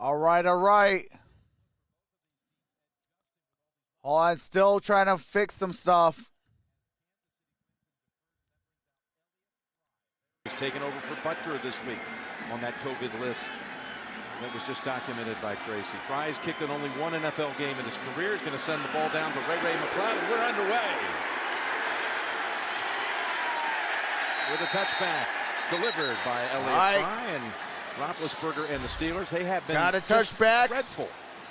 All right, all right. Hold on, still trying to fix some stuff. He's taken over for Butker this week on that COVID list that was just documented by Tracy. Fry's kicked in only one NFL game in his career. He's going to send the ball down to Ray McLeod, and we're underway. With a touchback delivered by Elliott Fry and Roethlisberger and the Steelers. They have been got a touchback. Dreadful,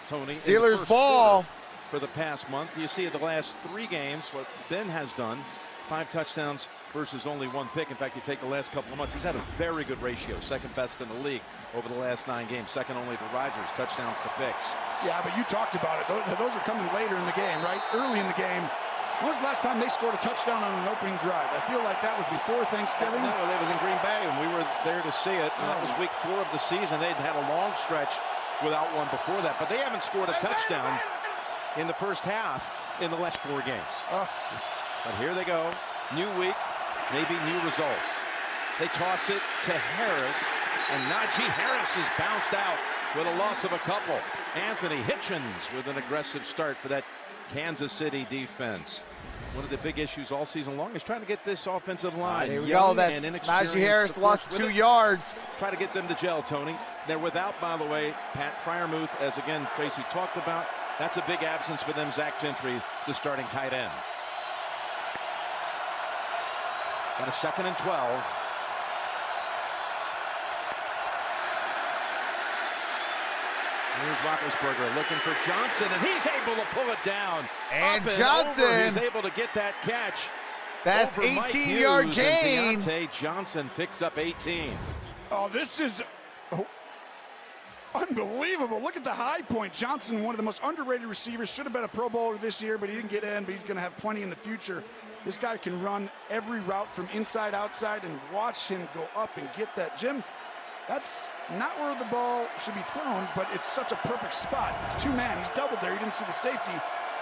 Tony. Steelers ball for the past month. You see the last 3 games what Ben has done. 5 touchdowns versus only 1 pick. In fact, you take the last couple of months, he's had a very good ratio, second best in the league over the last 9 games, second only to Rodgers, touchdowns to picks. Yeah, but you talked about it. Those are coming later in the game, right? Early in the game. When was the last time they scored a touchdown on an opening drive? I feel like that was before Thanksgiving. No, it was in Green Bay, and we were there to see it. And that was week 4 of the season. They'd had a long stretch without one before that. But they haven't scored a touchdown in the first half in the last 4 games. But here they go. New week, maybe new results. They toss it to Harris, and Najee Harris is bounced out with a loss of a couple. Anthony Hitchens with an aggressive start for that Kansas City defense. One of the big issues all season long is trying to get this offensive line. There we go. That's Najee Harris lost 2 yards. Try to get them to gel, Tony. They're without, by the way, Pat Freiermuth, as again Tracy talked about. That's a big absence for them. Zach Gentry, the starting tight end. Got a 2nd and 12. Here's Roethlisberger looking for Johnson, and he's able to pull it down. And Johnson is able to get that catch. That's 18-yard gain. Deontay Johnson picks up 18. Oh, this is unbelievable. Look at the high point. Johnson, one of the most underrated receivers, should have been a Pro Bowler this year, but he didn't get in, but he's going to have plenty in the future. This guy can run every route from inside outside, and watch him go up and get that. Jim, that's not where the ball should be thrown, but it's such a perfect spot. It's 2-man. He's doubled there. He didn't see the safety,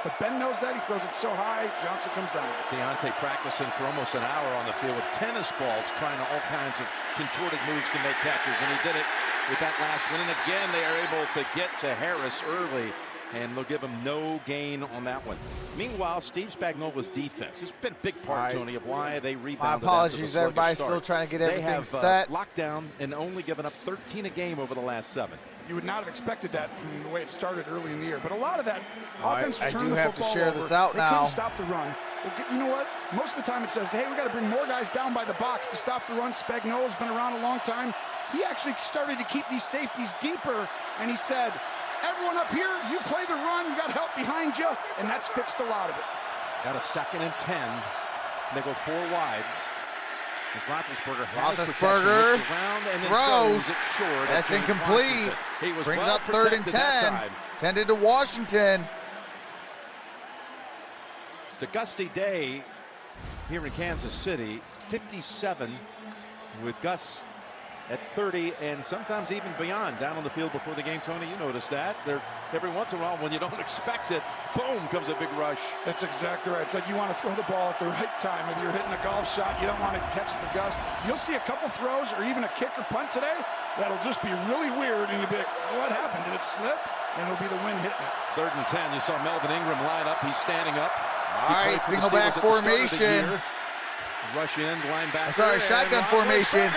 but Ben knows that. He throws it so high, Johnson comes down. Deontay practicing for almost an hour on the field with tennis balls, trying to all kinds of contorted moves to make catches, and he did it with that last one. And again, they are able to get to Harris early, and they'll give him no gain on that one. Meanwhile, Steve Spagnuolo's defense has been a big part, Tony, of why they rebounded. My apologies, everybody's still trying to get everything set. Locked down and only given up 13 a game over the last 7. You would not have expected that from the way it started early in the year. But a lot of that offense I do have to share this out now. They couldn't stop the run. You know what? Most of the time it says, hey, we got to bring more guys down by the box to stop the run. Spagnuolo's been around a long time. He actually started to keep these safeties deeper, and he said, everyone up here, you play the run, you got help behind you, and that's fixed a lot of it. Got a 2nd and 10. They go 4 wides. As Roethlisberger has Roethlisberger around and then throws it short. That's incomplete. He was brings well up 3rd and 10. Tended to Washington. It's a gusty day here in Kansas City. 57 with gusts at 30 and sometimes even beyond down on the field before the game. Tony, you notice that. They're every once in a while when you don't expect it, boom, comes a big rush. That's exactly right. It's like you want to throw the ball at the right time. If you're hitting a golf shot, you don't want to catch the gust. You'll see a couple throws or even a kick or punt today that'll just be really weird, and you'll be like, what happened? Did it slip? And it'll be the wind hitting it. 3rd and 10. You saw Melvin Ingram line up. He's standing up. All right, single back formation. Rush in, linebacker. Sorry, shotgun formation.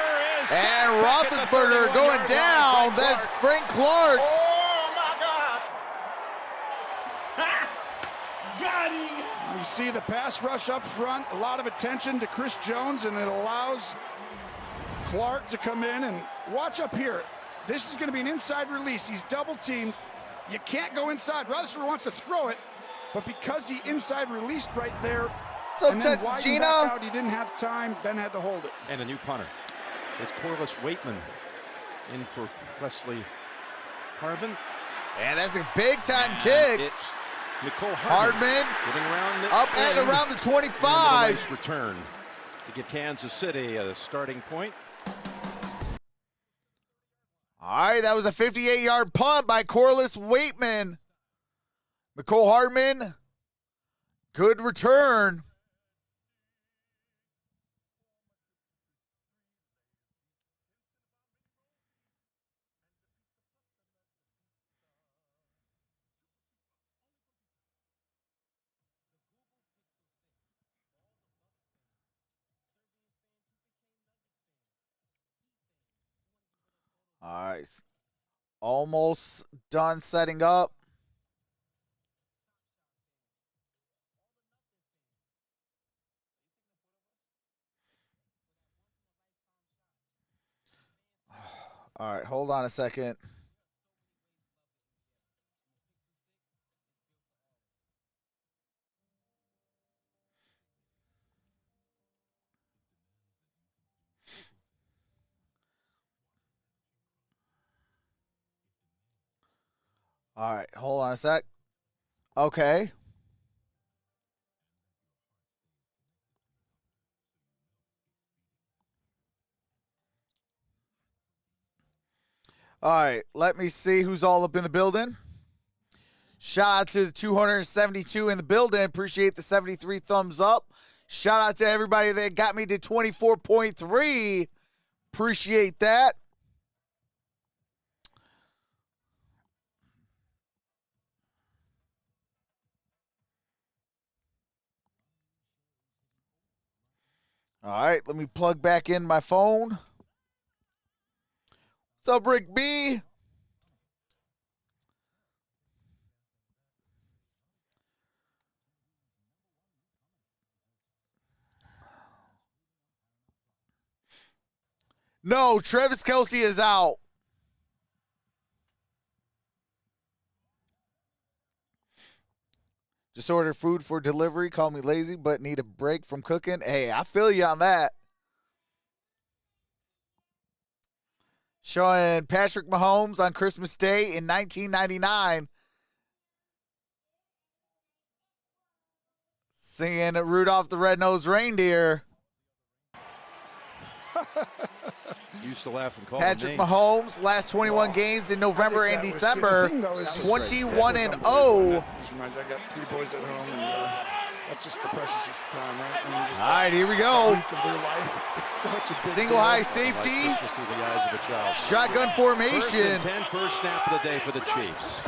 And Roethlisberger going down. That's Frank Clark. Oh, my God. Got him. We see the pass rush up front. A lot of attention to Chris Jones, and it allows Clark to come in. And watch up here. This is going to be an inside release. He's double teamed. You can't go inside. Roethlisberger wants to throw it, but because he inside released right there, and then widened back out, he didn't have time. Ben had to hold it. And a new punter. It's Corliss Waitman in for Wesley Hardman. And that's a big-time kick. It's Nicole Hardman getting around up at around the 25. Nice return to give Kansas City a starting point. All right, that was a 58-yard punt by Corliss Waitman. Nicole Hardman, good return. All right. Almost done setting up. All right, hold on a second. All right, hold on a sec. Okay. All right, let me see who's all up in the building. Shout out to the 272 in the building. Appreciate the 73 thumbs up. Shout out to everybody that got me to 24.3. Appreciate that. All right, let me plug back in my phone. What's up, Rick B? No, Travis Kelce is out. Just ordered food for delivery. Call me lazy, but need a break from cooking. Hey, I feel you on that. Showing Patrick Mahomes on Christmas Day in 1999. Singing Rudolph the Red-Nosed Reindeer. Used to laugh and call Patrick names. Mahomes, last 21 games in November and December, 21-0. I got 3 boys at home, and that's just the precious time, right? I mean, just All right, here we a go. week of their life. It's such a big Single deal. high safety, Like Christmas through the eyes of a child. shotgun First formation. and 10, first snap of the day for the Chiefs.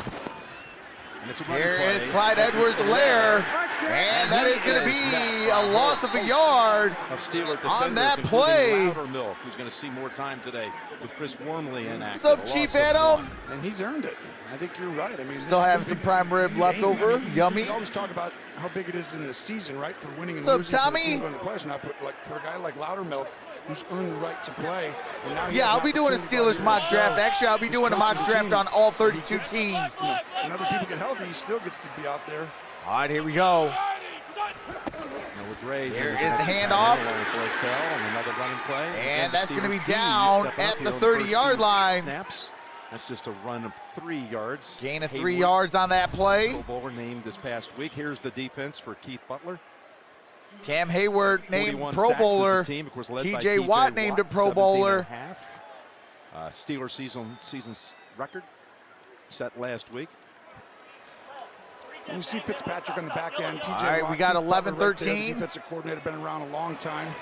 And it's a run Here play. is Clyde Edwards-Helaire, and that is going to be a loss of a yard Of Steeler on that defenders, play. including Loudermilk, who's going to see more time today with Chris Wormley inactive. What's up, A loss Chief of Adam? 1. And he's earned it. I think you're right. I mean, Still this is have a some big prime rib left game. over. I mean, Yummy. We always talk about how big it is in the season, right? For winning and What's up, losing. Tommy? For the team and the players, not put, like for a guy like Loudermilk, who's earned the right to play. And now he Yeah, has I'll be doing a opportunity Steelers to mock show draft. Actually, I'll be his doing a mock coaching draft team. on all 32 teams. When other people get healthy, he still gets to be out there. All right, here we go. Now with Grays, Here and is the there's handoff. with Blake Bell and another running play. And Again, that's the gonna be Steelers team, down you step at up, the you know, 30-yard first line. Snaps. That's just a run of 3 yards. Gain of 3 Hayward, yards on that play. Pro Bowler named this past week. Here's the defense for Keith Butler. Cam Hayward named 41 Pro sacks as a Bowler. team, of course, led by TJ Watt named a Pro 17 Bowler. and a half. Steelers season's record set last week. And you see Fitzpatrick on the back end. TJ All right, Watt, we got Keith Butler 11-13. Right there, the defensive coordinator, been around a long time.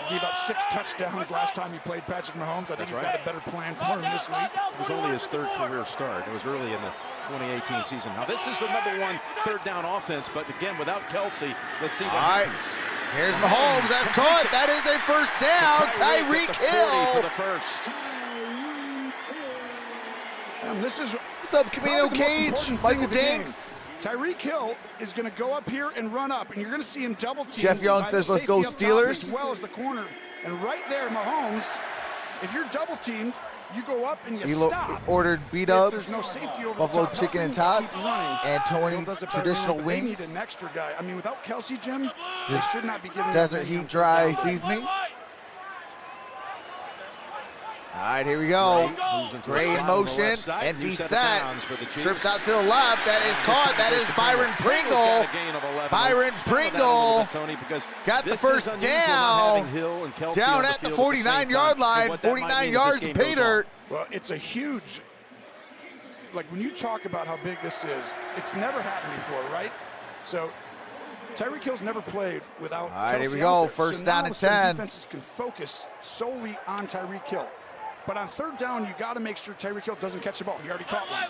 He gave up 6 touchdowns last time he played Patrick Mahomes. I think he's got a better plan for him this week. It was only his 3rd career start. It was early in the 2018 season. Now, this is the #1 third down offense, but again, without Kelce, let's see what happens. Here's Mahomes. That's caught. That is a first down. Tyreek For Hill. the first. And this is What's up, Camino probably the most Cage? important thing Michael of the game. Dinks. Tyreek Hill is going to go up here and run up, and you're going to see him double team. Jeff Young by says, the "Let's go safety up top Steelers." As well as the corner. And right there, Mahomes, if you're double teamed, you go up and you He stop. ordered If B-dubs, there's no safety over buffalo the top, chicken and how can you tots, keep running? and Tony Hill does it better traditional than him, but they wings. need an extra guy. I mean, without Kelce, Jim, they Just should not be giving Desert him Heat Dry Seasoning. All right, here we go. Gray in motion, empty set, trips out to the left. That is caught. That is Byron Pringle. Byron Pringle got the first down. Down at the 49-yard line. 49 yards of pay dirt. Well, it's a huge, like when you talk about how big this is, it's never happened before, right? So Tyreek Hill's never played without All right, here Kelce we out go. there. First So down now and some 10. Defenses can focus solely on Tyreek Hill. But on third down, you got to make sure Tyreek Hill doesn't catch the ball. He already caught one.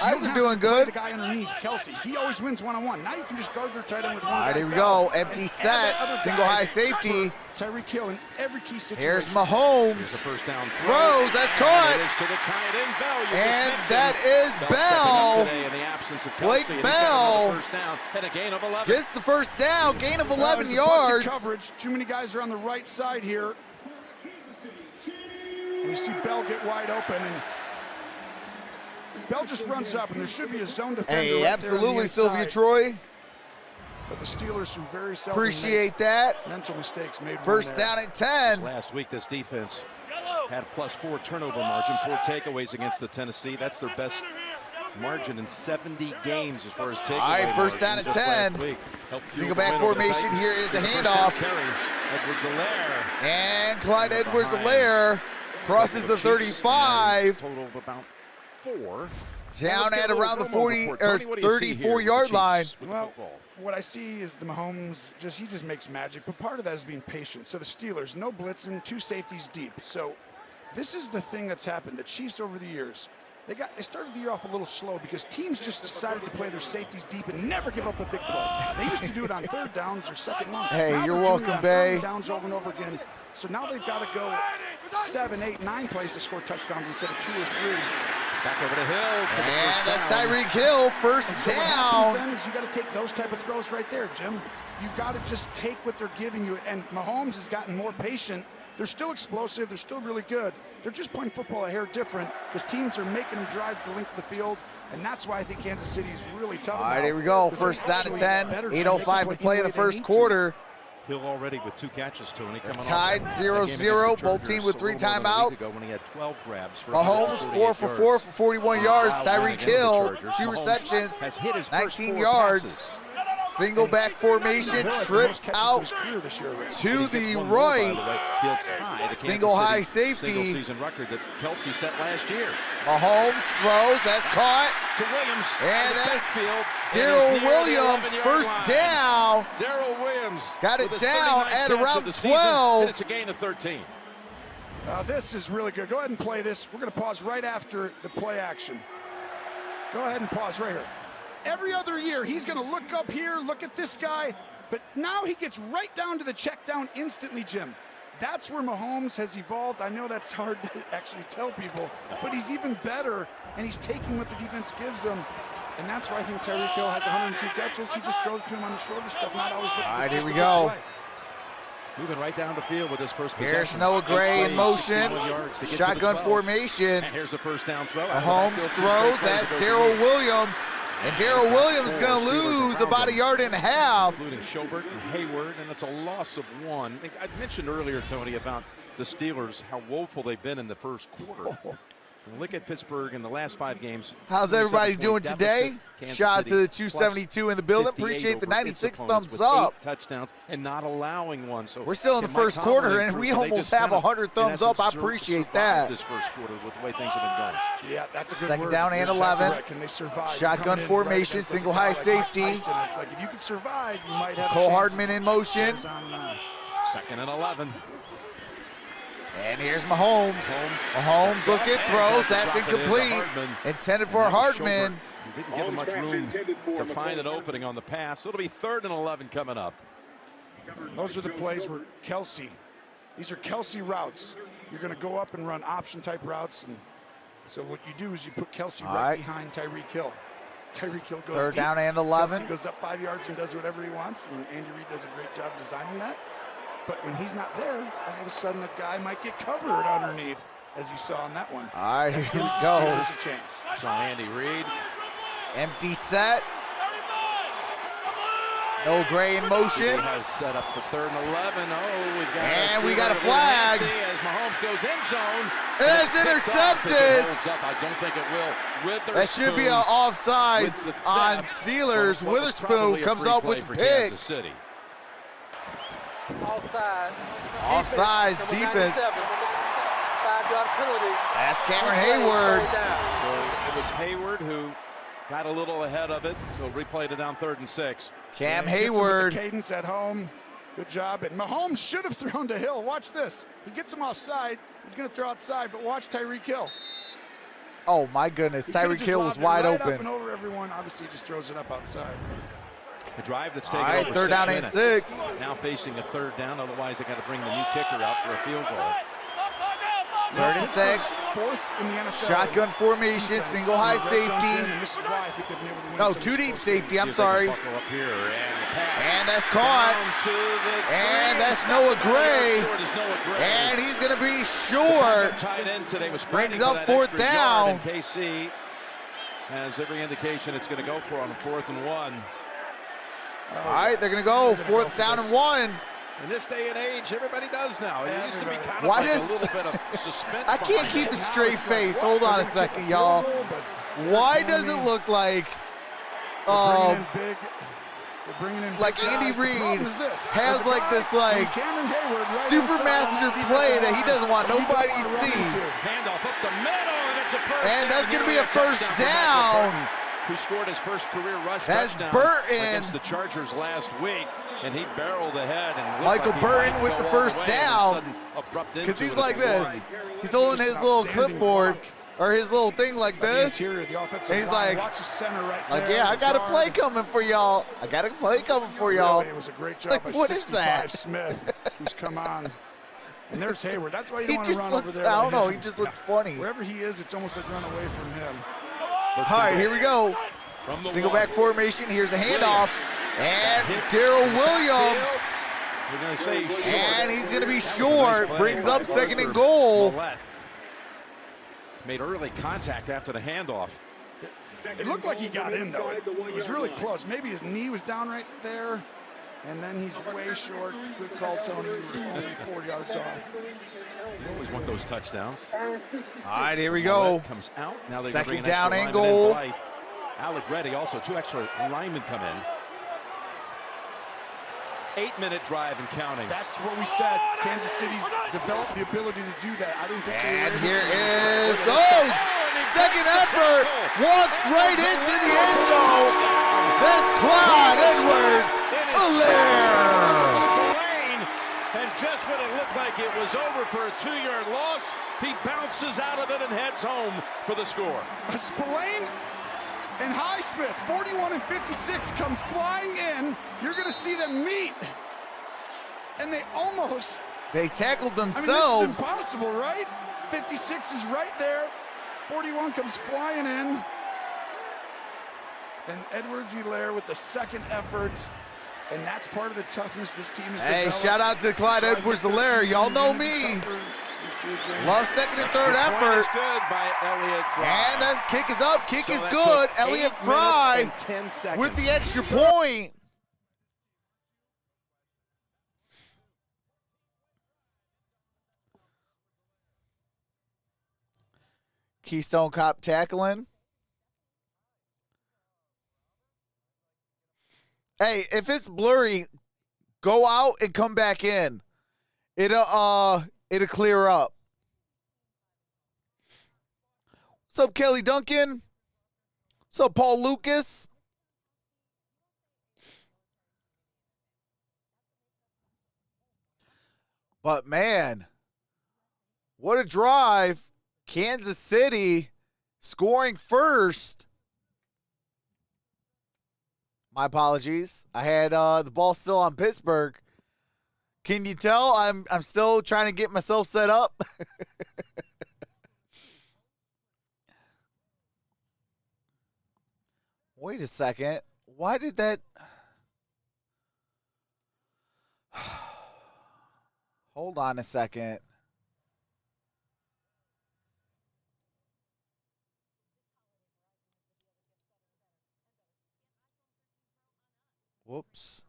Eyes are doing good. The guy underneath, Kelsey, he always wins one-on-one. Now you can just guard their tight end with one guy. All right, here we go. Empty set, single high safety. Tyreek Hill in every key situation. Here's Mahomes. Here's the first down throw. Throws, that's caught. And it is to the tight end, Bell. And that is Bell. In the absence of Blake Kelsey, Bell first down and a gain of 11. gets the first down, gain of 11 busted yards. Coverage. Too many guys are on the right side here. And you see Bell get wide open, and Bell just runs up, and there should be a zone defender. Hey, right absolutely, there Sylvia Troy. But the Steelers, who very seldom Appreciate that. mental mistakes, made First down and 10. Last week, this defense had a +4 turnover margin, 4 takeaways against the Tennessee. That's their best margin in 70 games as far as takeaways. All right, first down and 10. Single back formation. Here is a handoff. Edwards-Helaire. And Clyde Edwards-Helaire crosses the 35. Total of about 4. Down at around the 40 or 34-yard line. Well, what I see is the Mahomes, he just makes magic, but part of that is being patient. So the Steelers, no blitzing, 2 safeties deep. So this is the thing that's happened. The Chiefs over the years, they started the year off a little slow because teams just decided to play their safeties deep and never give up a big play. They used to do it on third downs or second long. Hey, now you're they're doing it welcome, on Bay. third downs over and over again. So now they've got to go 7, 8, 9 plays to score touchdowns instead of 2 or 3. Back over to Hill. And that's Tyreek Hill, first So what down. happens then is you got to take those type of throws right there, Jim. You got to just take what they're giving you. And Mahomes has gotten more patient. They're still explosive. They're still really good. They're just playing football a hair different because teams are making them drive the length of the field. And that's why I think Kansas City is really tough. All right, here we go. First down and 10. 8:05 to play in the first quarter. Hill already with 2 catches, Tony. Tied 0-0. Both teams with 3 timeouts. When he had 12 grabs for Mahomes 4 for 4 for 41 yards. Tyreek Hill 2 receptions, 19 yards. Single back formation, trips out to the right. Single high safety. Single season record that Kelsey set last year. Mahomes throws, that's caught. To Williams. And that's Darrell Williams, first down. Darrell Williams got it down at around 12. It's a gain of 13. This is really good. Go ahead and play this. We're going to pause right after the play action. Go ahead and pause right here. Every other year, he's going to look up here, look at this guy, but now he gets right down to the check down instantly, Jim. That's where Mahomes has evolved. I know that's hard to actually tell people, but he's even better, and he's taking what the defense gives him. And that's why I think Tyreek Hill has 102 catches. He just throws to him on the shorter stuff, not always looking. All right, here we go. Moving right down the field with his first possession. Here's Noah Gray in motion. Shotgun formation. And here's the first down throw. Mahomes throws. That's Darrell Williams. And Darrell Williams is going to lose about 1.5 yards. Including Schobert and Hayward, and it's a loss of 1. I mentioned earlier, Tony, about the Steelers, how woeful they've been in the first quarter. Look at Pittsburgh in the last 5 games. How's everybody doing today? Shout out to the 272 in the building. Appreciate the 96 thumbs up. 8 touchdowns and not allowing one. So we're still in the first quarter, and we almost have 100 thumbs up. I appreciate that. This first quarter with the way things have been going. Yeah, that's a good Second word. down and 11. Can they survive? Shotgun formation, right single high safety. It's like if you could survive, you might have. Cole Hardman in motion. Second and 11. And here's Mahomes. Mahomes looking, throws. That's incomplete. Intended for Hardman. He didn't give him much room to find an opening on the pass. So it'll be 3rd and 11 coming up. Those are the plays where Kelsey. These are Kelsey routes. You're going to go up and run option type routes. And so what you do is you put Kelsey right behind Tyreek Hill. Tyreek Hill goes 3rd deep. down and 11. Kelsey goes up 5 yards and does whatever he wants. And Andy Reid does a great job designing that. But when he's not there, all of a sudden a guy might get covered underneath, as you saw on that one. All right, here we go. There's a chance. So Andy Reid. Empty set. No Gray in motion. He has set up for 3rd and 11. Oh, we got a flag. As Mahomes goes end zone. It's intercepted. Holds up. I don't think it will. That should be an offside on Steelers. Witherspoon comes up with the pick. Offsides defense. 5-yard penalty. That's Cameron Hayward. So it was Hayward who got a little ahead of it. So replayed it down 3rd and 6. Cam Hayward. Cadence at home. Good job. And Mahomes should have thrown to Hill. Watch this. He gets him offside. He's going to throw outside, but watch Tyreek Hill. Oh, my goodness. Tyreek Hill was wide right open. Up and over everyone. Obviously, he just throws it up outside. A drive that's taken all right, over 3rd down and 6. Now facing a 3rd down. Otherwise, they got to bring the new kicker out for a field goal. 3rd and 6. 4th in the NFL. Shotgun formation, single high safety. This is why I think they've been able to win No, some 2 deep close safety. games. I'm sorry. Up here, And that's caught. And that's Noah Gray. And he's going to be short. Tight end today was Brings up 4th down. KC has every indication it's going to go for on a 4th and 1. All right, they're going to go 4th down and 1. In this day and age, everybody does now. It used to be kind of Why like does, a little bit of suspense. I can't keep a straight face. Hold on a second, y'all. Why does it look like like Andy Reid has like this like Supermaster play that he doesn't want nobody to see? Handoff up the middle, and it's a first And that's down. going to be a first down. Who scored his first career rush That's touchdown Burton. against the Chargers last week, and he barreled ahead. And Michael Burton with the first down, because he's like this. He's holding his little clipboard or his little thing like this, and he's like, yeah, I got a play coming for y'all. I got a play coming for y'all. It was a great job Like, by what is 65 that? Smith, who's come on. And there's Hayward. That's why you He don't want to just run looks, over there. I don't know, with he him. just looks funny. Wherever he is, it's almost like run away from him. All right, here we go. Single back formation. Here's a handoff. And Darrell Williams. And he's going to be short. Brings up 2nd and goal. Made early contact after the handoff. It looked like he got in, though. It was really close. Maybe his knee was down right there. And then he's way short. Good call, Tony. Only 4 yards off. You always want those touchdowns. All right, here we go. Comes out. Now they 2nd down and goal. Alec Reddy, also 2 extra linemen come in. 8-minute drive and counting. That's what we said. Kansas City's developed the ability to do that. I didn't think they And were here able to do is, second effort. Walks right into the end zone. That's Clyde Edwards-Helaire. And just when it looked like it was over for a 2-yard loss, he bounces out of it and heads home for the score. Spillane and Highsmith, 41 and 56, come flying in. You're going to see them meet. And they almost... They tackled themselves. I mean, this is impossible, right? 56 is right there. 41 comes flying in. And Edwards-Helaire with the 2nd effort. And that's part of the toughness this team has developed. Hey, shout out to Clyde Edwards-Helaire. Y'all know me. Love 2nd and 3rd effort. Good by Elliott Fry. And that kick is up. Kick is good. Elliott Fry with the extra point. Keystone Cop tackling. Hey, if it's blurry, go out and come back in. It'll clear up. What's up, Kelly Duncan? What's up, Paul Lucas? But man, what a drive. Kansas City scoring first. My apologies. I had the ball still on Pittsburgh. Can you tell I'm still trying to get myself set up? Wait a second. Why did that? Hold on a second. Whoops.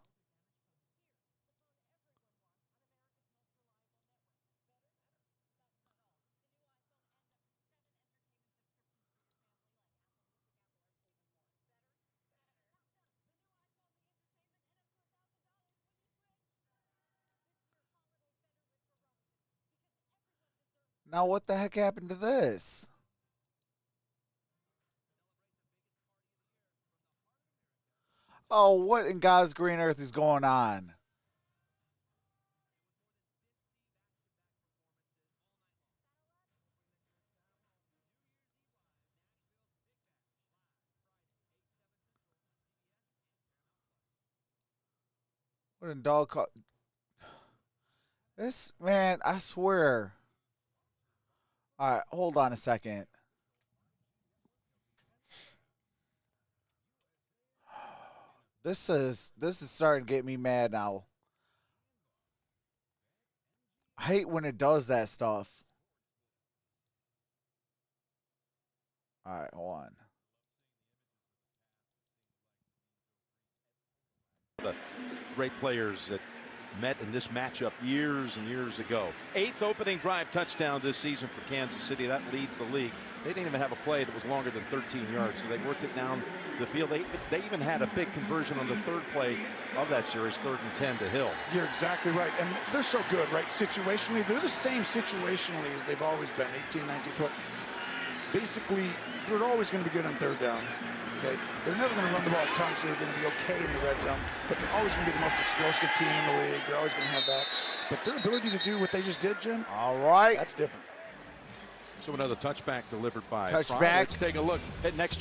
Now what the heck happened to this? Oh, what in God's green earth is going on? What a dog call. This, man, I swear. All right, hold on a second. This is starting to get me mad now. I hate when it does that stuff. All right, hold on. The great players that met in this matchup years and years ago. 8th opening drive touchdown this season for Kansas City. That leads the league. They didn't even have a play that was longer than 13 yards, so they worked it down the field. They even had a big conversion on the 3rd play of that series, 3rd and 10 to Hill. You're exactly right. And they're so good, right? Situationally, they're the same situationally as they've always been, 18, 19, 20. Basically, they're always going to be good on 3rd down. Okay? They're never going to run the ball a ton, so they're going to be okay in the red zone. But they're always going to be the most explosive team in the league. They're always going to have that. But their ability to do what they just did, Jim, all right, that's different. So another touchback delivered by touchback. Let's take a look at next.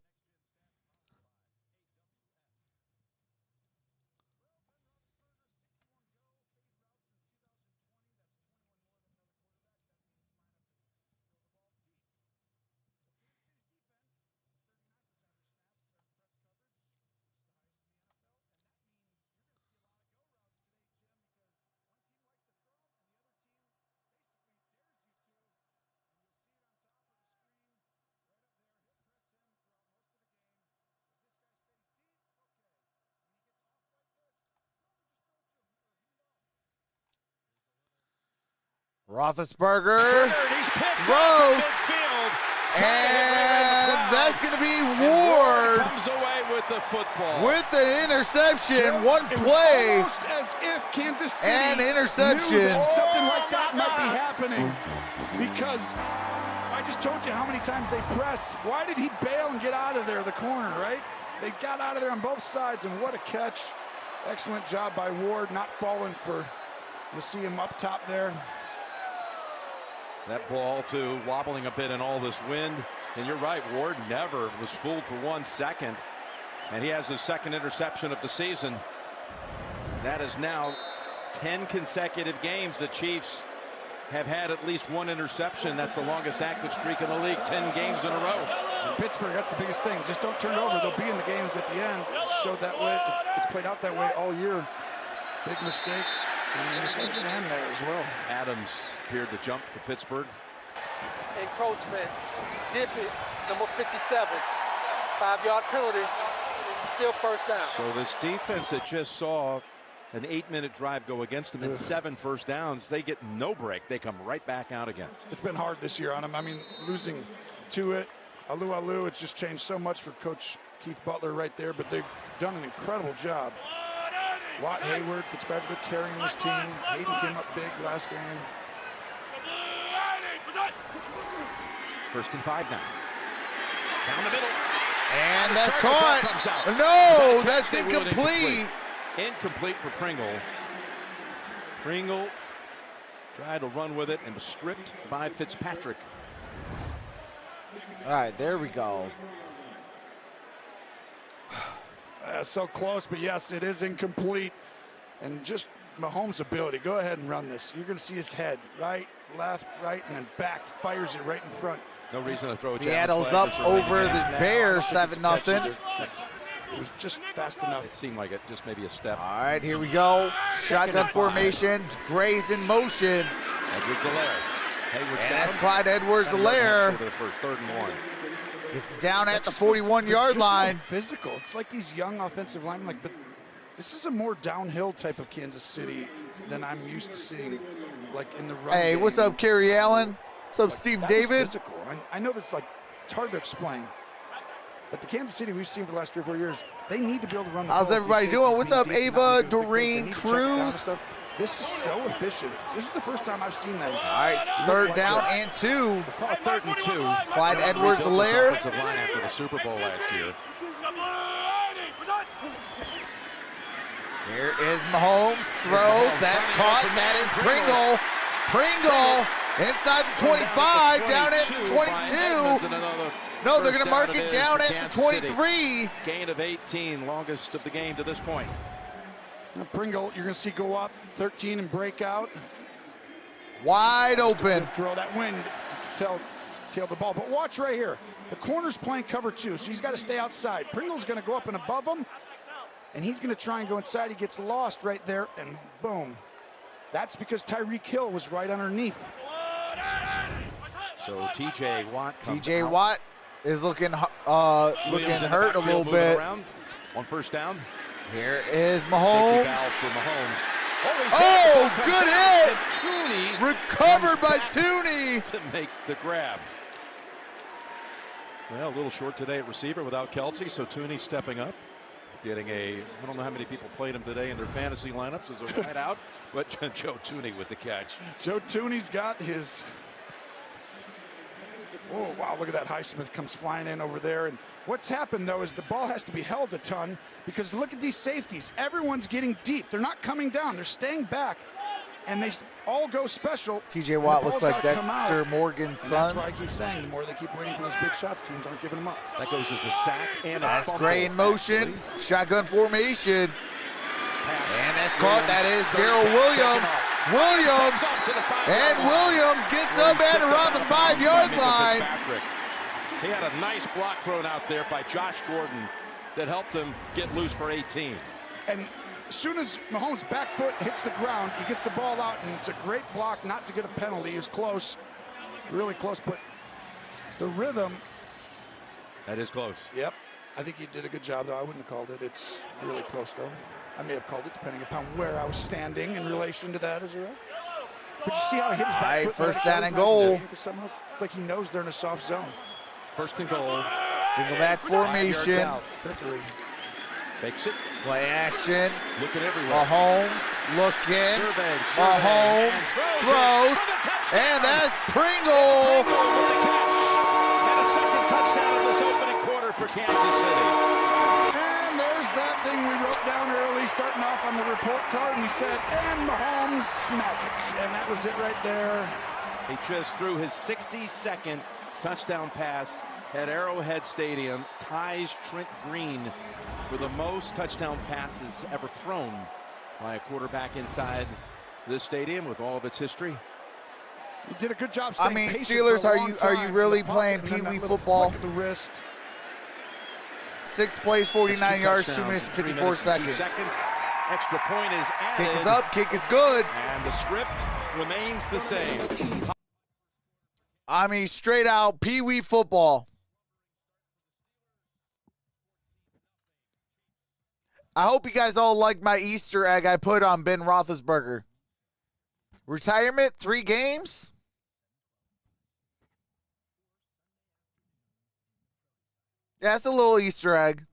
Roethlisberger throws, and that's going to be Ward comes away with the football with the interception. Jim, one play, almost as if Kansas City and interception. knew that something like that might be happening, because I just told you how many times they press. Why did he bail and get out of there, the corner, right? They got out of there on both sides, and what a catch. Excellent job by Ward, not falling for, you see him up top there. That ball, too, wobbling a bit in all this wind. And you're right, Ward never was fooled for 1 second. And he has his 2nd interception of the season. That is now 10 consecutive games the Chiefs have had at least 1 interception. That's the longest active streak in the league, 10 games in a row. In Pittsburgh, that's the biggest thing. Just don't turn it over. They'll be in the games at the end. It's showed that way. It's played out that way all year. Big mistake. And interception and there as well. Adams appeared to jump for Pittsburgh. Encroachment. Diffie, number 57. 5-yard penalty. Still 1st down. So this defense that just saw an 8-minute drive go against them and 7 first downs, they get no break. They come right back out again. It's been hard this year on them. I mean, losing to it, Alu, it's just changed so much for Coach Keith Butler right there, but they've done an incredible job. Watt, Hayward, Fitzpatrick carrying this team. Hayden came up big last game. 1st and 5 now. Down the middle. And that's caught. No, that's incomplete. Incomplete for Pringle. Pringle tried to run with it and was stripped by Fitzpatrick. All right, there we go. So close, but yes, it is incomplete. And just Mahomes' ability. Go ahead and run this. You're going to see his head. Right, left, right, and then back. Fires it right in front. No reason to throw it. Seattle's up over the Bears 7-0. It was just fast enough. It seemed like it, just maybe a step. All right, here we go. Shotgun formation. Gray's in motion. Edwards-Helaire. And that's Clyde Edwards-Helaire. For the first 3rd and 1. It's down at the 41-yard line. Physical. It's like these young offensive linemen. But this is a more downhill type of Kansas City than I'm used to seeing, like in the run Hey, game. what's up, Kerry Allen? What's up, Like, Steve that David? was physical. I know that's like, it's hard to explain. But the Kansas City we've seen for the last 3 or 4 years, they need to be able to run the How's ball. everybody doing? What's up, Ava, Doreen, Cruz? This is so efficient. This is the first time I've seen that. All right, 3rd down and 2. Call it 3rd and 2. Clyde Edwards-Helaire. Offensive line after the Super Bowl last year. Here is Mahomes, throws, that's caught, that is Pringle. Pringle inside the 25, down at the 22. No, they're going to mark it down at the 23. Gain of 18, longest of the game to this point. Now Pringle, you're going to see go up 13 and break out. Wide open. Throw that wind, tail the ball. But watch right here. The corner's playing cover 2, so he's got to stay outside. Pringle's going to go up and above him, and he's going to try and go inside. He gets lost right there, and boom. That's because Tyreek Hill was right underneath. So T.J. Watt. T.J. Watt is looking hurt a little bit. On first down. Here is Mahomes. For Mahomes. Oh, good hit! Tooney Recovered by Tooney to make the grab. Well, a little short today at receiver without Kelsey, so Tooney stepping up. Getting I don't know how many people played him today in their fantasy lineups as a wide out, but Joe Tooney with the catch. Joe Tooney's got his. Oh, wow, look at that. Highsmith comes flying in over there. And what's happened, though, is the ball has to be held a ton because look at these safeties. Everyone's getting deep. They're not coming down. They're staying back. And they all go special. T.J. Watt looks like Dexter Morgan's son. That's why I keep saying the more they keep waiting for those big shots, teams aren't giving them up. That goes as a sack and a That's fumble. Gray in motion. Shotgun formation. And that's caught. That is Darrell Williams. And Williams gets up and around the 5-yard line. He had a nice block thrown out there by Josh Gordon that helped him get loose for 18. And as soon as Mahomes' back foot hits the ground, he gets the ball out, and it's a great block not to get a penalty. He was close, really close, but the rhythm. That is close. Yep. I think he did a good job, though. I wouldn't have called it. It's really close, though. I may have called it depending upon where I was standing in relation to that as a ref. But you see how he hit his back foot? First down and goal. It's like he knows they're in a soft zone. First and goal. Single back formation. Fakes it. Play action. Looking everywhere. Mahomes looking. Survey. Mahomes throws. And that's Pringle. And a second touchdown in this opening quarter for Kansas City. And there's that thing we wrote down early, starting off on the report card. We said, and Mahomes magic. And that was it right there. He just threw his 62nd touchdown pass at Arrowhead Stadium. Ties Trent Green for the most touchdown passes ever thrown by a quarterback inside this stadium with all of its history. You did a good job. I mean, Steelers, are you really playing Pee Wee football? The wrist. 6 plays, 49 yards, 2 minutes and 54 seconds. Extra point is added. Kick is up, kick is good. And the script remains the same. I mean, straight out Pee Wee football. I hope you guys all liked my Easter egg I put on Ben Roethlisberger. Retirement, 3 games. Yeah, it's a little Easter egg.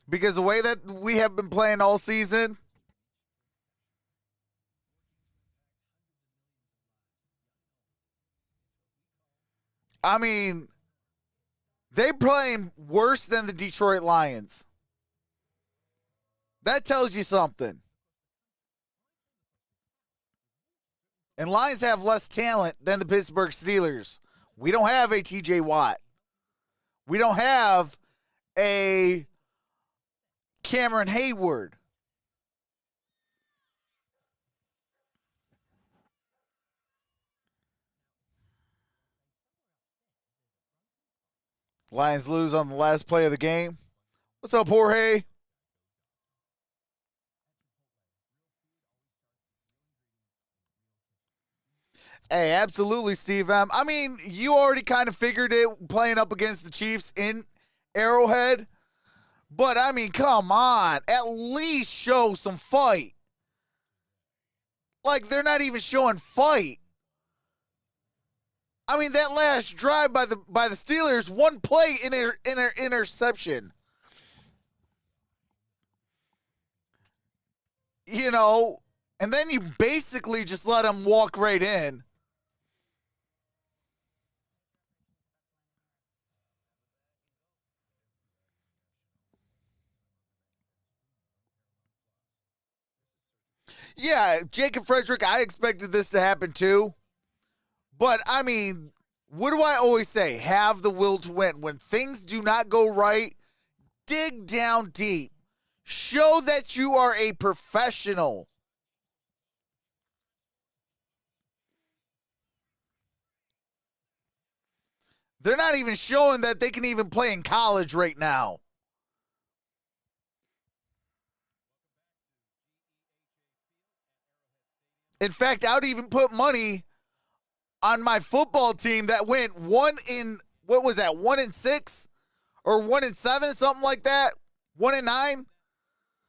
Because the way that we have been playing all season, I mean, they're playing worse than the Detroit Lions. That tells you something. And Lions have less talent than the Pittsburgh Steelers. We don't have a T.J. Watt. We don't have a Cameron Hayward. Lions lose on the last play of the game. What's up, Jorge? Hey, absolutely, Steve M. I mean, you already kind of figured it playing up against the Chiefs in Arrowhead. But, I mean, come on. At least show some fight. Like, they're not even showing fight. I mean, that last drive by the Steelers, 1 play interception. You know, and then you basically just let them walk right in. Yeah, Jacob Frederick, I expected this to happen too. But, I mean, what do I always say? Have the will to win. When things do not go right, dig down deep. Show that you are a professional. They're not even showing that they can even play in college right now. In fact, I would even put money on my football team that went 1-6 or 1-7, something like that. 1-9.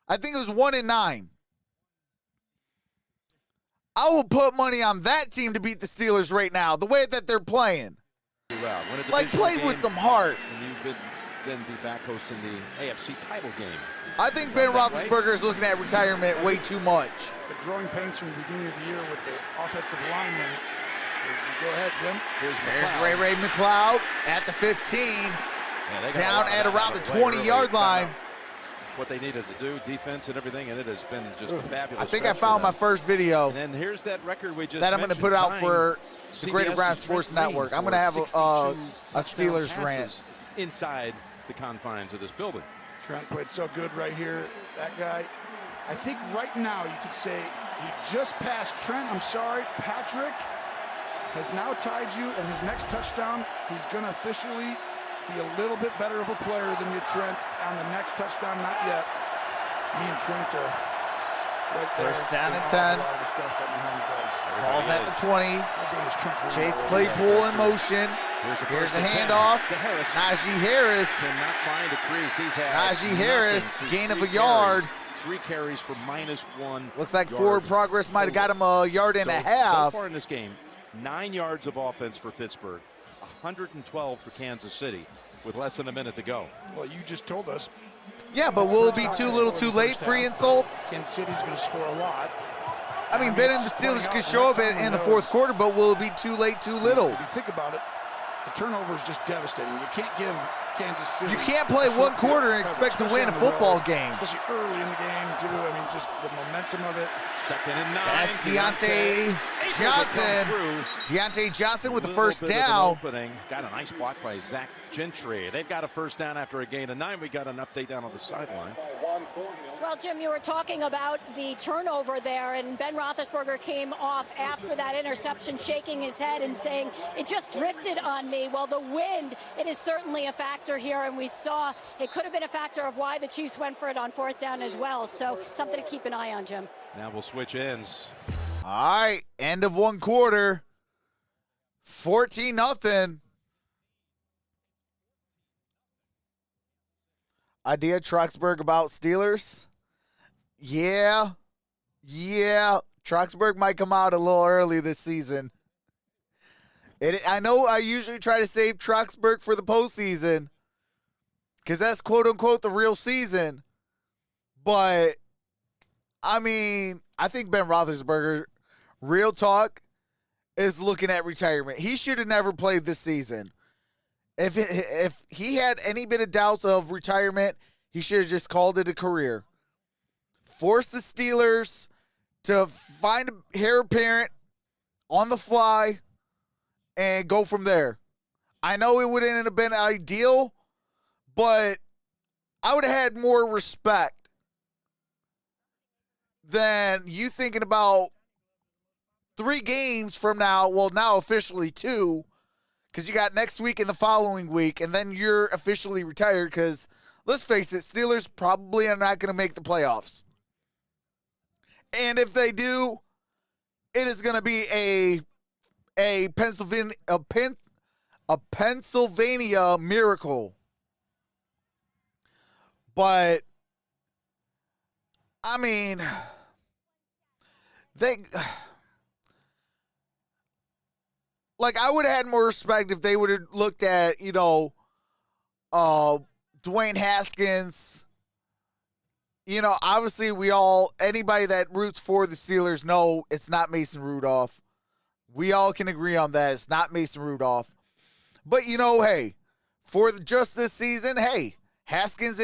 I think it was 1-9. I will put money on that team to beat the Steelers right now, the way that they're playing. Like, play with some heart. And you would then be back hosting the AFC title game. I think Ben Roethlisberger is looking at retirement way too much. The growing pains from the beginning of the year with the offensive linemen. Go ahead, Jim. There's Ray McLeod at the 15. Down at around the 20-yard line. What they needed to do, defense and everything, and it has been just a fabulous. I think I found my first video. And then here's that record we just that I'm going to put out for the Greater Brand Sports Network. I'm going to have a Steelers rant inside the confines of this building. Trent played so good right here. That guy, I think right now you could say he just passed Trent. I'm sorry, Patrick has now tied you, and his next touchdown, he's going to officially be a little bit better of a player than you, Trent, on the next touchdown. Not yet. Me and Trent are right there. First down and 10. Ball's at the 20. Chase Claypool in motion. Here's the handoff. Najee Harris. Cannot find a crease. He's had Najee Harris, gain of a yard. 3 carries for -1. Looks like forward progress might have got him a yard and a half. So far in this game, 9 yards of offense for Pittsburgh, 112 for Kansas City with less than a minute to go. Well, you just told us. Yeah, but will it be too little too late? Free insults? Kansas City's going to score a lot. I mean, Ben and the Steelers could show up in the fourth quarter, but will it be too late, too little? If you think about it, the turnover is just devastating. You can't give Kansas City. You can't play one quarter and expect to win a football game. Especially early in the game. I mean, just the momentum of it. 2nd and 9. That's Deontay Johnson. Deontay Johnson with the first down. Got a nice block by Zach Gentry. They've got a first down after a gain of 9. We got an update down on the sideline. Well, Jim, you were talking about the turnover there, and Ben Roethlisberger came off after that interception shaking his head and saying, it just drifted on me. Well, the wind, it is certainly a factor here, and we saw it could have been a factor of why the Chiefs went for it on 4th down as well. So something to keep an eye on, Jim. Now we'll switch ends. All right, end of one quarter. 14-0. Idea Troxberg about Steelers? Yeah. Troxberg might come out a little early this season. I know I usually try to save Troxberg for the postseason because that's quote-unquote the real season. But, I mean, I think Ben Roethlisberger, real talk, is looking at retirement. He should have never played this season. If he had any bit of doubts of retirement, he should have just called it a career. Force the Steelers to find a heir apparent on the fly and go from there. I know it wouldn't have been ideal, but I would have had more respect than you thinking about 3 games from now, well, now officially 2, because you got next week and the following week, and then you're officially retired because, let's face it, Steelers probably are not going to make the playoffs. And if they do, it is going to be a Pennsylvania miracle. But, I mean, like, I would have had more respect if they would have looked at, Dwayne Haskins. Obviously anybody that roots for the Steelers know it's not Mason Rudolph. We all can agree on that. It's not Mason Rudolph. But, hey, for just this season, hey, Haskins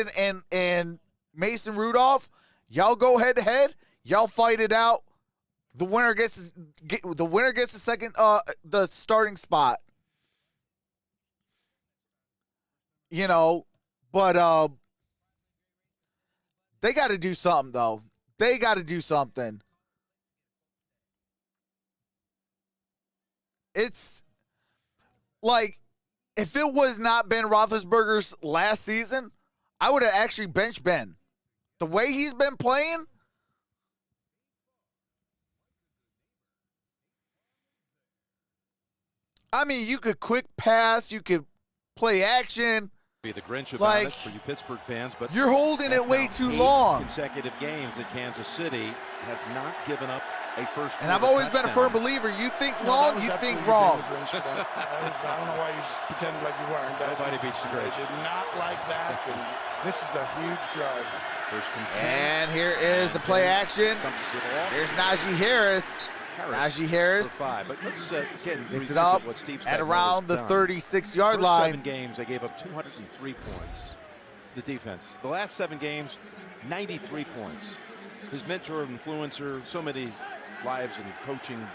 and Mason Rudolph, y'all go head to head. Y'all fight it out. The winner gets the second the starting spot. But They got to do something, though. They got to do something. It's like, if it was not Ben Roethlisberger's last season, I would have actually benched Ben. The way he's been playing, I mean, you could quick pass, you could play action. Be the Grinch about Like, it for you Pittsburgh fans, but you're holding it way too long. Consecutive games that Kansas City has not given up a first. And I've always been a firm believer. You think long, you think wrong. I don't know why you just pretended like you weren't. Nobody beats the Grinch. Did not like that, and this is a huge drive. First and 10. And here is the play action. Here's Najee Harris. Najee Harris for 5. But let's again gets it up what Steve at Spagnuolo's around the done. 36-yard First line. 7 games, they gave up 203 points. The defense. The last 7 games, 93 points. His mentor, influencer, so many lives and coaching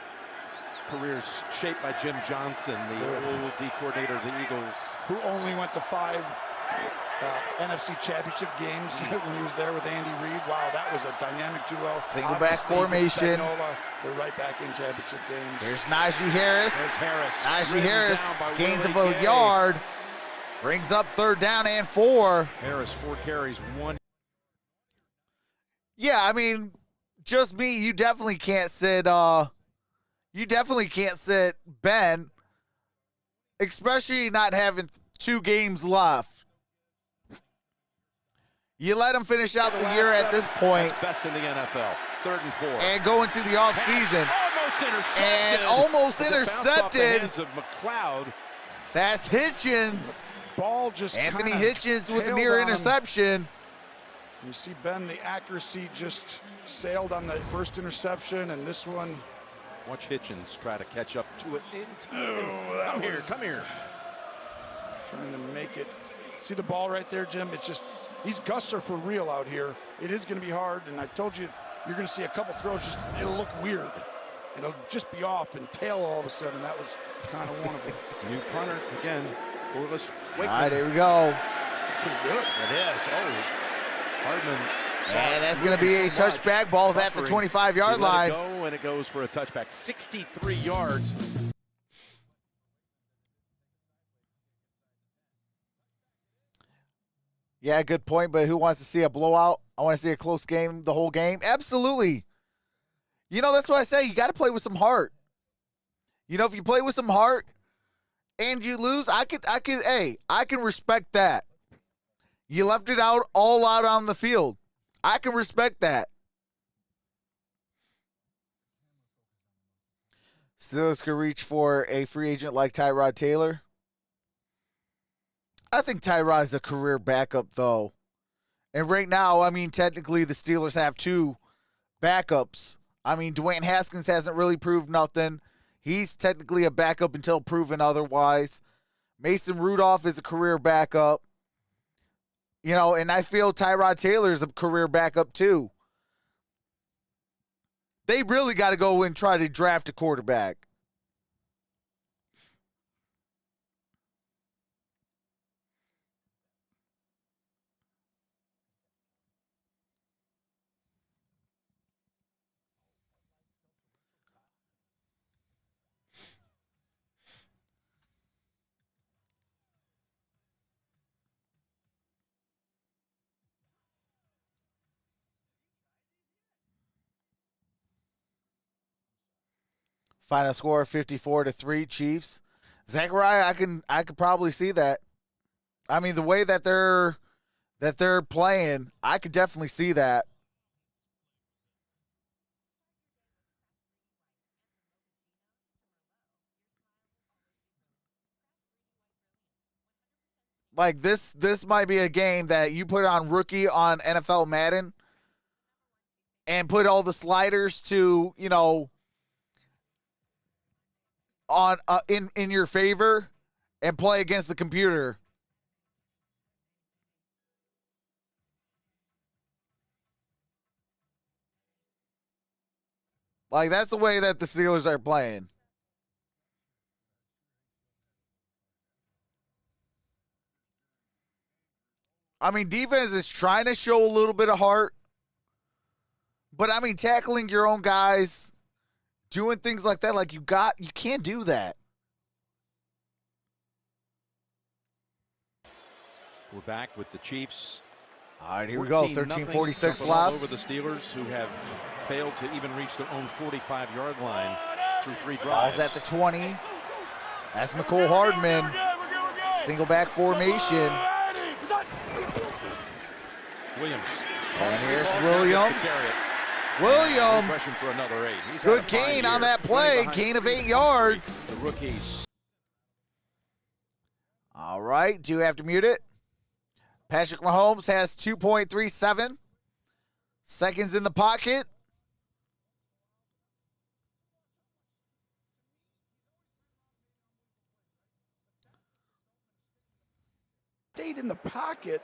careers shaped by Jim Johnson, the old D coordinator of the Eagles. Who only went to 5 NFC Championship games when he was there with Andy Reid. Wow, that was a dynamic duo. Single back formation. They're right back in championship games. There's Najee Harris. There's Harris. Najee Harris gains of Willie a Gay. yard. Brings up 3rd down and 4. Harris, 4 carries, 1. Yeah, I mean, just me, you definitely can't sit Ben, especially not having 2 games left. You let him finish out the year at this point. That's best in the NFL. 3rd and 4. And go into the offseason. Almost intercepted. And almost As it bounced off the intercepted. hands of McLeod. That's Hitchens. Ball just Anthony kinda Hitchens with the tailed near on him. interception. You see Ben, the accuracy just sailed on the first interception, and this one. Watch Hitchens try to catch up to it in time. Oh, Come here. Trying to make it. See the ball right there, Jim? It's just, these gusts are for real out here. It is going to be hard, and I told you, you're going to see a couple throws, just it'll look weird. It'll just be off and tail all of a sudden. That was kind of one of them. New punter again. Corliss. All right, here we go. Pretty good. It is. Oh, Hardman. And that's going to be a touchback. Ball's at the 25-yard line. Go, and it goes for a touchback. 63 yards. Yeah, good point, but who wants to see a blowout? I want to see a close game the whole game. Absolutely. You know, that's what I say. You got to play with some heart. You know, if you play with some heart and you lose, I can respect that. You left it all out on the field. I can respect that. Steelers could reach for a free agent like Tyrod Taylor. I think Tyrod's a career backup, though. And right now, I mean, technically the Steelers have 2 backups. I mean, Dwayne Haskins hasn't really proved nothing. He's technically a backup until proven otherwise. Mason Rudolph is a career backup. You know, and I feel Tyrod Taylor is a career backup, too. They really got to go and try to draft a quarterback. Final score 54-3 Chiefs. Zachariah, I could probably see that. I mean, the way that they're playing, I could definitely see that. Like this might be a game that you put on rookie on NFL Madden and put all the sliders to, you know, on in your favor and play against the computer. Like, that's the way that the Steelers are playing. I mean, defense is trying to show a little bit of heart. But I mean, tackling your own guys, doing things like that, like you can't do that. We're back with the Chiefs. All right, here we go. 13:46 left. All over the Steelers, who have failed to even reach their own 45-yard line through 3 drives. Ball's at the 20. That's McCole Hardman. Single back formation. Williams. And here's Williams. Williams. For another 8. Good gain on that play. Gain of 8 yards. The rookies. All right, do you have to mute it? Patrick Mahomes has 2.37 seconds in the pocket. Stayed in the pocket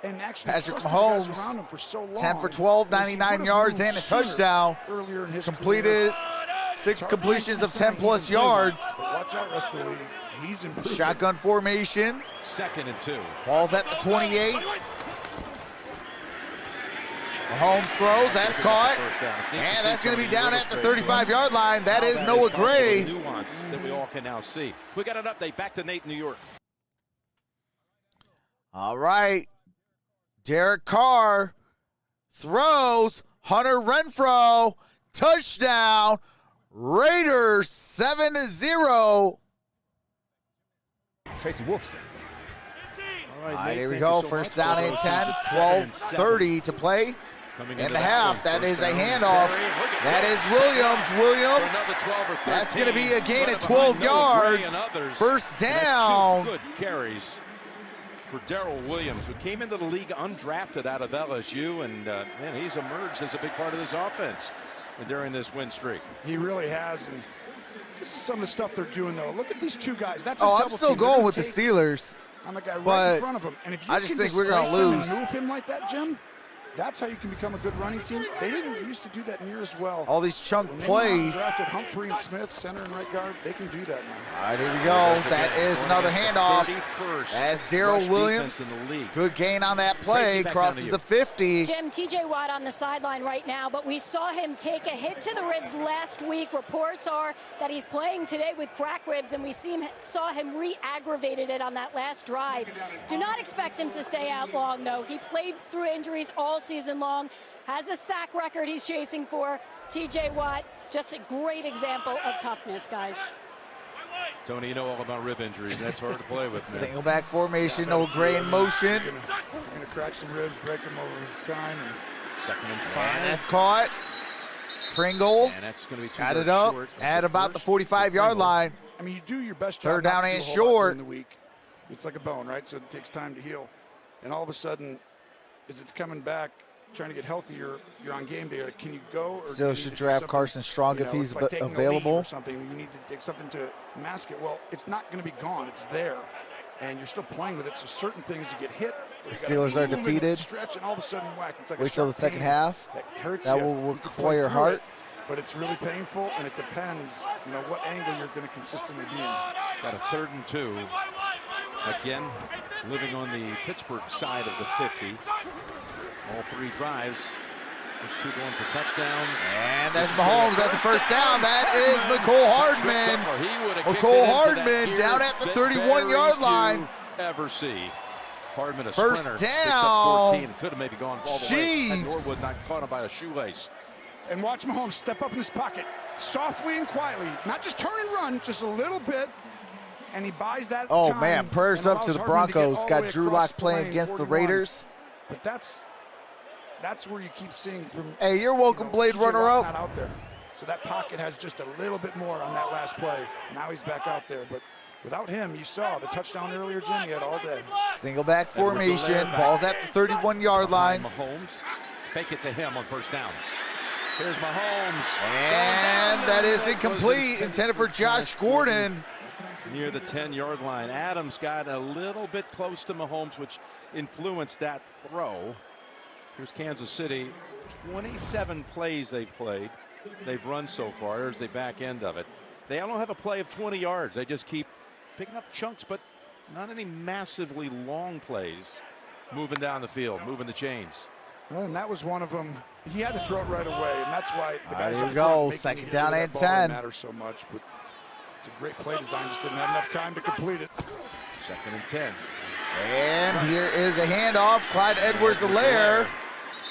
and actually Patrick Mahomes Mahomes, around him for so long. 10 for 12, 99 yards and a touchdown. Earlier in his Completed career. 6 completions of 10-plus yards. But watch out, rest of the league. He's improved. Shotgun formation. 2nd and 2. Ball's at the 28. Mahomes throws. That's caught. And that's going to be down at the 35-yard line. That is Noah Gray. Nuance that we all can now see. We got an update. Back to Nate in New York. All right. Derek Carr throws. Hunter Renfrow. Touchdown. Raiders 7-0. Tracy Wolfson. All right, here we go. First down and 10. 12:30 to play. In the half, that is a handoff. That is Williams. That's going to be a gain of 12 yards. First down. Good carries for Darrell Williams, who came into the league undrafted out of LSU, and man, he's emerged as a big part of this offense during this win streak. He really has, and this is some of the stuff they're doing, though. Look at these two guys. That's a I'm double still team. going with the Steelers. On the guy right but in front of him. And if you I just can think we're going to displace him lose. and move him like that, Jim, that's how you can become a good running team. They didn't used to do that near as well. All these chunk When they plays. drafted Humphrey and Smith, center and right guard, they can do that now. All right, here we go. That is another handoff. As Darrell Williams. Good gain on that play. Crosses the 50. Jim, TJ Watt on the sideline right now, but we saw him take a hit to the ribs last week. Reports are that he's playing today with cracked ribs, and we saw him re-aggravated it on that last drive. Do not expect him to stay out long, though. He played through injuries all season long, has a sack record he's chasing for. TJ Watt, just a great example of toughness, guys. Tony, you know all about rib injuries. That's hard to play with. Single back formation, no Gray in motion. You're going to crack some ribs, break them over time. 2nd and 5. And that's caught. Pringle And that's going to be got it up at about the 45-yard line. I mean, you do your best job. Third down not to and do a whole lot short. during the week. It's like a bone, right? So it takes time to heal. And all of a sudden, as it's coming back, trying to get healthier, you're on game day. Can you go? Or Still should draft Carson Strong if he's it's like taking a leave available. or something. You need to take something to mask it. Well, it's not going to be gone. It's there. And you're still playing with it. So certain things you get hit. The Steelers are defeated. Stretch, and all of a sudden, whack. It's like Wait till the second half. That hurts That you. will You can play require through heart. it, but it's really painful, and it depends, what angle you're going to consistently be in. Got a 3rd and 2. Again, living on the Pittsburgh side of the 50. All 3 drives. There's 2 going for touchdowns. And that's Mahomes. That's the first down. That is McCole Hardman. McCole Hardman down at the 31-yard line. Ever see. Hardman, a First sprinter, down. 14. Could have maybe gone all the way. And Chiefs. Norwood not caught him by a shoelace. And watch Mahomes step up in his pocket, softly and quietly, not just turn and run, just a little bit, and he buys that Oh, time man, prayers and up to the allows Hardman to get Broncos. all the Got way Drew across Lock the playing lane, against the 41. Raiders. But that's where you keep seeing from. Hey, you're welcome, Blade TJ Watt's runner-up. not out there. So that pocket has just a little bit more on that last play. Now he's back out there, but without him, you saw the touchdown earlier, Jim, he had all day. Single back formation. Ball's at the 31-yard line. Mahomes, fake it to him on first down. Here's Mahomes. And that is incomplete. Intended for Josh Gordon. Near the 10-yard line. Adams got a little bit close to Mahomes, which influenced that throw. Here's Kansas City. 27 plays they've played. They've run so far. There's the back end of it. They don't have a play of 20 yards. They just keep picking up chunks, but not any massively long plays. Moving down the field, moving the chains. Well, and that was one of them. He had to throw it right away, and that's why the guys There we go. Second down and 10. Matter so much, but it's a great play design. Just didn't have enough time to complete it. 2nd and 10. And here is a handoff. Clyde Edwards-Helaire.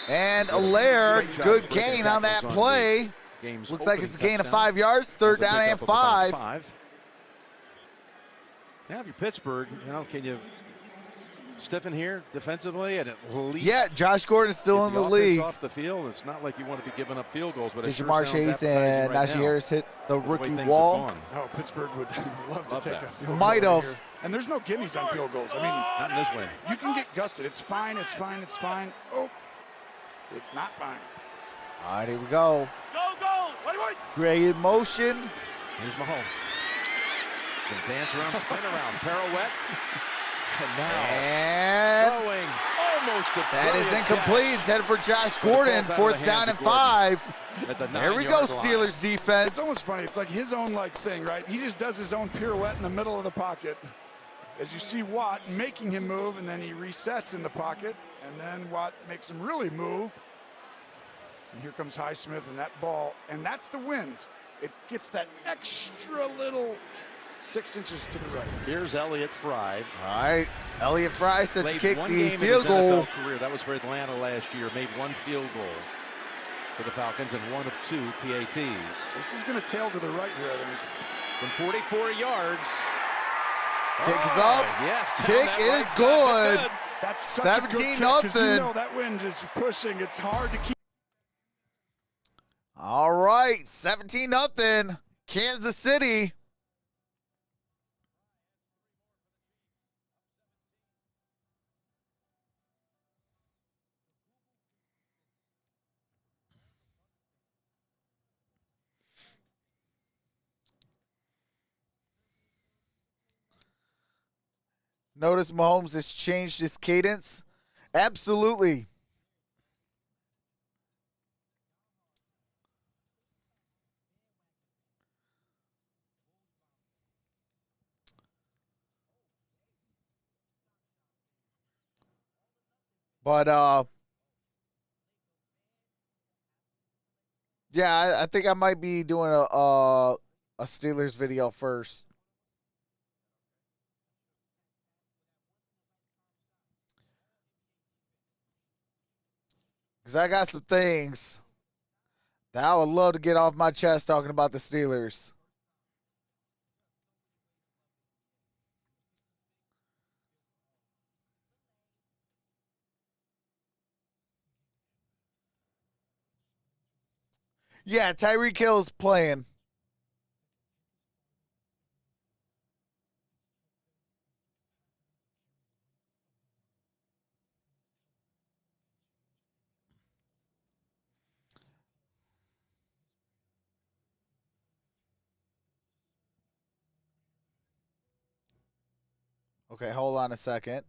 And Helaire, good gain on that play. Looks like it's a gain of 5 yards. 3rd down and 5. Now, if you're Pittsburgh, can you stiffen here defensively and at least? Yeah, Josh Gordon's still in the league. Off the field, it's not like you want to be giving up field goals, but Jamar Chase and Najee Harris hit the rookie wall. Oh, Pittsburgh would love to take a field goal. Might have. And there's no gimmies on field goals. I mean, not in this win. You can get gusted. It's fine. It's fine. It's fine. Oh, it's not fine. All right, here we go. Go! Wait! Gray in motion. Here's Mahomes. Can dance around, spin around, pirouette. And now throwing almost a that is incomplete. It's headed for Josh Gordon. 4th down and 5. There we go, Steelers defense. It's almost funny. It's like his own thing, right? He just does his own pirouette in the middle of the pocket. As you see Watt making him move, and then he resets in the pocket, and then Watt makes him really move. And here comes Highsmith and that ball, and that's the wind. It gets that extra little 6 inches to the right. Here's Elliott Fry. All right, Elliott Fry set to kick the field field goal. Career. That was for Atlanta last year. Made 1 field goal for the Falcons and 1 of 2 PATs. This is going to tail to the right here, I think. From 44 yards. Kick is up. Yes. Kick is good. That's such 17-0. You know that wind is pushing. It's hard to keep. All right, 17-0. Kansas City. Notice Mahomes has changed his cadence. Absolutely. But yeah, I think I might be doing a Steelers video first. Because I got some things that I would love to get off my chest talking about the Steelers. Yeah, Tyreek Hill's playing. Okay, hold on a second.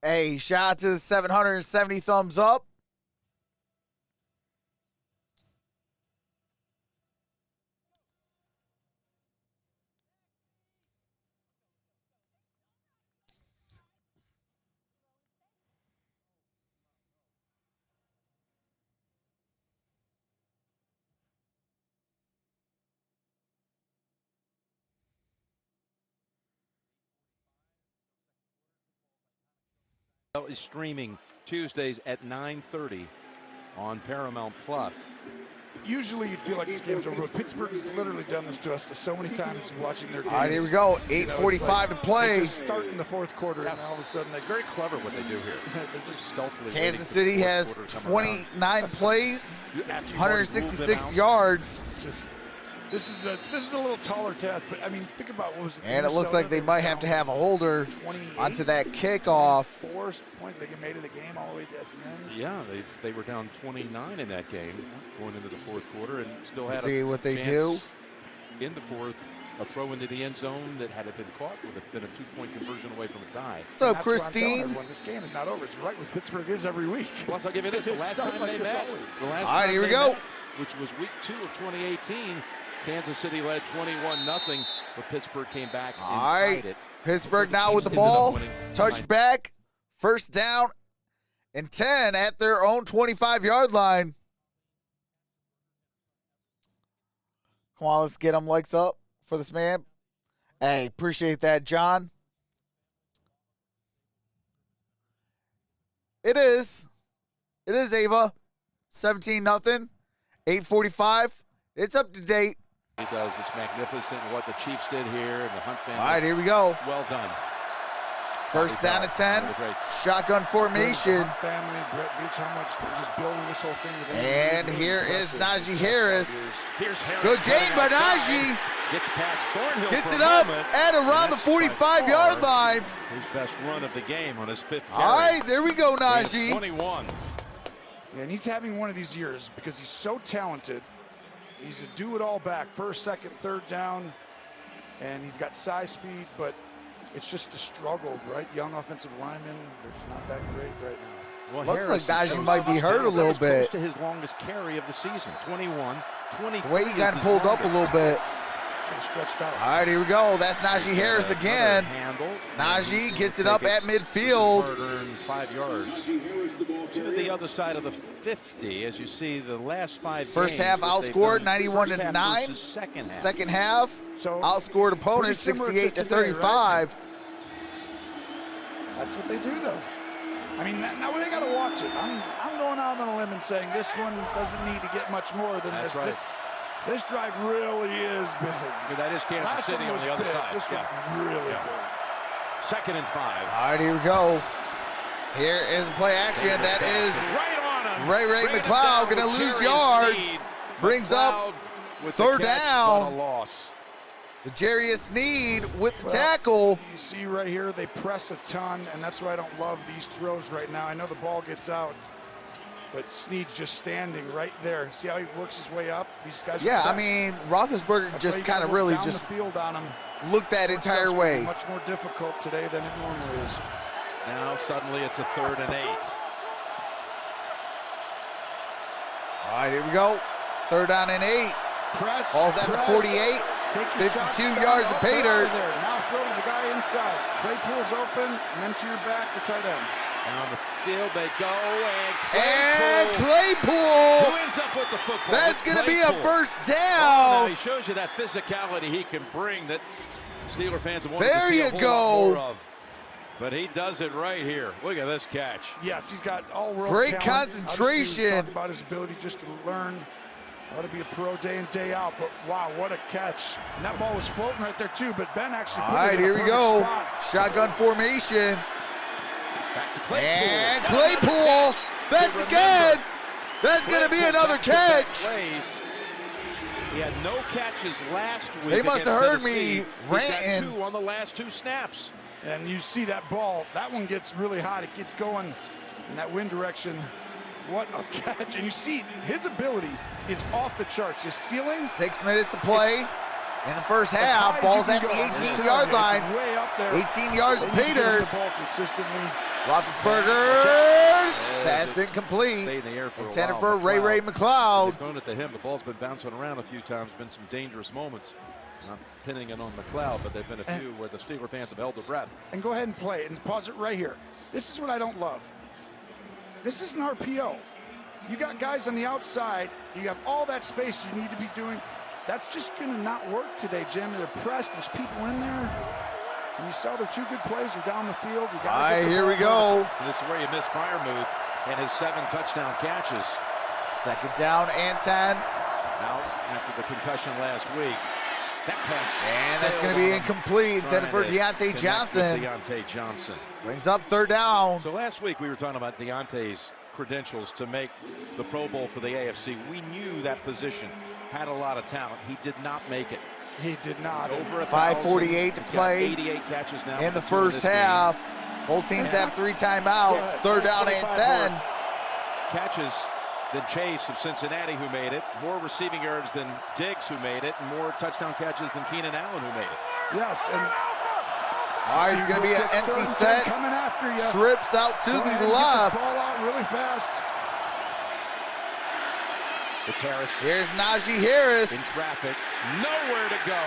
Hey, shout out to the 770 thumbs up. Is streaming Tuesdays at 9:30 on Paramount Plus. Usually you'd feel like this game's over, but Pittsburgh has literally done this to us so many times watching their games. All right, here we go. 8:45 to play. They just start in the 4th quarter, and all of a sudden It's very clever what they do here. They're just stealthily. Kansas City has 29 plays, 166 yards. It's just, this is a little taller test, but I mean, think about what was it. And it looks like they might have to have a holder onto that kickoff. 4 points. They made it a game all the way at the end. Yeah, they were down 29 in that game going into the 4th quarter and still had See a what they chance do in the 4th A throw into the end zone that, had it been caught, would have been a 2-point conversion away from a tie. What's up, Christine? This game is not over. It's right where Pittsburgh is every week. Plus, I'll give you this. The last time they met, all right, here we go. Which was week 2 of 2018, Kansas City led 21-0, but Pittsburgh came back and tied it. Pittsburgh now with the ball. Touchback. First down and 10 at their own 25-yard line. Come on, let's get them likes up for this man. Hey, appreciate that, John. It is Ava. 17-0. 8:45. It's up to date. He does. It's magnificent what the Chiefs did here and the Hunt family. All right, here we go. Well done. First down at 10. Shotgun formation. Family, Brett Veach, how much just building this whole thing. And here is Najee Harris. Here's Harris. Good game by Najee. Gets past Thornhill. Gets it up at around the 45-yard line. His best run of the game on his 5th carry. All right, there we go, Najee. 21. Yeah, and he's having one of these years because he's so talented. He's a do-it-all back, first, second, third down, and he's got size, speed, but it's just a struggle, right? Young offensive linemen, they're just not that great right now. Well, looks Harris, like Najee might be hurt a little bit. Close to his longest carry of the season, 21, 23. The way he got pulled up a little bit. Stretched out. All right, here we go. That's Najee Harris again. Najee gets it up at midfield. 5 yards. To the other side of the 50, as you see the last 5 First games, half outscored 91-9. Second half outscored opponents 68-35. Right? That's what they do, though. I mean, now they got to watch it. I'm going out on a limb and saying this one doesn't need to get much more than this. Right. This drive really is big. Yeah, that is Kansas City on the other side. This one's really big. 2nd and 5. All right, here we go. Here is play action. That is Ray McLeod going to lose yards. Brings up third down. The Jarius Sneed with the tackle. You see right here, they press a ton, and that's why I don't love these throws right now. I know the ball gets out, but Sneed's just standing right there. See how he works his way up? These guys. Yeah, I mean, Roethlisberger just kind of really just field on him. Looked that entire way. Much more difficult today than it normally is. Now suddenly it's a 3rd and 8. All right, here we go. 3rd down and 8. Press. Ball's at the 48. 52 yards to pay dirt. Now throw to the guy inside. Claypool's open, and then to your back, the tight end. Down the field they go, and Claypool. Who ends up with the football? That's going to be a first down. Oh, he shows you that physicality he can bring that Steeler fans have wanted to see a whole lot more of. But he does it right here. Look at this catch. Yes, he's got all-world great talent. concentration. Talk about his ability just to learn how to be a pro day in, day out. But wow, what a catch! And that ball was floating right there too. But Ben actually. All right, here we go. Shotgun formation. Back to Claypool. And Claypool. That's again. That's going to be another catch. He had no catches last week. They must have heard me ranting. He's got 2 on the last 2 snaps. And you see that ball, that one gets really hot. It gets going in that wind direction. What a catch. And you see his ability is off the charts. His ceiling. 6 minutes to play in the first half. Ball's at the 18-yard line. Way up there. 18 yards to pay dirt. The ball consistently. Roethlisberger. That's incomplete. Intended for Ray McLeod. They've thrown it to him. The ball's been bouncing around a few times. Been some dangerous moments. Not pinning it on McLeod, but there have been a few where the Steeler fans have held their breath. And go ahead and play it and pause it right here. This is what I don't love. This isn't RPO. You got guys on the outside. You have all that space you need to be doing. That's just going to not work today, Jim. They're pressed. There's people in there. And you saw their 2 good plays. They're down the field. You got. All right, here we go. And this is where you miss Freiermuth and his 7 touchdown catches. 2nd down and 10. Out after the concussion last week. That pass. And that's going to be incomplete. Intended for Deontay Johnson. Deontay Johnson. Brings up 3rd down. So last week we were talking about Deontay's credentials to make the Pro Bowl for the AFC. We knew that position had a lot of talent. He did not make it. He did not. Over 5:48 to play 88 catches now in the first half. Both teams have 3 timeouts. 3rd down and 10. Catches than Chase of Cincinnati, who made it. More receiving yards than Diggs, who made it. And more touchdown catches than Keenan Allen, who made it. Yes, and all right, it's going to be an empty set. Coming after you. Trips out to the left. Ball out really fast. It's Harris. Here's Najee Harris. In traffic. Nowhere to go.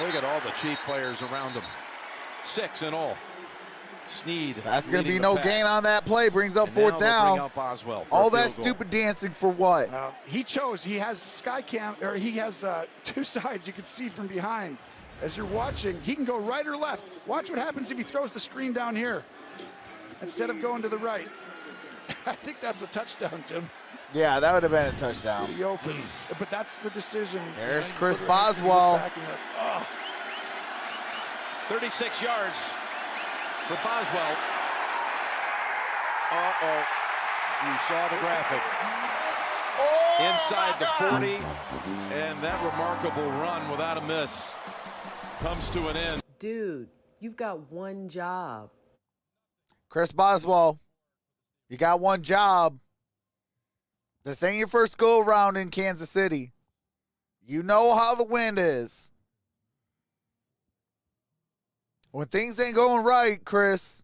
Look at all the Chief players around him. 6 in all. Snead. That's going to be no gain on that play. Brings up fourth down. All that stupid dancing for what? He has sky cam, or he has 2 sides you can see from behind. As you're watching, he can go right or left. Watch what happens if he throws the screen down here instead of going to the right. I think that's a touchdown, Jim. Yeah, that would have been a touchdown. He opened, but that's the decision. There's Chris Boswell. 36 yards for Boswell. Uh-oh. You saw the graphic. Inside the 40, and that remarkable run without a miss comes to an end. Dude, you've got one job. Chris Boswell, you got one job. This ain't your first go around in Kansas City. You know how the wind is. When things ain't going right, Chris,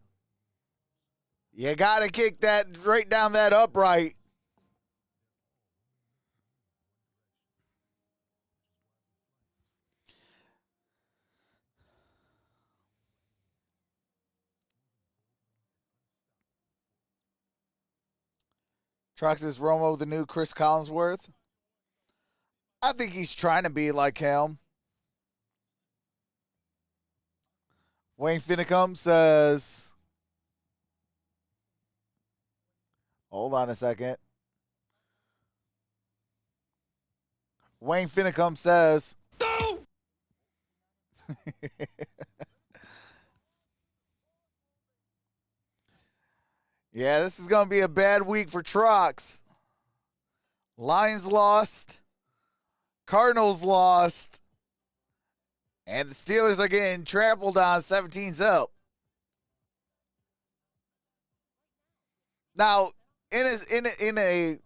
you got to kick that right down that upright. Troxel Romo, the new Chris Collinsworth. I think he's trying to be like him. Wayne Finicum says, hold on a second. Wayne Finicum says, no! Yeah, this is going to be a bad week for Trox. Lions lost. Cardinals lost. And the Steelers are getting trampled on 17-0. Now, in a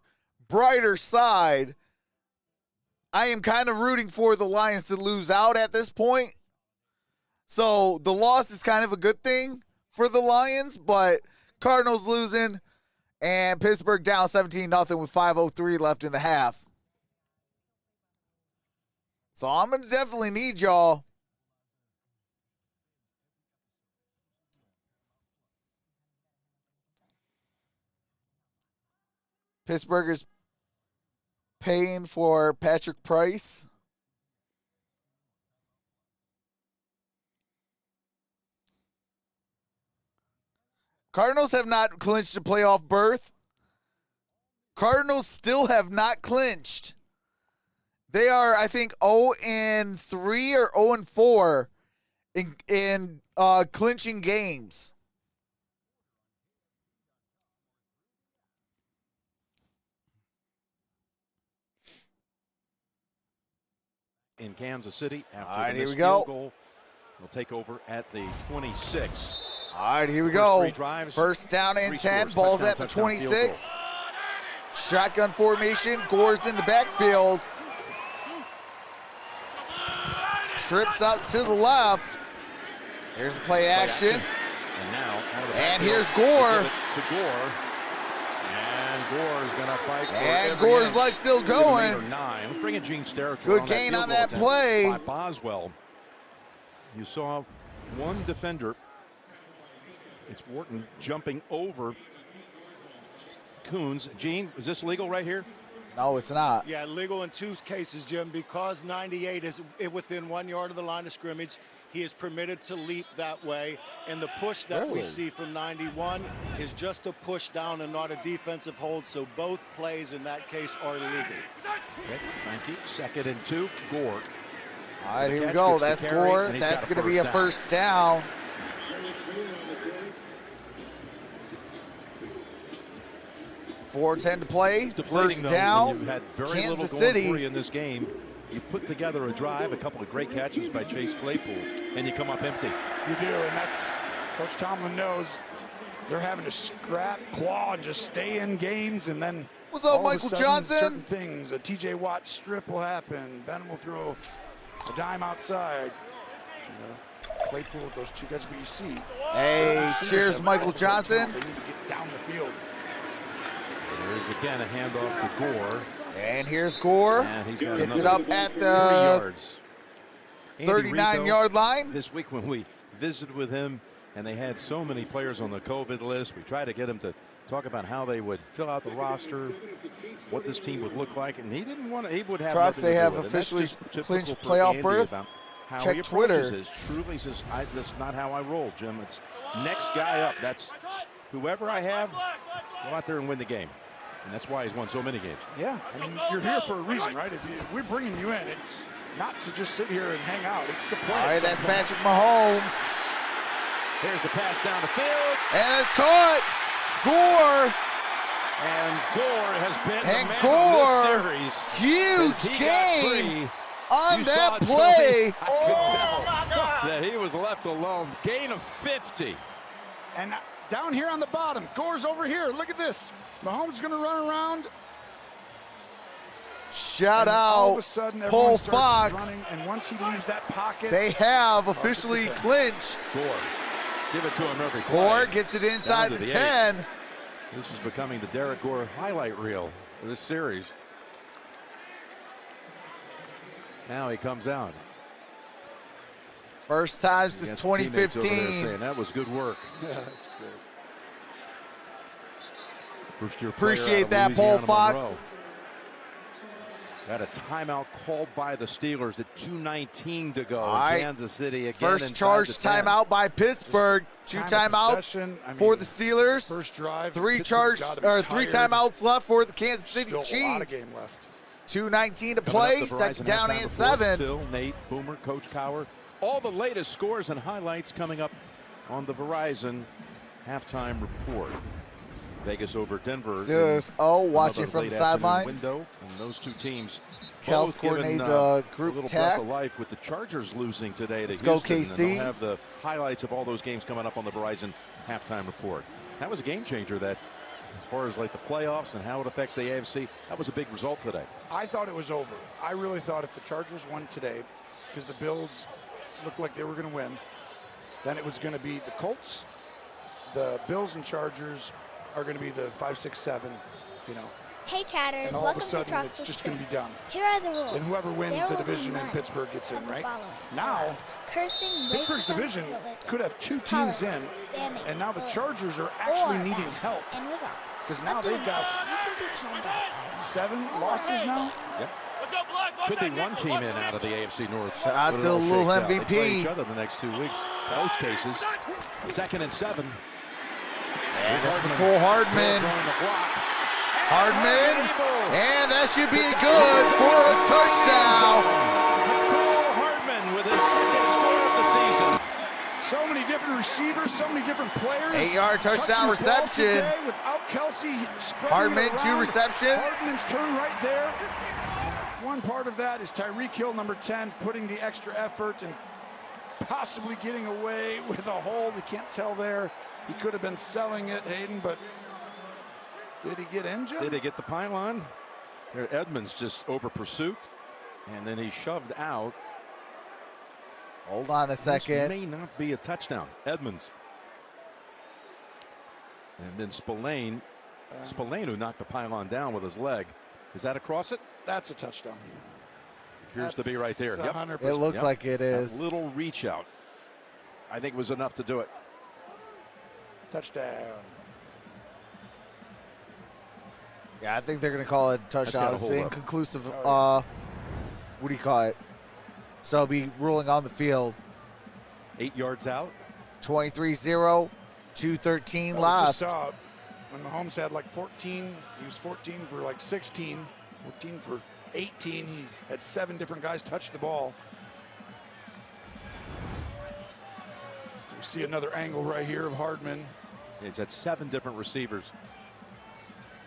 brighter side, I am kind of rooting for the Lions to lose out at this point. So the loss is kind of a good thing for the Lions, but Cardinals losing and Pittsburgh down 17-0 with 5:03 left in the half. So I'm going to definitely need y'all. Pittsburgh is paying for Patrick Price. Cardinals have not clinched a playoff berth. Cardinals still have not clinched. They are, I think, 0-3 or 0-4 in clinching games. In Kansas City, after all right, the here we go. Goal, we'll take over at the 26. All right, here we go. Drives, first down and 10. Scores, Ball's at the 26. Shotgun formation. Gore's in the backfield. Trips out to the left. Here's the play action. And now, and here's Gore. To Gore. And Gore's going to fight. And Gore's leg still going. Let's bring in Gene Sterrick. Good gain on that play. By Boswell. You saw one defender. It's Wharton jumping over Coons. Gene, is this legal right here? No, it's not. Yeah, legal in 2 cases, Jim. Because 98 is within 1 yard of the line of scrimmage, he is permitted to leap that way. And the push that we see from 91 is just a push down and not a defensive hold. So both plays in that case are legal. Okay, thank you. 2nd and 2, Gore. All right, here we go. That's Gore. That's going to be a first down. .410 to play. First down. You had very Kansas little City. going for you in this game. You put together a drive, a couple of great catches by Chase Claypool, and you come up empty. You do, and that's Coach Tomlin knows they're having to scrap, claw, and just stay in games, and then What's up, All of a Michael sudden, Johnson? Certain things, a TJ Watt strip will happen. Ben will throw a dime outside. Claypool with those two guys, but you see. Hey, cheers, Michael Johnson. They need to get down the field. There's again a handoff to Gore. And here's Gore. And he's got Gets it another up at 30 the yards. 39-yard line. This week when we visited with him, and they had so many players on the COVID list, we tried to get him to talk about how they would fill out the roster, what this team would look like, and he didn't want to. He would have. Trucks, nothing they to do have with it. officially That's just typical clinched for playoff Andy berth. about how Check he Twitter. approaches this. Truly says, that's not how I roll, Jim. It's next guy up. That's whoever I have. Go out there and win the game. And that's why he's won so many games. Yeah, I mean, you're here for a reason, right? If we're bringing you in, it's not to just sit here and hang out. It's to play. All right, that's Patrick Mahomes. Here's the pass down the field. And it's caught. Gore. And Gore has been And the man Gore, of this series. huge gain on You that saw play. Tony, I could tell that he was left alone. Gain of 50. And down here on the bottom, Gore's over here. Look at this. Mahomes is going to run around. Shout All of out a sudden, Paul everyone starts Fox. running, and once he leaves that pocket, They have officially clinched. Gore. Give it to him every play. Gore gets it inside Down to the the 10. This is becoming the Derek Gore highlight reel for this series. Now he comes out. First time since Against teammates over there 2015. saying, that was good work. yeah, that's great. First year Appreciate that, Paul Fox. Got a timeout called by the Steelers at 2:19 to go. All right. Kansas City again. First inside charge the 10. timeout by Pittsburgh. Two Time of timeouts possession, I for mean, the Steelers. First drive. Three Pittsburgh's charge gotta be three tired. timeouts left for the Kansas City Still a lot of Chiefs. game left. 2:19 to Coming play. up, the Second Verizon down halftime and report. 7. Phil, Nate, Boomer, Coach Cower. All the latest scores and highlights coming up on the Verizon halftime report. Vegas over Denver. Steelers, watching from the sidelines. Window, and those two teams. Kels both given, coordinates a group little tack. breath of life with the Chargers losing today to Let's go, Houston. KC. And they'll have the highlights of all those games coming up on the Verizon halftime report. That was a game changer. That, as far as like the playoffs and how it affects the AFC, that was a big result today. I thought it was over. I really thought if the Chargers won today, because the Bills looked like they were going to win, then it was going to be the Colts, the Bills and Chargers are going to be the 5, 6, 7, you know. Hey chatters, And all welcome of a sudden, to it's Troxel just going to be Stream. done. Here are the rules. And whoever wins There the will be division in none Pittsburgh gets in, of the right? following. Now, Cursing, Pittsburgh's racism, division religion, could have two teams in, politics, spamming, and now the bullying, Chargers are actually or needing bashing. help. End result. Because now Of they've doing got so, you can be timed out. 7 losses now. Yep. Could be one team in out of the AFC North. Shout out But to it all the little shakes out. They play MVP. each other the next 2 weeks. Most cases. 2nd and 7. And that's Nicole Hardman. Throwing the block. Hardman. And that should be good for a touchdown. Nicole Hardman with his 2nd score of the season. So many different receivers, so many different players. 8-yard touchdown Touching the ball reception. today without Kelsey spreading Hardman, it 2 around. receptions. Hardman's turn right there. One part of that is Tyreek Hill, number 10, putting the extra effort and possibly getting away with a hold. We can't tell there. He could have been selling it, Hayden, but did he get in, Jim? Did he get the pylon? There, Edmonds just over pursuit, and then he shoved out. Hold on a This second. may not be a touchdown. Edmonds. And then Spillane, who knocked the pylon down with his leg. Is that across it? That's a touchdown. Appears to be right there. Yep. 100%. It looks Yep. like it That is. little reach out, I think, was enough to do it. Touchdown. Yeah, I think they're going to call it a touchdown. gotta It's hold up. inconclusive. What do you call it? So it'll be ruling on the field. 8 yards out. 23-0, 2:13 I just left. saw when Mahomes had like 14, he was 14 for like 16, 14 for 18. He had 7 different guys touch the ball. We see another angle right here of Hardman. He's had 7 different receivers.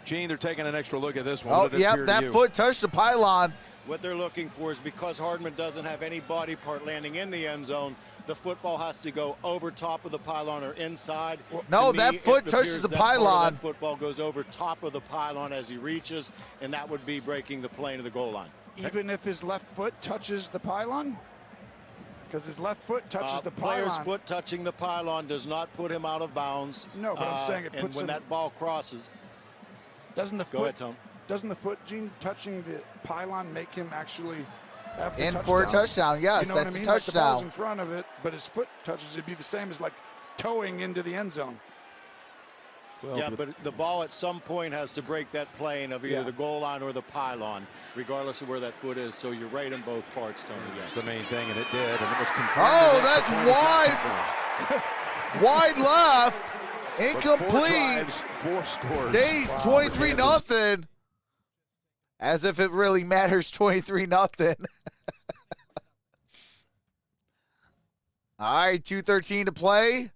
Gene, they're taking an extra look at this one. Oh, What did it appear yep, to that you? foot touched the pylon. What they're looking for is, because Hardman doesn't have any body part landing in the end zone, the football has to go over top of the pylon or inside. No, To that me, foot it touches appears the that part of pylon. that football goes over top of the pylon as he reaches, and that would be breaking the plane of the goal line. Even if his left foot touches the pylon? Because his left foot touches the Player's pylon. foot touching the pylon does not put him out of bounds. No, but I'm saying it and puts when him. that ball crosses. Doesn't the Go foot? ahead, Tom. Doesn't the foot, Gene, touching the pylon make him actually have the In touchdown? for a touchdown, yes, You know that's what I mean? a Like the ball's touchdown. in front of it, but his foot touches. It'd be the same as like towing into the end zone. Well, Yeah, but the ball at some point has to break that plane of either the goal line or the pylon, regardless of where that foot is. So you're right in both parts, Tony. that's Yes. the main thing, and it did, and it was confirmed. Oh, that's wide. Wide left. Incomplete. Four scores. Stays 23-0. As if it really matters, 23-0. All right, 2:13 to play.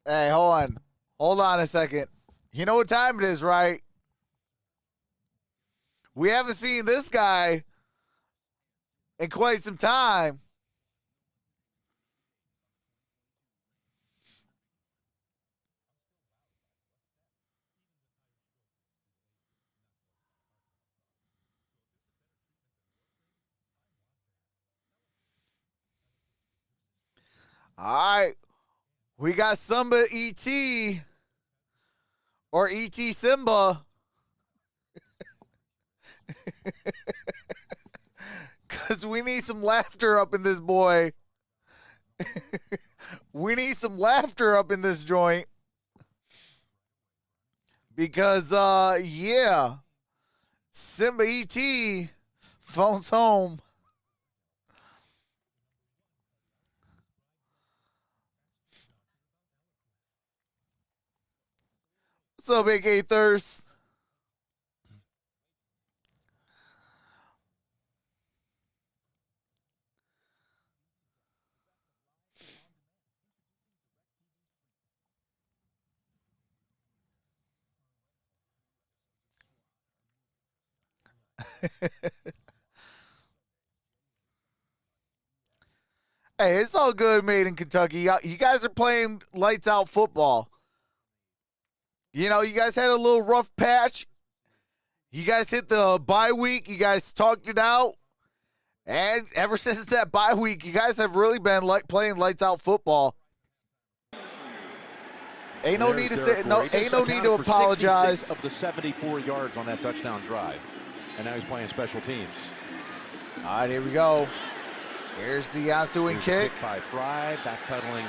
Hey, hold on. Hold on a second. You know what time it is, right? We haven't seen this guy in quite some time. All right. We got Simba E.T. or E.T. Simba. Because we need some laughter up in this boy. We need some laughter up in this joint. Because, yeah. Simba E.T. phone's home. What's up, AK Thirst? Hey, it's all good, made in Kentucky. You guys are playing lights out football. You know, you guys had a little rough patch. You guys hit the bye week. You guys talked it out. And ever since that bye week, you guys have really been playing lights out football. Ain't no need to say ain't no need to apologize. Of the 74 yards on that touchdown drive, and now he's playing special teams. All right, here we go. Here's the ensuing kick. By Fry, backpedaling.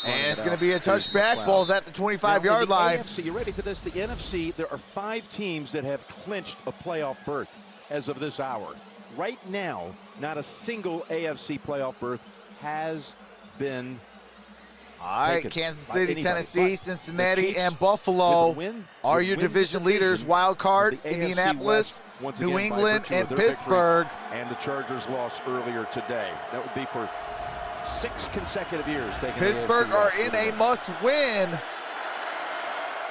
And it's going to be a touchback. Ball's at the 25-yard line. AFC, you ready for this? The NFC, there are 5 teams that have clinched a playoff berth as of this hour. Right now, not a single AFC playoff berth has been all right, taken Kansas by City, anybody. Tennessee, But Cincinnati, Chiefs, and Buffalo are your win division leaders. Wild card, the AFC Indianapolis, West, once New again, by England, virtue and of their victory, Pittsburgh. And the Chargers lost earlier today. That would be for 6 consecutive years. Pittsburgh are in a must-win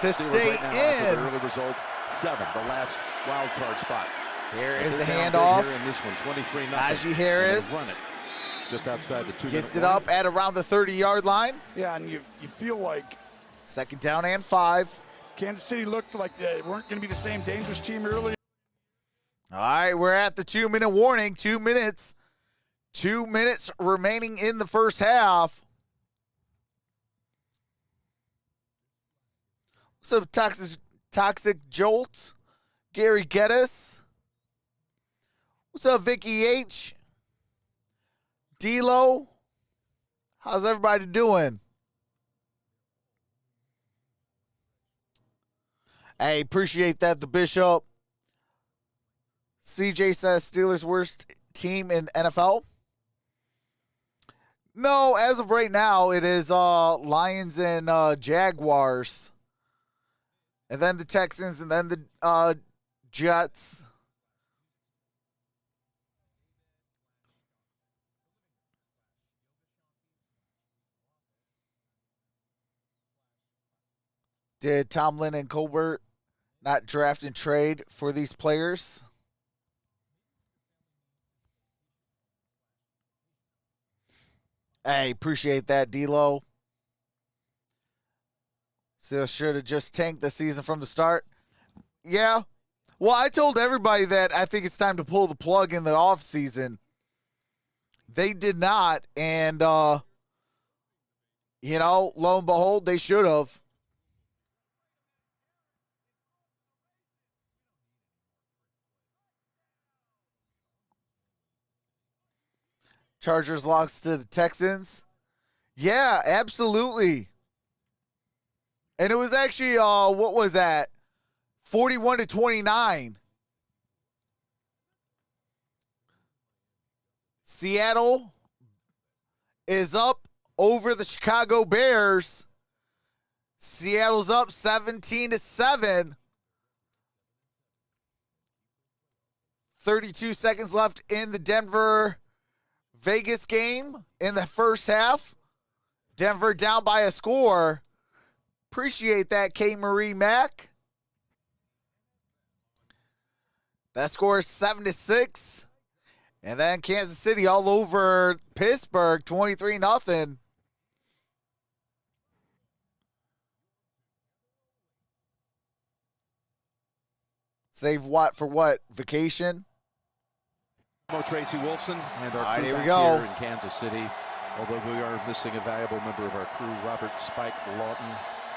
to stay right now, in. Early results, 7, the last wild card spot. Here is the They're down handoff. big here in this one, 23-0. Najee Harris Run it just outside the 2-minute gets it up at around the 30-yard line. Yeah, and you feel like Second down and 5. Kansas City looked like they weren't going to be the same dangerous team earlier. All right, we're at the 2-minute warning. 2 minutes. 2 minutes remaining in the first half. What's up, Toxic Jolts? Gary Geddes. What's up, Vicky H? D-Lo, how's everybody doing? Hey, appreciate that, the Bishop. CJ says Steelers worst team in NFL. No, as of right now, it is Lions and Jaguars. And then the Texans, and then the Jets. Did Tomlin and Colbert not draft and trade for these players? Hey, appreciate that, D-Lo. Still should have just tanked the season from the start. Yeah. Well, I told everybody that I think it's time to pull the plug in the offseason. They did not, and, lo and behold, they should have. Chargers lost to the Texans. Yeah, absolutely. And it was actually, what was that? 41-29. Seattle is up over the Chicago Bears. Seattle's up 17-7. 32 seconds left in the Denver-Vegas game in the first half. Denver down by a score. Appreciate that, K. Marie Mack. That score is 7-6. And then Kansas City all over Pittsburgh, 23-0. Save what for what? Vacation? Tracy Wilson and our crew here we back go. here in Kansas City. Although we are missing a valuable member of our crew, Robert Spike Lawton.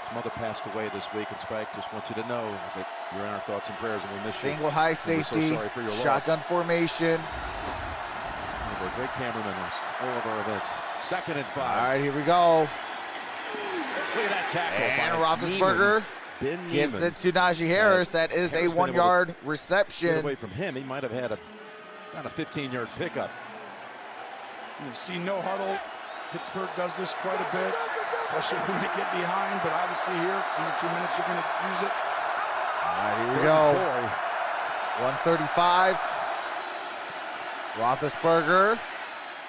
His mother passed away this week, and Spike, just want you to know that you're in our thoughts and prayers, and we miss you. Single high safety, so sorry for your shotgun loss. formation. One of our great cameramen on all of our events. 2nd and 5. All right, here we go. Look at that tackle. And by Roethlisberger gives it to Najee Harris. That is a 1-yard reception. Get away from him. He might have had about a 15-yard pickup. You see no huddle. Pittsburgh does this quite a bit, especially when they get behind. But obviously here, under 2 minutes, you're going to use it. All right, here we go. 135. Roethlisberger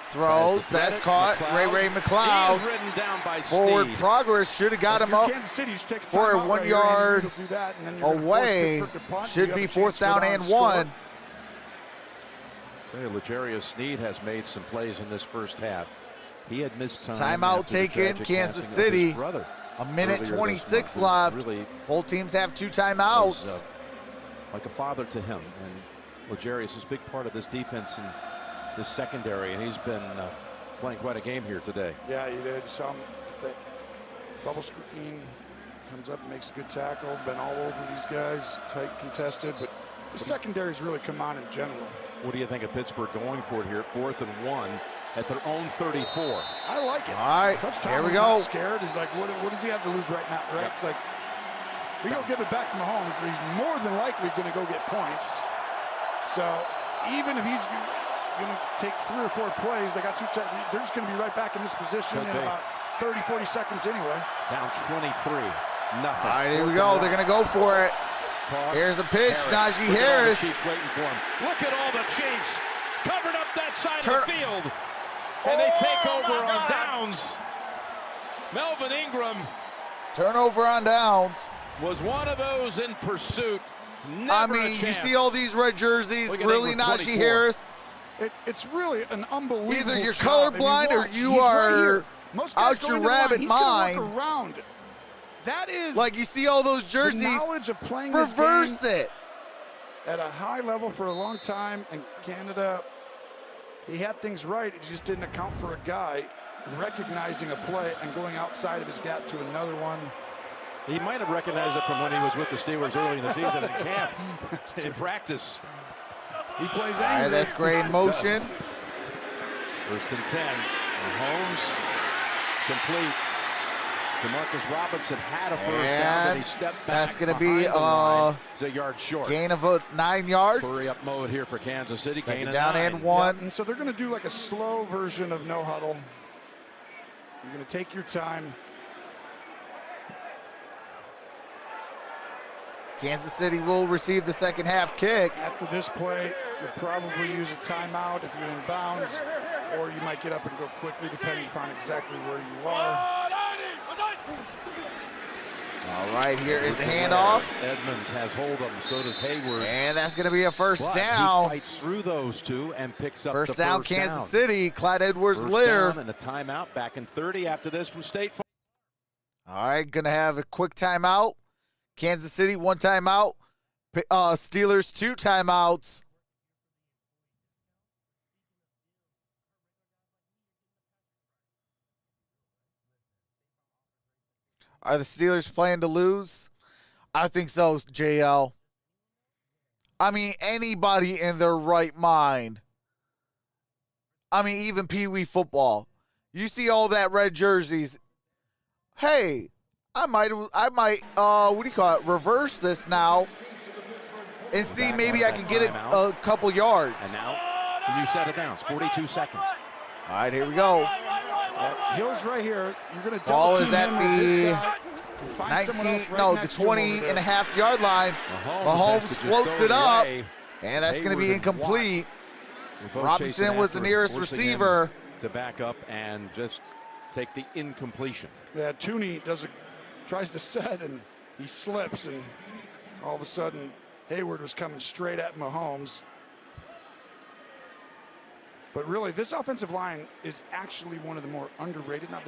throws. That's caught. Ray McLeod. He is ridden down by Forward speed. progress should have got him up Kansas City, for a 1-yard away. Should be 4th down and 1. L'Jarius Sneed has made some plays in this first half. He had missed time. Timeout taken, Kansas City. A minute 26 left. Really, both teams have 2 timeouts. Like a father to him, and L'Jarius is a big part of this defense and this secondary, and he's been playing quite a game here today. Yeah, he did. Saw him. Double screen, comes up and makes a good tackle. Been all over these guys, tight contested, but the secondary's really come on in general. What do you think of Pittsburgh going for it here, 4th and 1 at their own 34? I like it. All right, Coach here we Tomlin's go. not scared. He's like, what does he have to lose right now? Right? It's like, we go give it back to Mahomes, but he's more than likely going to go get points. So even if he's going to take 3 or 4 plays, they're just going to be right back in this position in about 30, 40 seconds anyway. Down 23, nothing. All right, here we go. They're going to go for it. Here's a pitch, Najee Harris. Waiting for him. Look at all the Chiefs covered up that side of the field. And they take over on downs. Melvin Ingram. Turnover on downs. Was one of those in pursuit. I mean, you see all these red jerseys. Really, Najee Harris? It's really an unbelievable Either you're job. colorblind or you are out your rabbit mind. That is like you see all those jerseys. The knowledge of playing reverse this game it at a high level for a long time. And Canada, he had things right. It just didn't account for a guy recognizing a play and going outside of his gap to another one. He might have recognized it from when he was with the Steelers early in the season in camp, in practice. He plays angry. All right, that's great motion. First and 10. Mahomes complete. DeMarcus Robinson had a first down, but he stepped back. That's going to be He's a yard short. Gain of 9 yards. Hurry up mode here for Kansas City. Second gain down 9. and 1. And so they're going to do like a slow version of no huddle. You're going to take your time. Kansas City will receive the second half kick. After this play, you'll probably use a timeout if you're in bounds, or you might get up and go quickly depending upon exactly where you are. All right, here is the handoff. Edmonds has hold of him, so does Hayward. And that's going to be a first But down. he fights through those two and picks up First the down, first Kansas down. City. Clyde First Edwards-Helaire. down and a timeout back in 30 after this from State Farm. All right, going to have a quick timeout. Kansas City, 1 timeout. Steelers, 2 timeouts. Are the Steelers playing to lose? I think so, JL. I mean, anybody in their right mind. I mean, even Pee Wee football. You see all that red jerseys. Hey, I might, what do you call it, reverse this now and see maybe I can get it a couple yards. And now, you set it down. It's 42 seconds. All right, here we go. Hill's right here. You're going to Ball double is at team him with this guy. the Find someone 19, else right no, the next to him over 20 there. and a half yard line. Mahomes Mahomes floats it up, and that's going to be Hayward and incomplete. Watt Robinson chasing was the after it, nearest forcing receiver. him to back up and just take the incompletion. Yeah, Tooney tries to set, and he slips, and all of a sudden, Hayward was coming straight at Mahomes. But really, this offensive line is actually one of the more underrated. Now,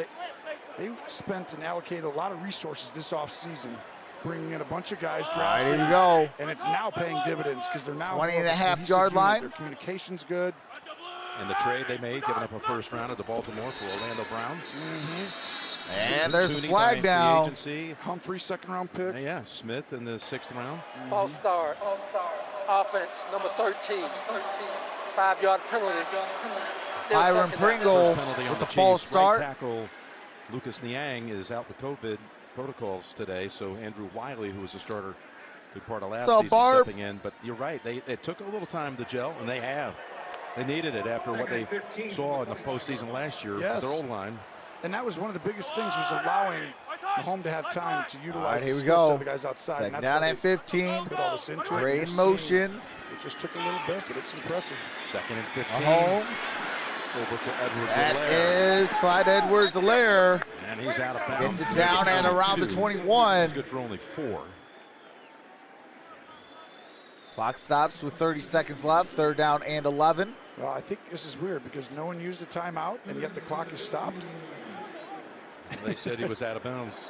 they spent and allocated a lot of resources this offseason, bringing in a bunch of guys. All right, here we go. And it's now paying dividends because they're now 20 and a half cohesive yard unit. line. Their communication's good. And the trade they made, giving up a first rounder to Baltimore for Orlando Brown. And there's a Tooney flag buying down. free agency. Humphrey, second-round pick. Yeah, Smith in the 6th round. False start. Offense, number 13. 5-yard penalty. Still Byron second down. Pringle First penalty on with the Chiefs. false start. Right tackle Lucas Niang is out with COVID protocols today, so Andrew Wiley, who was a starter good part of last So, season, Barb, stepping in. But you're right, it took a little time to gel, and they have. They needed it after what they saw in the postseason last year Yes. with their old line. And that was one of the biggest things, was allowing Mahomes to have time to All utilize right, the here we skill set go. of the guys outside. Second And down that's at 15. why they put all this into it. Great You're seeing motion. It just took a little bit, but it's impressive. 2nd and 15. Mahomes. Over to Edwards. That is Clyde Edwards-Helaire. And he's out of bounds. Gets it down and around the 21. He's good for only 4. Clock stops with 30 seconds left. 3rd down and 11. Well, I think this is weird because no one used a timeout, and yet the clock is stopped. They said he was out of bounds.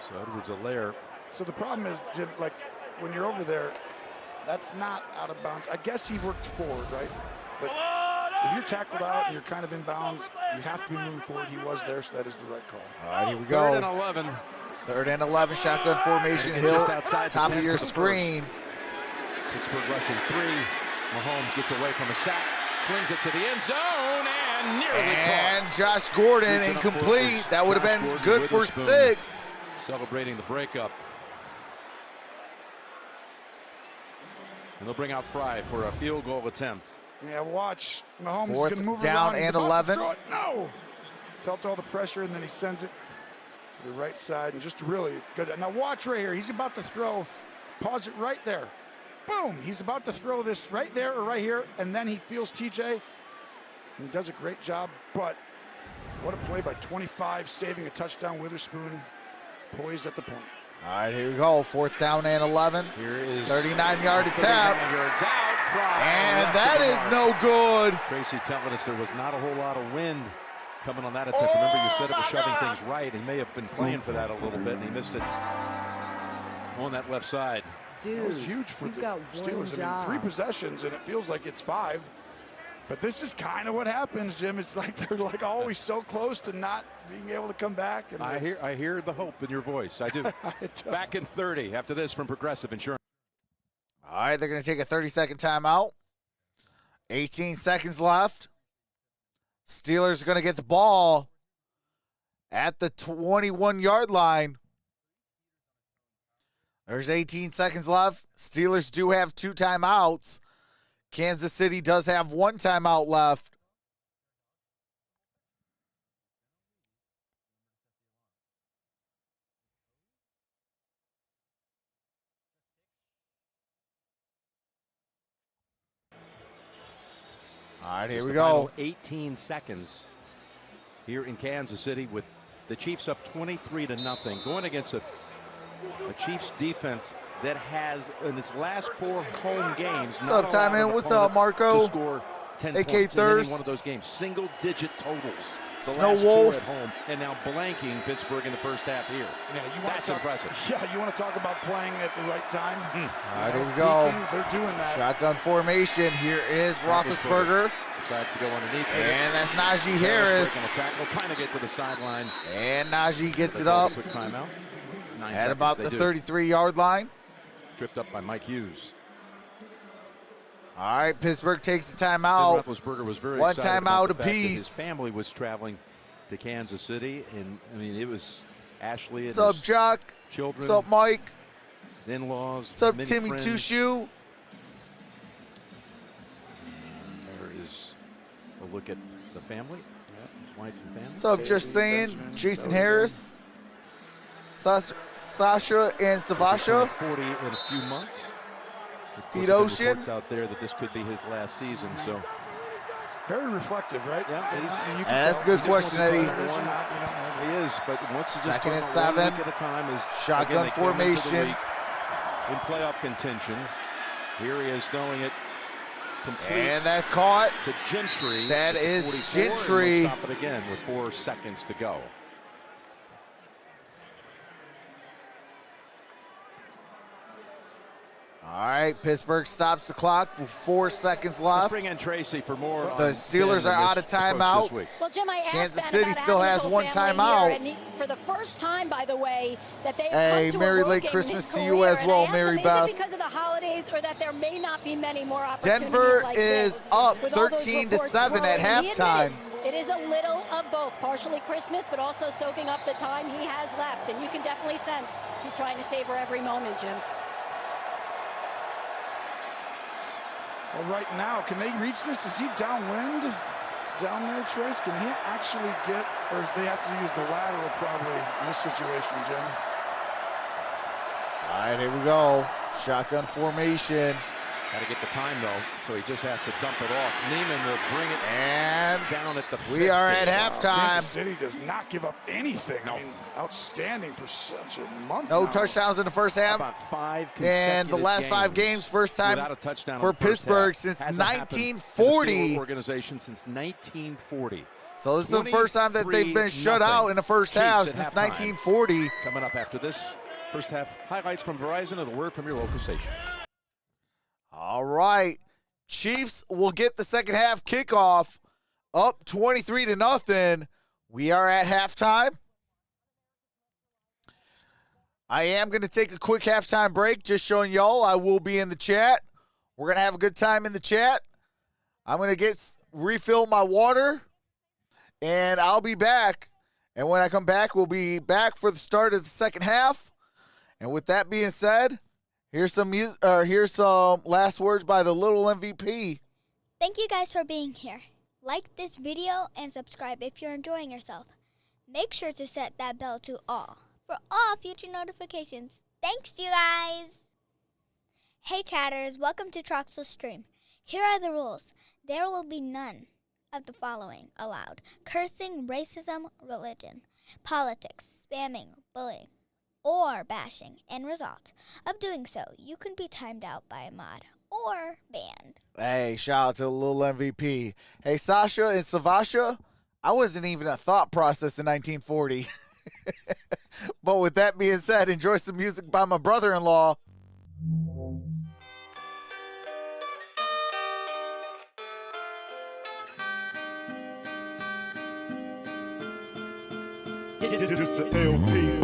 So Edwards-Helaire. So the problem is, Jim, like when you're over there, that's not out of bounds. I guess he worked forward, right? But if you're tackled out and you're kind of in bounds, you have to be moving forward. He was there, so that is the right call. All right, here we 3rd and go. 11. 3rd and 11, shotgun formation. Just Hill, outside the top 10 of your for the screen. Pittsburgh rushing 3. Mahomes gets away from a sack, flings it to the end zone, and nearly And caught. Josh Gordon, Reaching up for it incomplete. was That would have Josh been Gordon good with for a spoon. 6. Celebrating the breakup. And they'll bring out Fry for a field goal attempt. Yeah, watch. Mahomes is 4th going to move down around. He's and about to 11. throw it. No. Felt all the pressure, and then he sends it to the right side, and just really good. Now watch right here. He's about to throw. Pause it right there. Boom. He's about to throw this right there or right here, and then he feels TJ, and he does a great job. But what a play by 25, saving a touchdown. Witherspoon poised at the point. All right, here we go. 4th down and 11. Here is 39-yard 39 attempt. yards out. Fry And left that the is mark. no good. Tracy telling us there was not a whole lot of wind coming on that attempt. Remember, you said it was shoving things right. He may have been playing for that a little bit, and he missed it on that left side. That was Dude, huge for you've the got one Steelers. I job. mean, 3 possessions, and it feels like it's 5. But this is kind of what happens, Jim. It's like they're like always so close to not being able to come back. And I hear the hope in your voice. I do. Back in 30 after this from Progressive Insurance. All right, they're going to take a 30-second timeout. 18 seconds left. Steelers are going to get the ball at the 21-yard line. There's 18 seconds left. Steelers do have 2 timeouts. Kansas City does have 1 timeout left. All right, here we go. 18 seconds here in Kansas City with the Chiefs up 23-0, going against a Chiefs defense that has, in its last 4 home games, What's up, Ty Man? What's up, Marco? to score 10 AK points Thirst. in any one of those games. Single-digit totals. The Snow last Wolf. 4 at home, and now blanking Pittsburgh in the first half here. Yeah, That's impressive. Yeah, you want to talk about playing at the right time? All right, here we go. They're doing that. Shotgun formation. Here is Roethlisberger. Decides to go underneath. And that's Najee Harris. Breaking a tackle, trying to get to the sideline. And Najee gets They it call up a quick timeout. 9 at seconds, about they the do. 33-yard line. Tripped up by Mike Hughes. All right, Pittsburgh takes the Ben timeout. Roethlisberger was very One excited timeout about the fact that apiece. his family was traveling to Kansas City, and I mean it was Ashley and What's up, his Jock? children, What's up, Mike? his in-laws, What's up, many Timmy friends. Two Shoe? There is a look at the family, his wife and family. What's up, Just Saying? Jason Harris, Sasha and Savasha. 40 in a few months. Pete There's been Ocean. reports out there that this could be his last season, so Very reflective, right? yeah, You can That's a tell. good question, Eddie. he is. But once you just Second go and one 7. week at a time, is Shotgun again, they came into the formation. week in playoff contention. Here he is throwing it complete And that's caught. to Gentry. That at the is 44, and Gentry. we'll stop it again with 4 seconds to go. All right, Pittsburgh stops the clock with 4 seconds Let's left. bring in Tracy for more. The on Steelers Ben are and out this of approach timeouts. this week. Well, Jim, I asked Kansas Ben City about still having has his one whole family timeout. here, and for the first time, by the way, that they've Hey, come to Merry a road late game in Christmas his to you career. as And well, I asked Mary him, Beth. Is it because of the holidays or that there may not be many more opportunities Denver like is this, up with all those 13-7 reports at flowing? And he admitted halftime. It is a little of both, partially Christmas, but also soaking up the time he has left. And you can definitely sense he's trying to savor every moment, Jim. Well, right now, can they reach this? Is he downwind down there, Trace? Can he actually get, or do they have to use the lateral probably in this situation, Jim? All right, here we go. Shotgun formation. Got to get the time, though, so he just has to dump it off. Neiman will bring it And down at the 50. we are at halftime. Kansas City does not give up anything. I mean, outstanding for such a month No now. touchdowns in the first How half. about 5 And the consecutive last 5 games, first time without a touchdown for in the first Pittsburgh half. since Hasn't happened in the 1940. Steelers organization since 1940. So this is the first time that they've been shut 23-0. out in the first half Chiefs at since halftime. 1940. Coming up after this first half, highlights from Verizon and a word from your local station. All right. Chiefs will get the second half kickoff up 23-0. We are at halftime. I am going to take a quick halftime break, just showing y'all I will be in the chat. We're going to have a good time in the chat. I'm going to refill my water, and I'll be back. And when I come back, we'll be back for the start of the second half. And with that being said, here's some last words by the little MVP. Thank you guys for being here. Like this video and subscribe if you're enjoying yourself. Make sure to set that bell to all for all future notifications. Thanks, you guys. Hey, chatters. Welcome to Troxel Stream. Here are the rules. There will be none of the following allowed: cursing, racism, religion, politics, spamming, bullying, or bashing. End result of doing so, you can be timed out by a mod or banned. Hey, shout out to the little MVP. Hey, Sasha and Savasha, I wasn't even a thought process in 1940. But with that being said, enjoy some music by my brother-in-law. This a LP.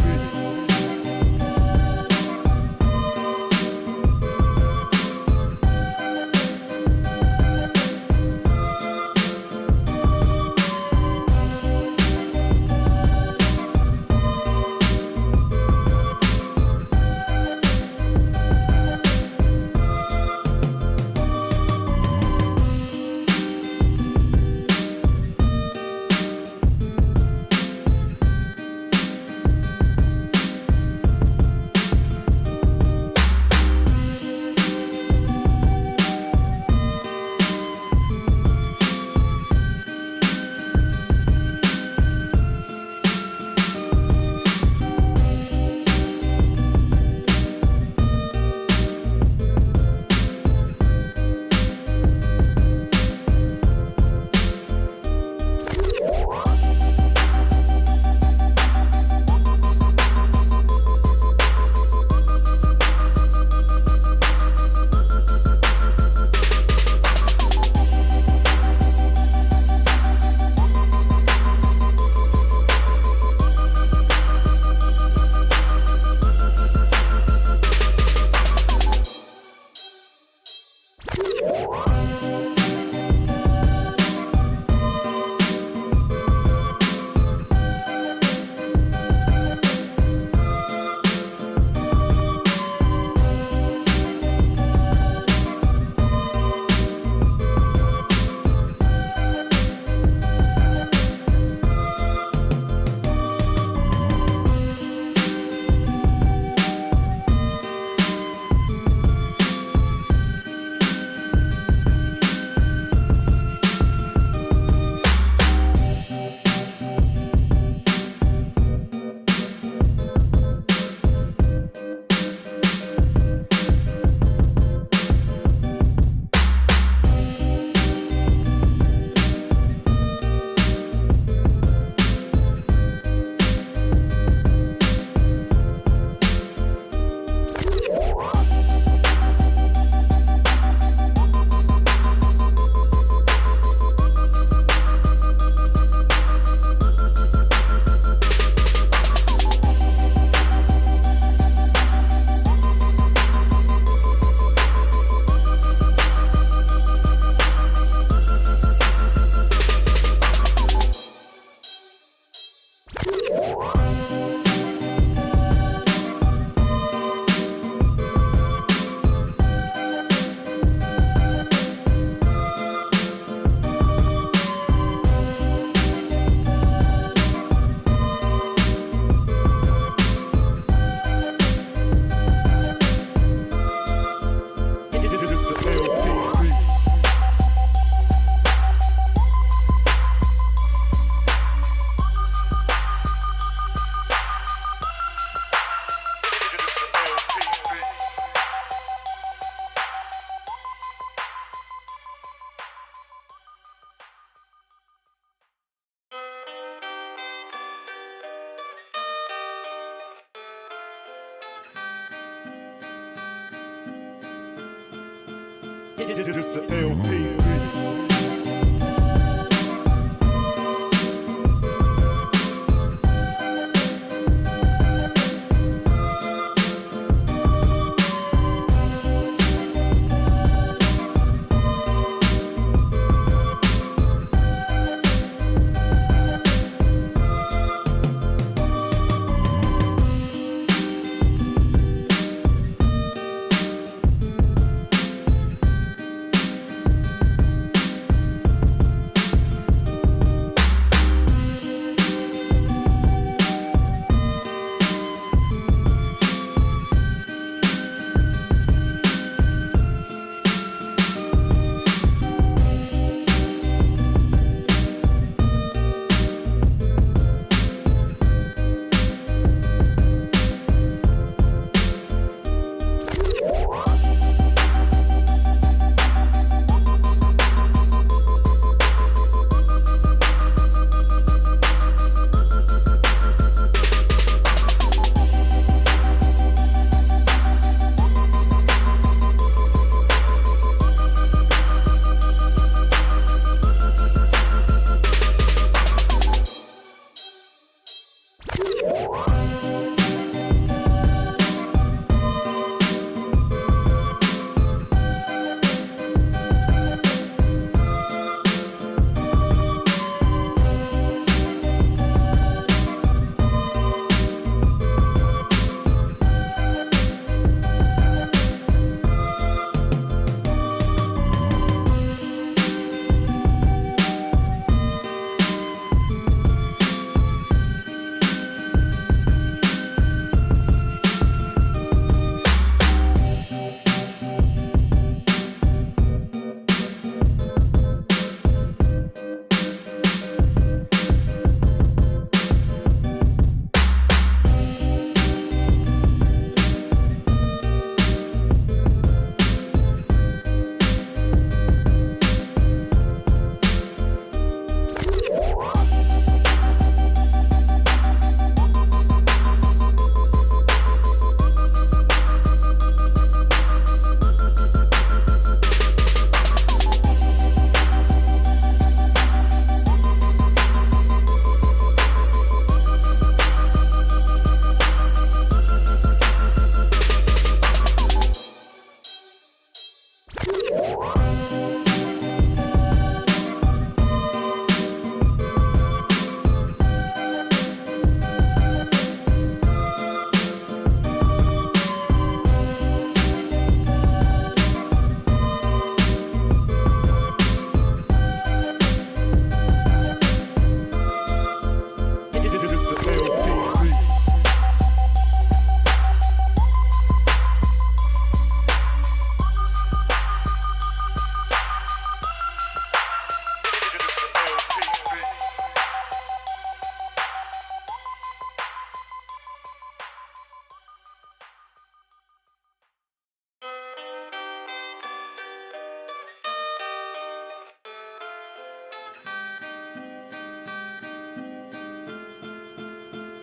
This is LP.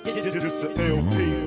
This is LP.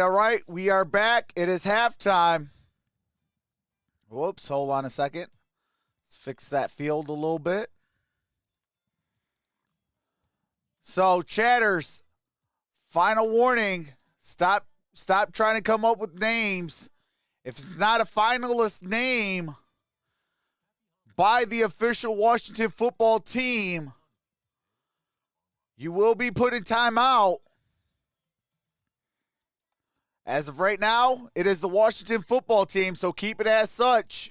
right. We are back. It is halftime. Whoops, hold on a second. Let's fix that field a little bit. So, chatters, final warning. Stop trying to come up with names. If it's not a finalist name by the official Washington football team, you will be put in timeout. As of right now, it is the Washington football team, so keep it as such.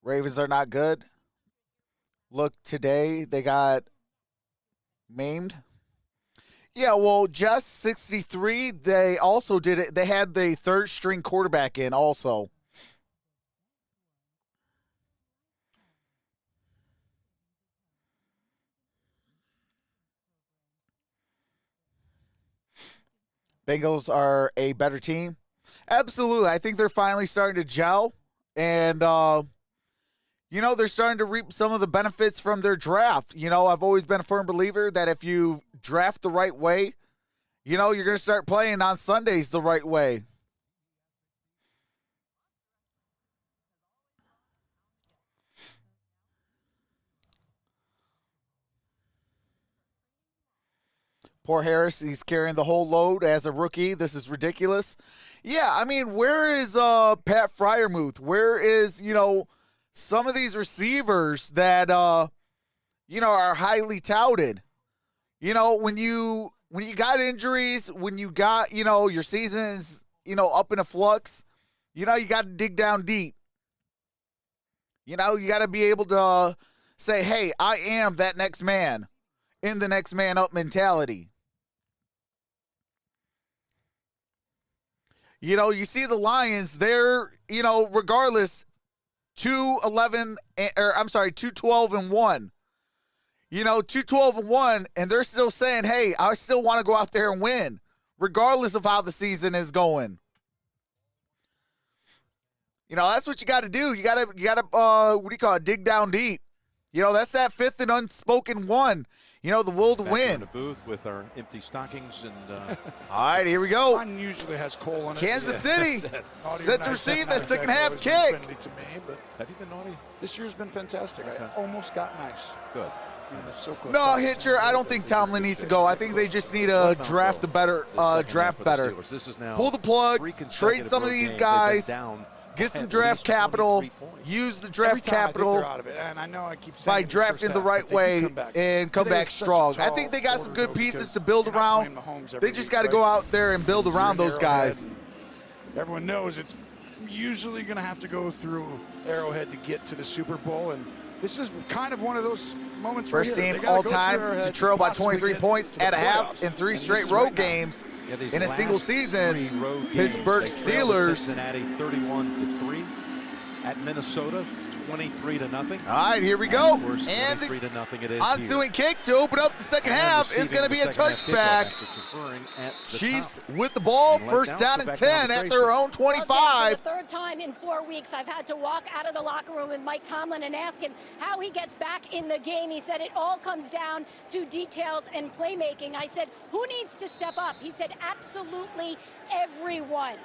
Ravens are not good. Look, today they got maimed. Yeah, well, just 63, they also did it. They had the third string quarterback in also. Bengals are a better team. Absolutely. I think they're finally starting to gel. And, they're starting to reap some of the benefits from their draft. I've always been a firm believer that if you draft the right way, you're going to start playing on Sundays the right way. Poor Harris, he's carrying the whole load as a rookie. This is ridiculous. Yeah, I mean, where is Pat Freiermuth? Where is, some of these receivers that, are highly touted? When you got injuries, when you got, your season's, up in a flux, you got to dig down deep. You got to be able to say, hey, I am that next man in the next man up mentality. You see the Lions, they're, regardless, 2-12-1. 2-12-1, and they're still saying, hey, I still want to go out there and win, regardless of how the season is going. That's what you got to do. You got to, dig down deep. That's that fifth and unspoken one. The will to win. In the booth with our empty stockings and. All right, here we go. Mine usually has coal in it. Kansas City set to receive that second half kick. To me, but have you been naughty? This year's been fantastic. Okay. I almost got nice. Good. So close. No, Hitcher, I don't think Tomlin needs to go. I think they just need to draft better. Pull the plug, trade some of these guys. Get some draft capital. Use the draft capital by drafting the right way and come back strong. I think they got some good pieces to build around. They just got to go out there and build around those guys. Everyone knows it's usually going to have to go through Arrowhead to get to the Super Bowl, and this is kind of one of those moments. First team all time to trail by 23 points at a half in 3 straight road games. In a single season, Pittsburgh Steelers. Cincinnati 31-3 at Minnesota 23-0. All right, here we go. And the ensuing kick to open up the second half is going to be a touchback. Chiefs with the ball, first down and 10 at their own 25. For the third time in 4 weeks, I've had to walk out of the locker room with Mike Tomlin and ask him how he gets back in the game. He said it all comes down to details and playmaking. I said, who needs to step up? He said, absolutely everyone.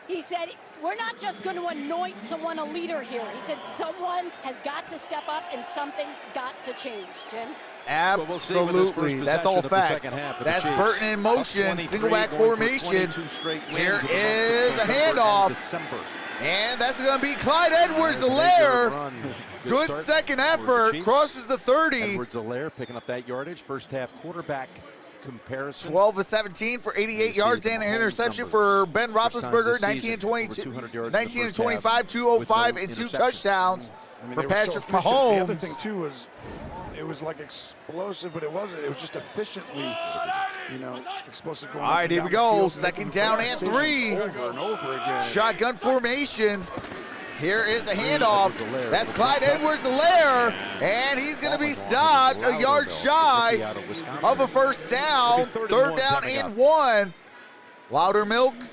He said, we're not just going to anoint someone a leader here. He said, someone has got to step up and something's got to change, Jim. Absolutely. That's all facts. That's Burton in motion, single back formation. Here is a handoff. And that's going to be Clyde Edwards-Helaire. Good second effort. Crosses the 30. Edwards-Helaire picking up that yardage. First half quarterback comparison. 12 of 17 for 88 yards and an interception for Ben Roethlisberger. 19 of 25, 205, and 2 touchdowns for Patrick Mahomes. The other thing, too, was it was like explosive, but it wasn't. It was just efficiently, explosive. All right, here we go. Second down and 3. Over and over again. Shotgun formation. Here is a handoff. That's Clyde Edwards-Helaire, and he's going to be stopped a yard shy of a first down. Third down and 1. Loudermilk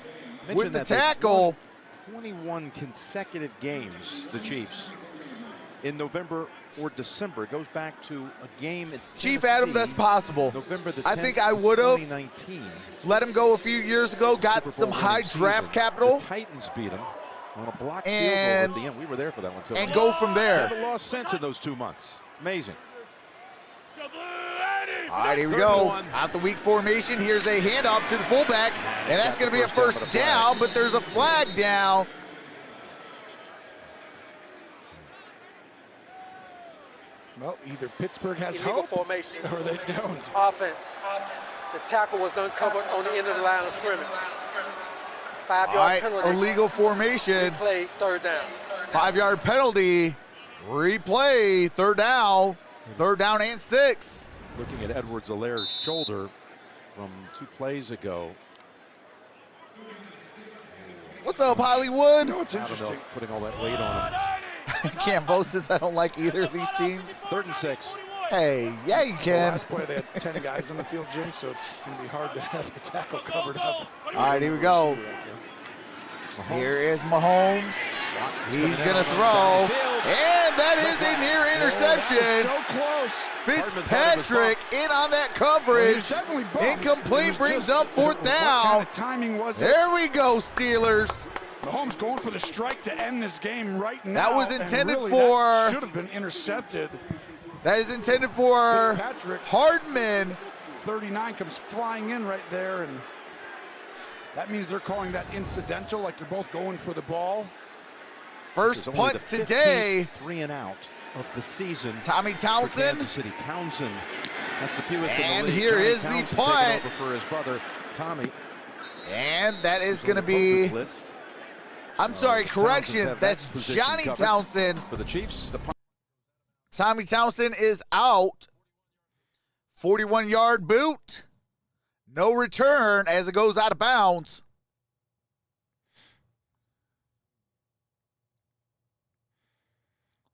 with the tackle. 21 consecutive games, the Chiefs, in November or December. It goes back to a game in Chief Adam, that's possible. November the 10th, I think I would have 2019. let him go a few years ago, got some high draft capital. The Titans beat him on a blocked and, field goal at the end. We were there for that one, too. And go from there. Haven't lost sense in those 2 months. Amazing. All right, here we go. Out the weak formation. Here's a handoff to the fullback, and that's going to be a first down, but there's a flag down. Well, either Pittsburgh has Illegal hope formation. or they don't. Offense. The tackle was uncovered on the end of the line of scrimmage. 5-yard penalty. Illegal formation. Replay, third down. 5-yard penalty. Replay, third down. Third down and 6. Looking at Edwards-Helaire's shoulder from 2 plays ago. What's up, Hollywood? No, it's interesting. Putting all that weight on him. Cambosis, I don't like either of these teams. 3rd and 6. Hey, yeah, you can. Last play, they had 10 guys on the field, Jim, so it's going to be hard to have the tackle covered up. All right, here we go. Here is Mahomes. He's going to throw. And that is a near interception. So close. Fitzpatrick in on that coverage. Incomplete, brings up 4th down. What kind of timing was it? There we go, Steelers. Mahomes going for the strike to end this game right now. That was intended really, for. That should have been intercepted. That is intended for Fitzpatrick. Hardman. 39 comes flying in right there, and that means they're calling that incidental, like they're both going for the ball. First punt today. 3 and out of the season. Tommy Townsend. Kansas City. Townsend. That's the fewest and in the league. Here Johnny is Townsend the punt. over for his brother Tommy. And that is going to be. I'm sorry, correction. That's Johnny Townsend. For the Chiefs, the punt. Tommy Townsend is out. 41-yard boot. No return as it goes out of bounds.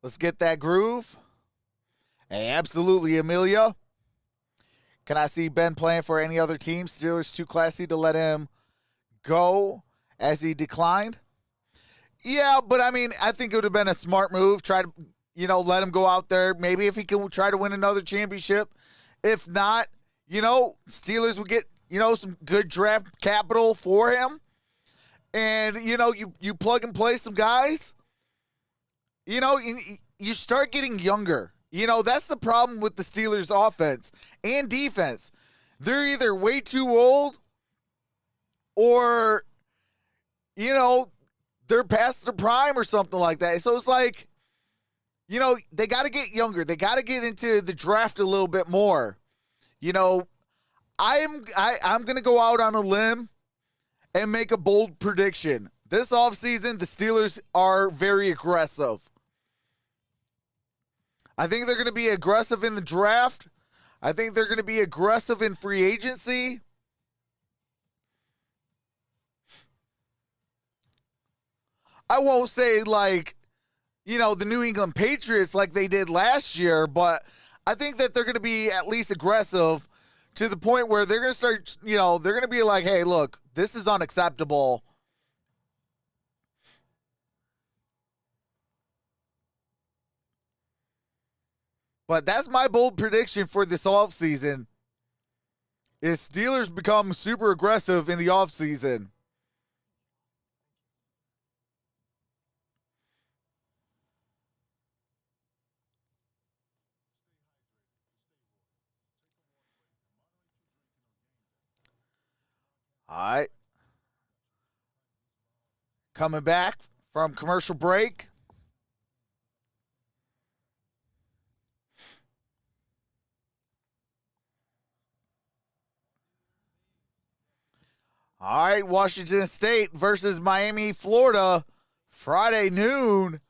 Let's get that groove. Hey, absolutely, Amelia. Can I see Ben playing for any other team? Steelers too classy to let him go as he declined. Yeah, but I mean, I think it would have been a smart move. Try to, let him go out there. Maybe if he can try to win another championship. If not, Steelers would get, some good draft capital for him. And, you plug and play some guys. You start getting younger. That's the problem with the Steelers offense and defense. They're either way too old or, they're past their prime or something like that. So it's like, they got to get younger. They got to get into the draft a little bit more. I'm going to go out on a limb and make a bold prediction. This offseason, the Steelers are very aggressive. I think they're going to be aggressive in the draft. I think they're going to be aggressive in free agency. I won't say like, the New England Patriots like they did last year, but I think that they're going to be at least aggressive to the point where they're going to start, they're going to be like, hey, look, this is unacceptable. But that's my bold prediction for this offseason is Steelers become super aggressive in the offseason. All right. Coming back from commercial break. All right, Washington State versus Miami, Florida. Friday noon.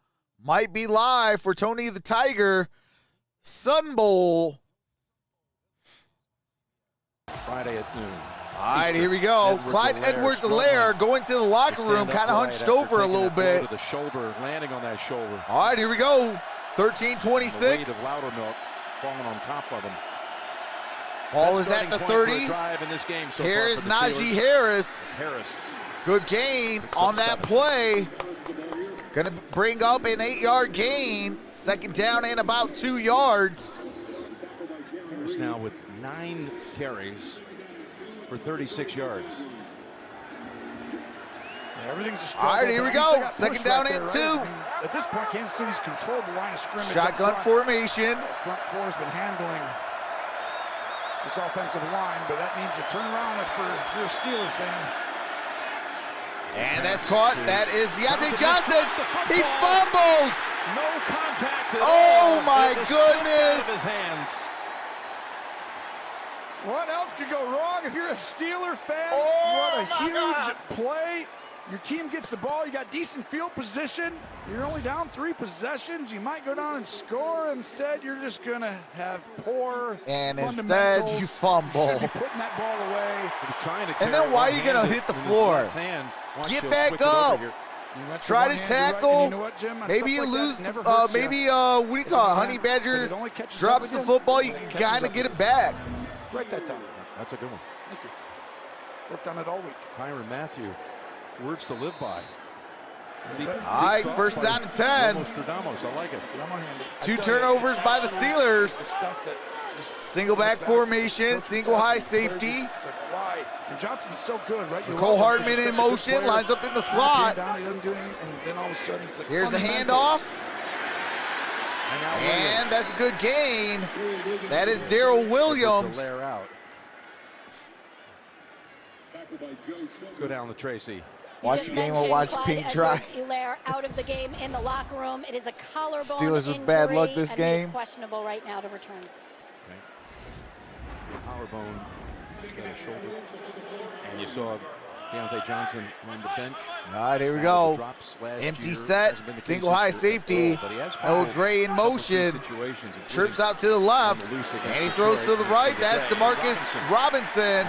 Might be live for Tony the Tiger. Sun Bowl. Friday at noon. All right, here we go. Clyde Edwards-Helaire going to the locker room, kind of hunched over a little bit. The shoulder, landing on that shoulder. All right, here we go. 13-26. The weight of Loudermilk falling on top of him. Ball is at the 30. Here is Najee Harris. Good gain on that play. Going to bring up an 8-yard gain. Second down and about 2 yards. Harris now with 9 carries for 36 yards. Yeah, everything's a struggle. All right, here we go. Second down and 2. Right? I mean, at this point, Kansas City's controlled the line of scrimmage. Shotgun formation. Front four has been handling this offensive line, but that means a turnaround for your Steelers fan. And that's caught. That is Deontay Johnson. He fumbles. No contact at Oh all. my It was goodness. slipped out of his hands. What else could go wrong if you're a Steeler fan? Oh, what a huge play. Your team gets the ball. You got decent field position. You're only down 3 possessions. You might go down and score. Instead, you're just going to have poor And instead, you fumble. You should be putting that ball away. He was trying to And then why are you going to hit the floor? Get back up. Try to tackle. You know what, Jim? Maybe you lose. Maybe, what do you call it? Honey Badger drops the football. You can kind of get it back. Write that down. That's a good one. Thank you. Worked on it all week. Tyrann Mathieu, words to live by. All right, first down and 10. Nostradamus, I like it. 2 turnovers by the Steelers. Stuff that Single back formation, single high safety. It's like, why? And Johnson's so good, right? Cole Hardman in motion, lines up in the slot. He doesn't do anything, and then all of a sudden it's like Here's a handoff. And that's a good gain. That is Darrell Williams. Let's go down to Tracy. Watch the game or watch Pink dry. Helaire out of the game in the locker room. It is a collarbone Steelers with bad luck this game. He's questionable right now to return. Collarbone, just got a shoulder. And you saw Deontay Johnson on the bench. All right, here we go. Empty set, single high safety. Noah Gray in motion. Trips out to the left, and he throws to the right. That's DeMarcus Robinson.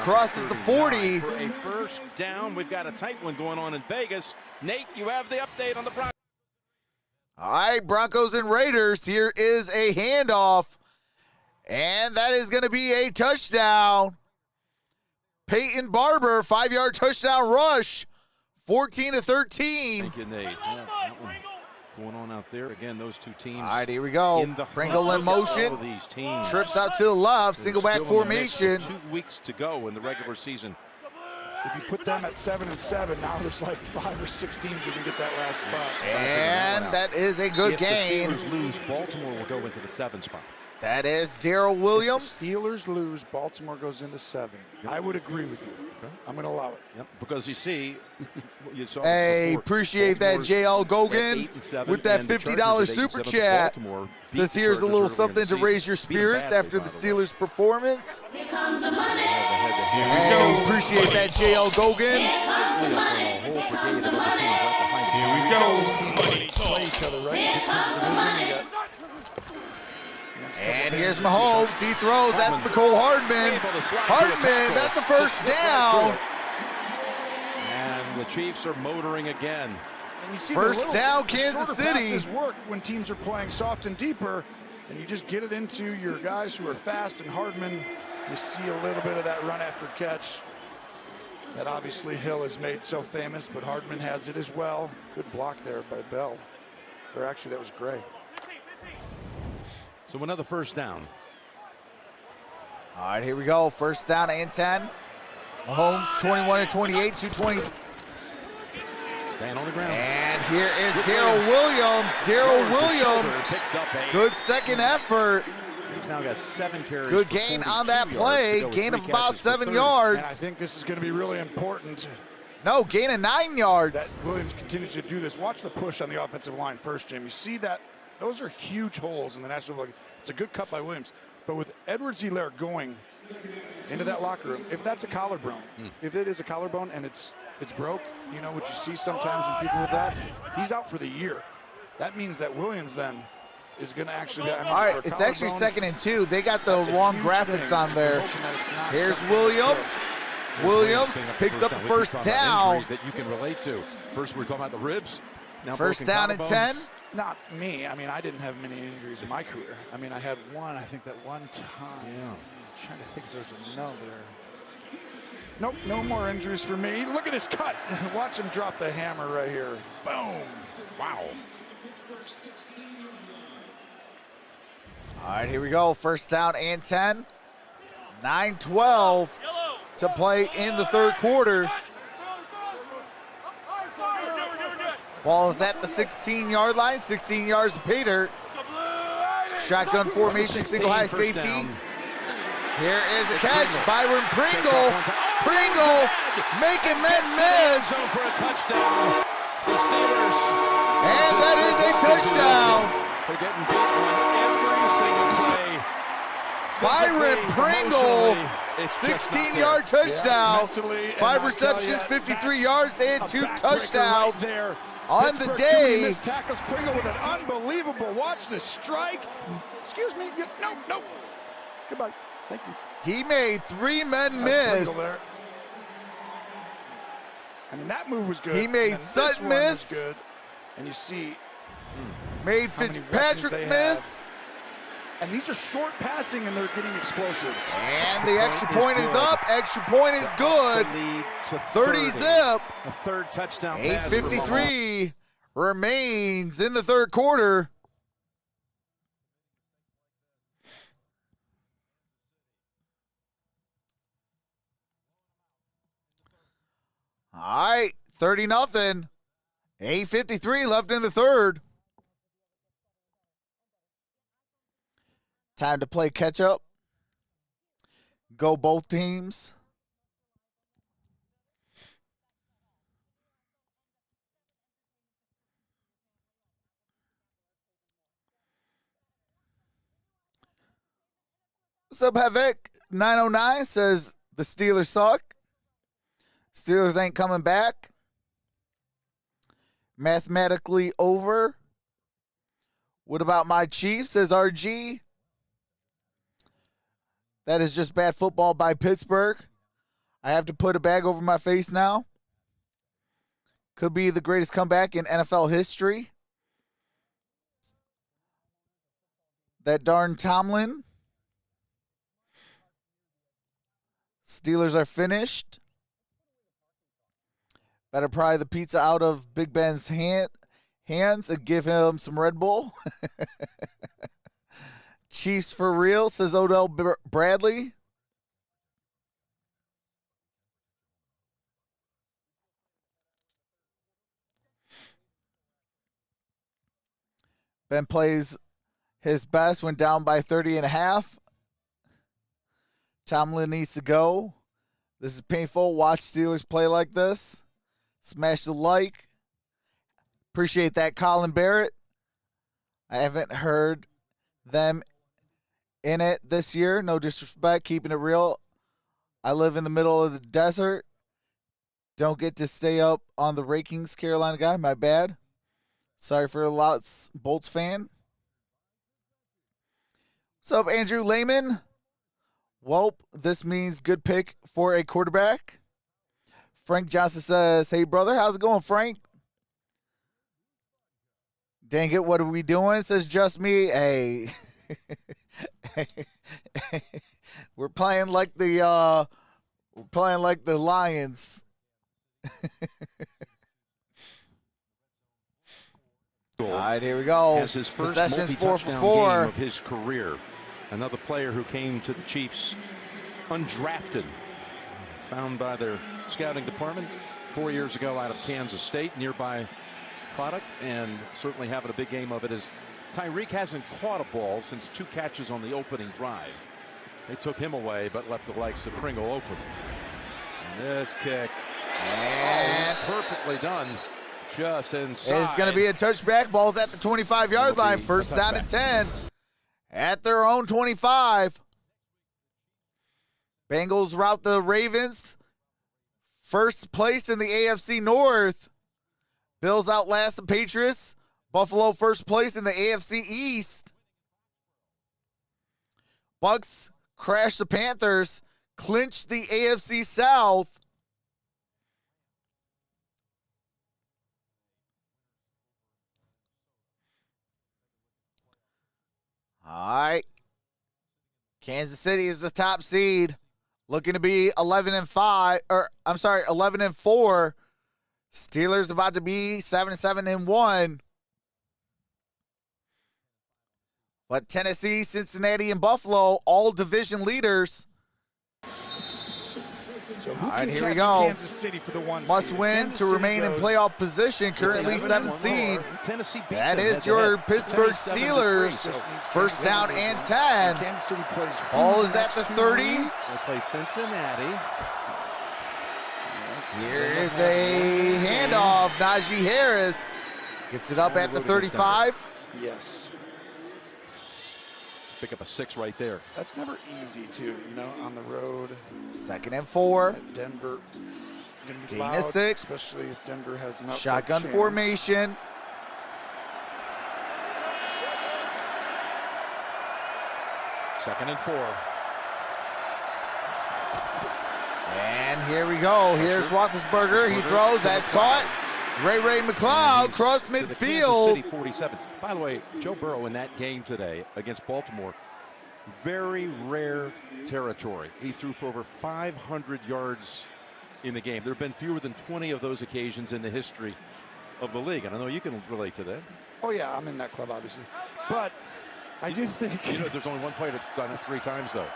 Crosses the 40. For a first down, we've got a tight one going on in Vegas. Nate, you have the update on the Broncos. All right, Broncos and Raiders. Here is a handoff. And that is going to be a touchdown. Peyton Barber, 5-yard touchdown rush, 14-13. Thank you, Nate. Yeah, that one going on out there. Again, those two teams. All right, here we go. Pringle in motion. These teams. Trips out to the left, single back formation. 2 weeks to go in the regular season. If you put them at 7-7, now there's like 5 or 6 teams who can get that last spot. And that is a good gain. If the Steelers lose, Baltimore will go into the 7th spot. That is Darrell Williams. If the Steelers lose, Baltimore goes into 7. I would agree with you. Okay. I'm going to allow it. Yep, because you see, you saw hey, appreciate that, JL Gogan, with that $50 super chat. Says here's a little something to raise your spirits after the Steelers' performance. Here comes the money. Hey, appreciate that, JL Gogan. Here we go. Play each other, right? Here comes the money. And here's Mahomes. He throws. That's McCole Hardman. Hardman, that's a first down. And the Chiefs are motoring again. And you see first down, Kansas City. Passes work when teams are playing soft and deeper, and you just get it into your guys who are fast. And Hardman, you see a little bit of that run after catch that obviously Hill has made so famous, but Hardman has it as well. Good block there by Bell. Or actually, that was Gray. So another first down. All right, here we go. First down and 10. Mahomes 21-28, 220. Staying on the ground. And here is Darrell Williams. Darrell Williams. Picks up good second effort. He's now got 7 carries. Good gain on that play. Gain of about 7 yards. And I think this is going to be really important. No, gain of 9 yards. That Williams continues to do this. Watch the push on the offensive line first, Jim. You see that? Those are huge holes in the National League. It's a good cut by Williams. But with Edwards-Helaire going into that locker room, if that's a collarbone, if it is a collarbone and it's broke, you know what you see sometimes in people with that? He's out for the year. That means that Williams then is going to actually be. I mean, all right, it's actually 2nd and 2. They got the wrong graphics on there. Here's Williams. Williams picks up the first down. That you can relate to. First, we're talking about the ribs. Now first down and 10. Not me. I mean, I didn't have many injuries in my career. I mean, I had one, I think that one time. Yeah. I'm trying to think if there's another. Nope, no more injuries for me. Look at this cut. Watch him drop the hammer right here. Boom. Wow. All right, here we go. First down and 10. 9-12 to play in the third quarter. Ball is at the 16-yard line. 16 yards to pay dirt. Shotgun formation, single high safety. Here is a catch. Byron Pringle. Pringle making men miss. For a touchdown. The Steelers. And that is a touchdown. They're getting beat on every single play. Byron Pringle, 16-yard touchdown. 5 receptions, 53 yards, and 2 touchdowns on the day. Tackles Pringle with an unbelievable. Watch the strike. Excuse me. No. Goodbye. Thank you. He made 3 men miss. I mean, that move was good. He made Sutton miss. Good. And you see, made Fitzpatrick miss. And these are short passing, and they're getting explosives. And the extra point is up. Extra point is good. 30 zip. A third touchdown. 8:53 remains in the third quarter. All right, 30-0. 8:53 left in the third. Time to play catch up. Go both teams. What's up, Havik? 909 says the Steelers suck. Steelers ain't coming back. Mathematically over. What about my Chiefs, says RG? That is just bad football by Pittsburgh. I have to put a bag over my face now. Could be the greatest comeback in NFL history. That darn Tomlin. Steelers are finished. Better pry the pizza out of Big Ben's hands and give him some Red Bull. Chiefs for real, says Odell Bradley. Ben plays his best when down by 30.5. Tomlin needs to go. This is painful. Watch Steelers play like this. Smash the like. Appreciate that, Colin Barrett. I haven't heard them in it this year. No disrespect, keeping it real. I live in the middle of the desert. Don't get to stay up on the rankings, Carolina guy. My bad. Sorry for a lots Bolts fan. What's up, Andrew Lehman? Well, this means good pick for a quarterback. Frank Johnson says, hey, brother, how's it going, Frank? Dang it, what are we doing? Says just me. Hey. We're playing like the Lions. All right, here we go. Has his first Possessions 4 for 4 4 game of his career. Another player who came to the Chiefs undrafted, found by their scouting department 4 years ago out of Kansas State, nearby product, and certainly having a big game of it as Tyreek hasn't caught a ball since 2 catches on the opening drive. They took him away, but left the legs of Pringle open. And this kick, and perfectly done, just inside. It's going to be a touchback. Ball's at the 25-yard line. First down and 10 at their own 25. Bengals rout the Ravens. First place in the AFC North. Bills outlast the Patriots. Buffalo first place in the AFC East. Bucks crash the Panthers. clinch the AFC South. All right. Kansas City is the top seed, looking to be 11-5, or I'm sorry, 11-4. Steelers about to be 7-1. But Tennessee, Cincinnati, and Buffalo, all division leaders. So all right, here we go. Kansas City for the 1 Must seed. win Kansas to City remain in goes playoff position. Currently 7th seed. Tennessee beat That them is head-to-head. your Pittsburgh 77-3. Steelers. So First down and 10. Kansas City plays. Ball is at the 30. they play Cincinnati. Here is a handoff. Najee Harris gets it up at the 35. Yes. Pick up a 6 right there. That's never easy, too, you know, on the road. 2nd and 4. At Denver. Gonna be Gain loud, of 6. especially if Denver has an outside Shotgun chance. formation. Second and 4. And here we go. Here's Roethlisberger. He throws. That's caught. Ray McLeod cross To the Kansas City midfield. 47. By the way, Joe Burrow in that game today against Baltimore, very rare territory. He threw for over 500 yards in the game. There have been fewer than 20 of those occasions in the history of the league. And I know you can relate to that. Oh, yeah, I'm in that club, obviously. But I do think... You know, there's only one player that's done it 3 times, though.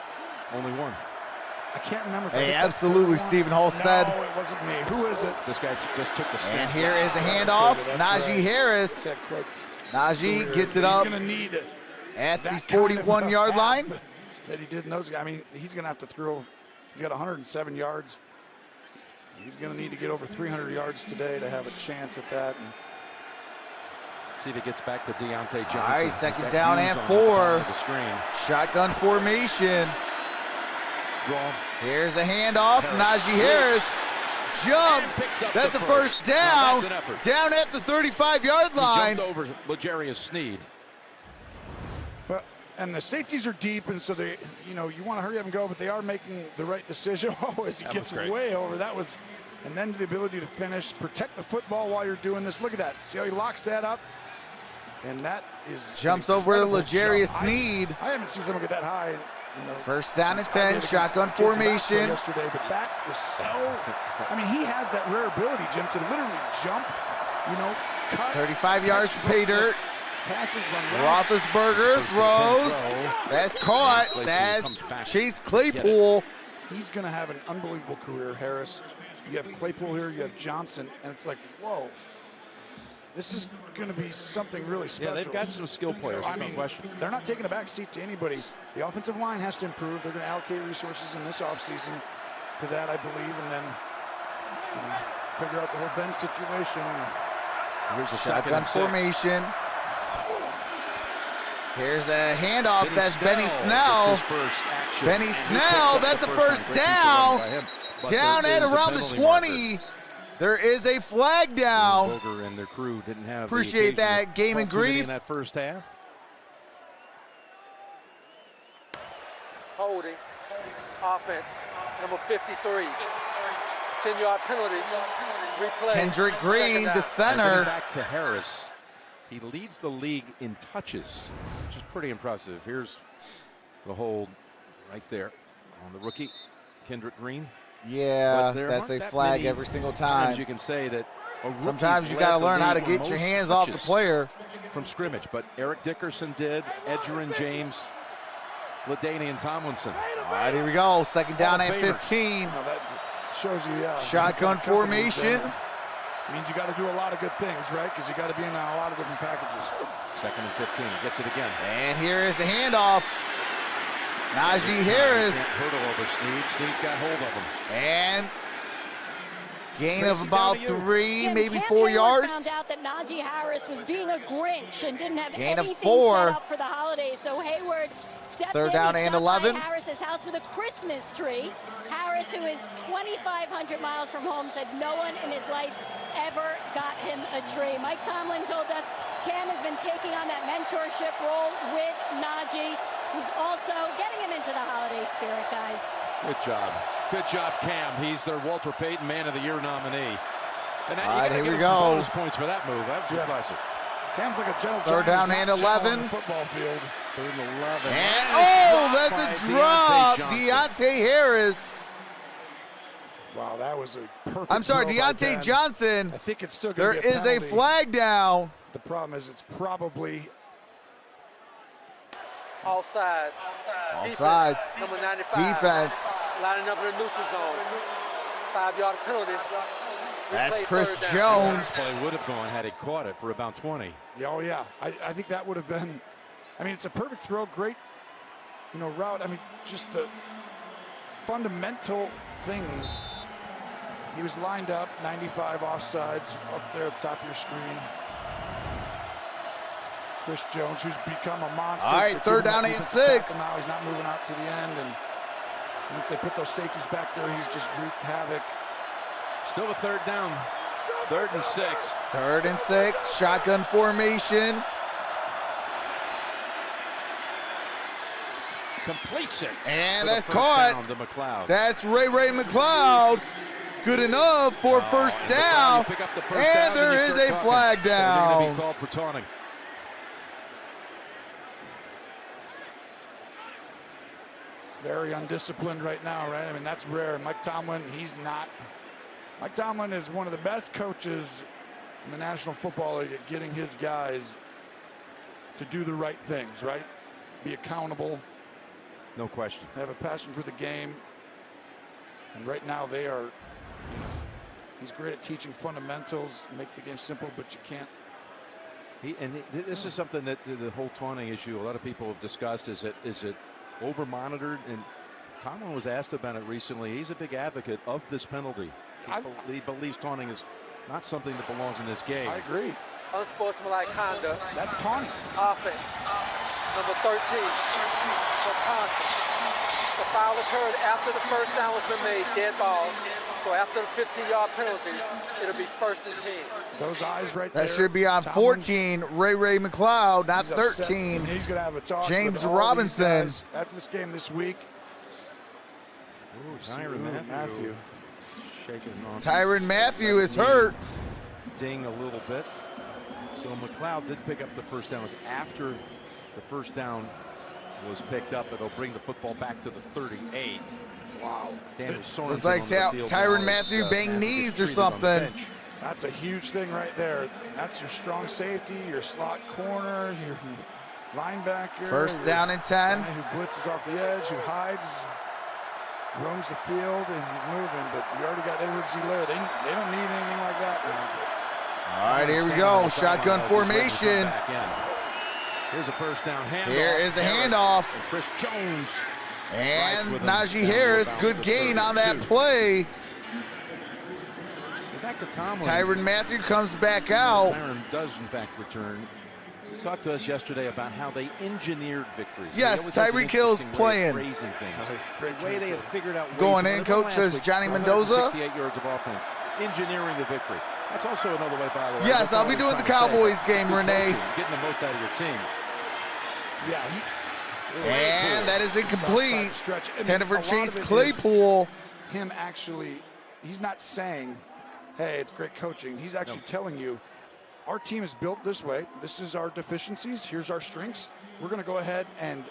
Only one. I can't remember. If Hey, I hit that absolutely, third Stephen one. Holstead. No, it wasn't me. Who is it? This guy just took the snap. And here is a handoff. That's Najee right. Harris. That quick. Najee gets it up He's going to need it. at the That kind of 41-yard a line. half that he did in those guys. I mean, he's going to have to throw. He's got 107 yards. He's going to need to get over 300 yards today to have a chance at that. And See if it gets back to Deontay Johnson. All right, He's second got down Hughes and on 4. the bottom of the screen. Shotgun formation. Draw. Here's a handoff. Najee Harris jumps. That's a first down. Now, that's an effort. Down at the 35-yard He line. jumped over L'Jarius Sneed. Well, and the safeties are deep, and so they, you know, you want to hurry up and go, but they are making the right decision. Oh, as he That gets was great. way over, that was, and then the ability to finish, protect the football while you're doing this. Look at that. See how he locks that up? And that is Jumps over to incredible L'Jarius jump. Sneed. I haven't seen someone get that high. You know, First down and I 10. did against Shotgun kids basketball formation. yesterday, but that was so. I mean, he has that rare ability, Jim, to literally jump. You know, cut. 35 yards to pay dirt. Passes, run routes. Roethlisberger throws. That's caught. That's Chase Claypool. He's going to have an unbelievable career, Harris. You have Claypool here, you have Johnson, and it's like, whoa. This is going to be something really special. Yeah, they've got some skill players, I no mean, question. they're not taking a back seat to anybody. The offensive line has to improve. They're going to allocate resources in this offseason to that, I believe, and then figure out the whole Ben situation. Here's a Shotgun formation. Here's a handoff. That's Benny Snell. Benny Snell, that's a first down. Down at around the 20. There is a flag down. Boger and their crew didn't have Appreciate that, Game and Grief. in that first half. Holding. Offense. Number 53. 10-yard penalty. Replay. Kendrick Green, the Getting center. back to Harris. He leads the league in touches, which is pretty impressive. Here's the hold right there on the rookie, Kendrick Green. Yeah, But there that's aren't a that flag many every single times time. you can say that a rookie's Sometimes you led got to the learn how to league in get your most hands off the touches player. from scrimmage, but Eric Dickerson did, Edgerrin James, LaDainian Tomlinson. All right, here we go. Second down Hall and of Famers. 15. Now that shows you, yeah. Shotgun formation. Means you got to do a lot of good things, right? Because you got to be in a lot of different packages. Second and 15, gets it again. And here is a handoff. Najee Harris. Can't hurdle over Sneed. Sneed's got hold of him. And gain of Tracy, about down to you. 3, Jim, maybe Cam 4 Hayward yards. found out that Najee Harris was being a Grinch and didn't have Gain of anything 4. set up for the holidays. So Hayward stepped Third in. down He and stopped 11. by Harris's house with a Christmas tree. Harris, who is 2,500 miles from home, said no one in his life ever got him a tree. Mike Tomlin told us Cam has been taking on that mentorship role with Najee. He's also getting him into the holiday spirit, guys. Good job. Good job, Cam. He's their Walter Payton Man of the Year nominee. And All right, here we some go. bonus points for that move. That was impressive. Cam's like a gentle Third down and 11. Football field. Third and 11. And, Nice that's a by drop. Deontay Deontay Harris. Wow, that was a perfect. I'm sorry, throw by Deontay Ben. Johnson. I think it's still There going to be is a flag down. The problem is it's probably Offside. Offsides. Number 95. Defense. Lining up in the neutral zone. 5-yard penalty. That's Replay Chris third down. Jones. Play would have gone had he caught it for about 20. Oh yeah, I think that would have been. I mean, it's a perfect throw, great, route. I mean, just the fundamental things. He was lined up, 95 offsides up there at the top of your screen. Chris Jones, who's become a monster. All right, third down and 6. Now he's not moving out to the end, and once they put those safeties back there, he's just wreaked havoc. Still a third down. 3rd and 6. 3rd and 6. Shotgun formation. Completes it. And for the that's first caught. down to McLeod. That's Ray McLeod. Good enough for first down. Pick up the first And down, there you is start a talking. flag So they're gonna down. be called for taunting. Very undisciplined right now, right? I mean, that's rare. Mike Tomlin, he's not. Mike Tomlin is one of the best coaches in the National Football League at getting his guys to do the right things, right? Be accountable. No question. Have a passion for the game. And right now they are, he's great at teaching fundamentals, make the game simple, but you can't. This is something that the whole taunting issue, a lot of people have discussed. Is it over monitored? And Tomlin was asked about it recently. He's a big advocate of this penalty. He believes taunting is not something that belongs in this game. I agree. Unsportsmanlike conduct. That's taunting. Offense. Number 13 for taunting. The foul occurred after the first down was been made, dead ball. So after the 15-yard penalty, it'll be 1st and 10. Those eyes right there. That should be on Tomlin's 14. Ray McLeod, not he's upset. 13. He's going to have a talk James with all Robinson. these guys after this game this week. Tyrann Mathieu. Shaking on. Tyrann Mathieu is hurt. Ding a little bit. So McLeod did pick up the first down. It was after the first down was picked up. It'll bring the football back to the 38. Wow. Looks like Tyrann Mathieu banged knees or something. That's a huge thing right there. That's your strong safety, your slot corner, your linebacker. First down and 10. Who blitzes off the edge, who hides, roams the field, and he's moving. But we already got Edwards-Helaire. They don't need anything like that now. All right, here we go. Shotgun formation. Here's a first down handoff. Here is a handoff. And Chris Jones. And Najee Harris, good gain on that play. Back to Tomlin. Tyrann Mathieu comes back out. Tyrann does, in fact, return. He talked to us yesterday about how they engineered victories. Yes, Tyreek Hill's playing. Phrasing things. The way they have figured out ways Going to in, win. coach, says Johnny Mendoza. 68 yards of offense. Engineering the victory. That's also another way, by the way. Yes, I'll be doing the Cowboys game, Renee. Getting the most out of your team. Yeah. And that is incomplete. Intended for Chase it is Claypool. Him actually, he's not saying, hey, it's great coaching. He's actually telling you, our team is built this way. This is our deficiencies. Here's our strengths. We're going to go ahead and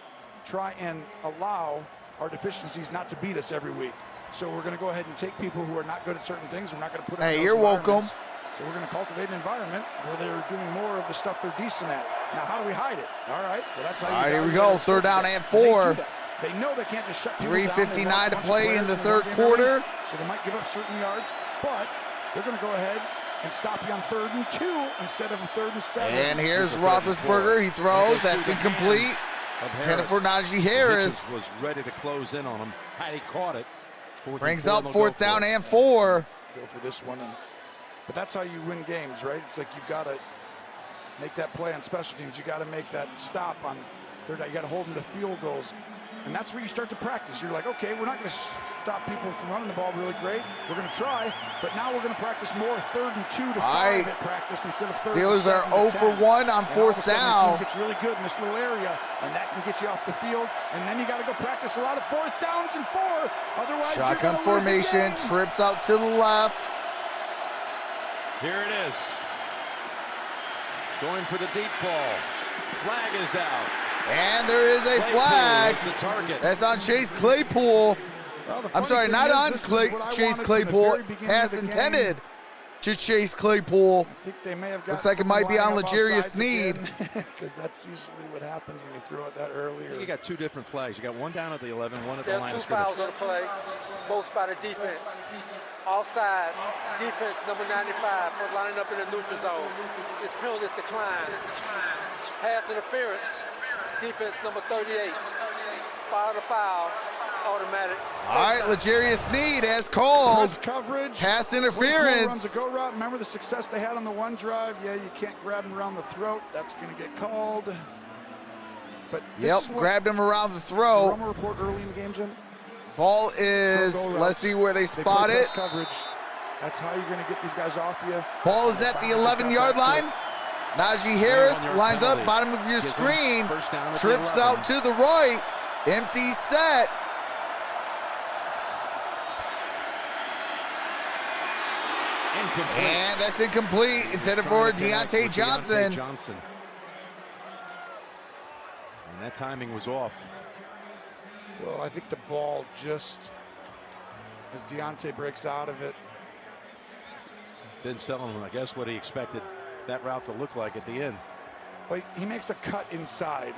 try and allow our deficiencies not to beat us every week. So we're going to go ahead and take people who are not good at certain things. We're not going to put them in Hey, those you're welcome. environments. So we're going to cultivate an environment where they're doing more of the stuff they're decent at. Now, how do we hide it? All right. Well, that's how All right, here we go. Third down and 4. They know they can't just shut people down. 3:59 to They want a bunch of play in players the in third game quarter. area, so they might give up certain yards, but they're going to go ahead and stop you on 3rd and 2 instead of a 3rd and 7. And here's Roethlisberger. He throws. That's incomplete. Intended for Najee Harris. Was ready to close in on him. Had he caught it. Brings up 4th down and 4. Go for this one. But that's how you win games, right? It's like you've got to make that play on special teams. You got to make that stop on Third down, you got to hold them to field goals. And that's where you start to practice. You're like, okay, we're not going to stop people from running the ball really great. We're going to try, but now we're going to practice more 3rd and 2 to 5 at practice instead of 3rd Steelers and 7 are 0 to for 10. 1 on And 4th down. The team gets really good in this little area, and that can get you off the field. And then you got to go practice a lot of 4th downs and 4. Otherwise, shotgun you're gonna lose formation, the game. trips out to the left. Here it is. Going for the deep ball. Flag is out. And there is a flag. The target. That's on Chase Claypool. Well, I'm sorry, not on Chase Claypool. Pass intended to Chase Claypool. I think they may have got looks like it might be on L'Jarius Sneed. Because that's usually what happens when you throw it that early. I think you got 2 different flags. You got one down at the 11, one at the There line are 2 of scrimmage. fouls on the play, both by the defense. Offside, defense number 95 for lining up in the neutral zone. His penalty is declined. Pass interference, defense number 38. Spot of the foul, automatic. All right, L'Jarius Sneed has called. Press coverage. Pass Runs interference. a go route. Remember the success they had on the one drive? Yeah, you can't grab him around the throat. That's going to get called. But Yep, grabbed him around the throat. Romo report early in the game, Jim. Ball is, let's see where they spot it. Coverage. That's how you're going to get these guys off you. Ball is at the 11-yard line. Najee Harris lines up, bottom of your screen, trips out to the right, empty set. And that's incomplete, intended for Deontay Johnson. And that timing was off. Well, I think the ball just, as Deontay breaks out of it. Ben's telling him, I guess, what he expected that route to look like at the end. Well, he makes a cut inside,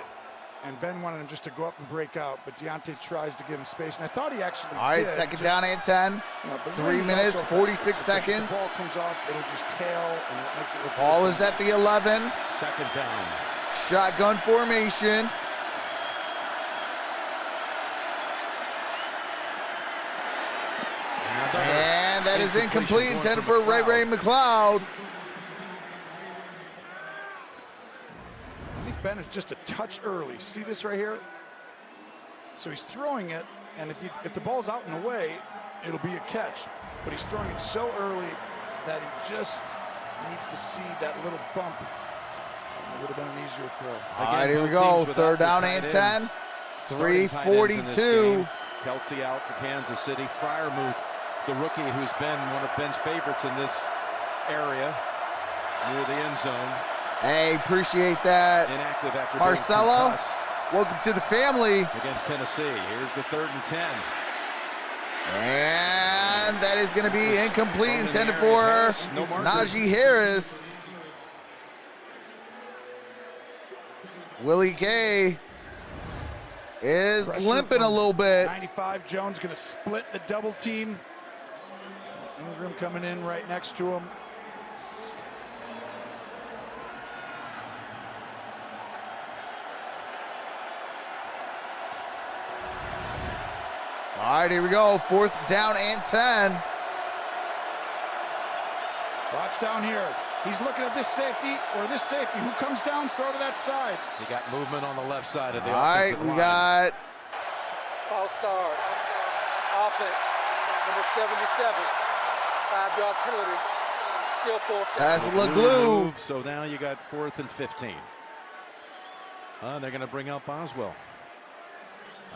and Ben wanted him just to go up and break out, but Deontay tries to give him space, and I thought he actually All right, did. second down and 10. 3 minutes, 46 seconds. The ball comes off, it'll just tail, and it makes it look Ball is at the 11. Second down. Shotgun formation. And that is incomplete, intended for Ray McLeod. I think Ben is just a touch early. See this right here? So he's throwing it, and if the ball's out and away, it'll be a catch. But he's throwing it so early that he just needs to see that little bump. It would have been an easier throw. All right, here we go. Third down and 10. 3:42. Kelsey out for Kansas City. Freiermuth, the rookie who's been one of Ben's favorites in this area near the end zone. Hey, appreciate that. Inactive after Marcelo, welcome to the family. Against Tennessee. Here's the 3rd and 10. And that is going to be incomplete, intended for Najee Harris. Willie Gay is limping a little bit. 95 Jones going to split the double team. Ingram coming in right next to him. All right, here we go. 4th down and 10. Watch down here. He's looking at this safety or this safety. Who comes down, throw to that side. He got movement on the left side of the All right, we got False start. Offense, number 77. 5-yard penalty. Still 4th down. that's LeGlue. So now you got 4th and 15. They're going to bring out Boswell.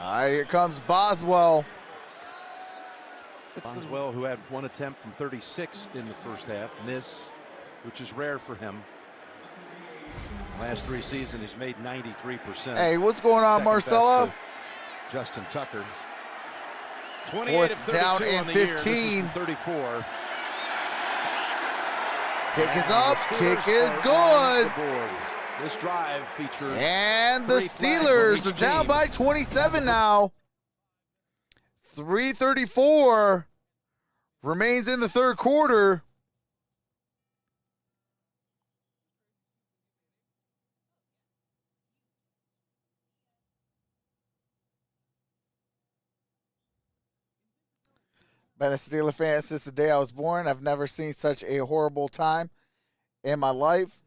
All right, here comes Boswell. Boswell, who had 1 attempt from 36 in the first half, miss, which is rare for him. Last 3 seasons, he's made 93%. Hey, what's going on, Marcelo? Justin Tucker. 4th down and 15. 34. Kick is up. Kick is good. This drive featured. And the Steelers are down by 27 now. 3:34 remains in the 3rd quarter. Been a Steeler fan since the day I was born. I've never seen such a horrible time in my life.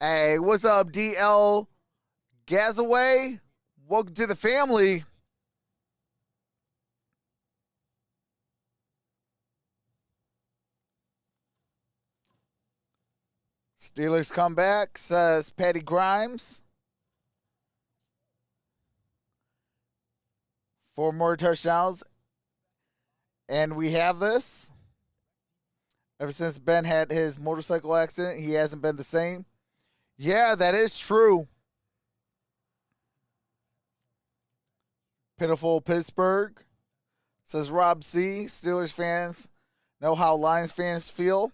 Hey, what's up, DL Gazaway? Welcome to the family. Steelers come back, says Patty Grimes. 4 more touchdowns. And we have this. Ever since Ben had his motorcycle accident, he hasn't been the same. Yeah, that is true. Pitiful Pittsburgh, says Rob C. Steelers fans know how Lions fans feel.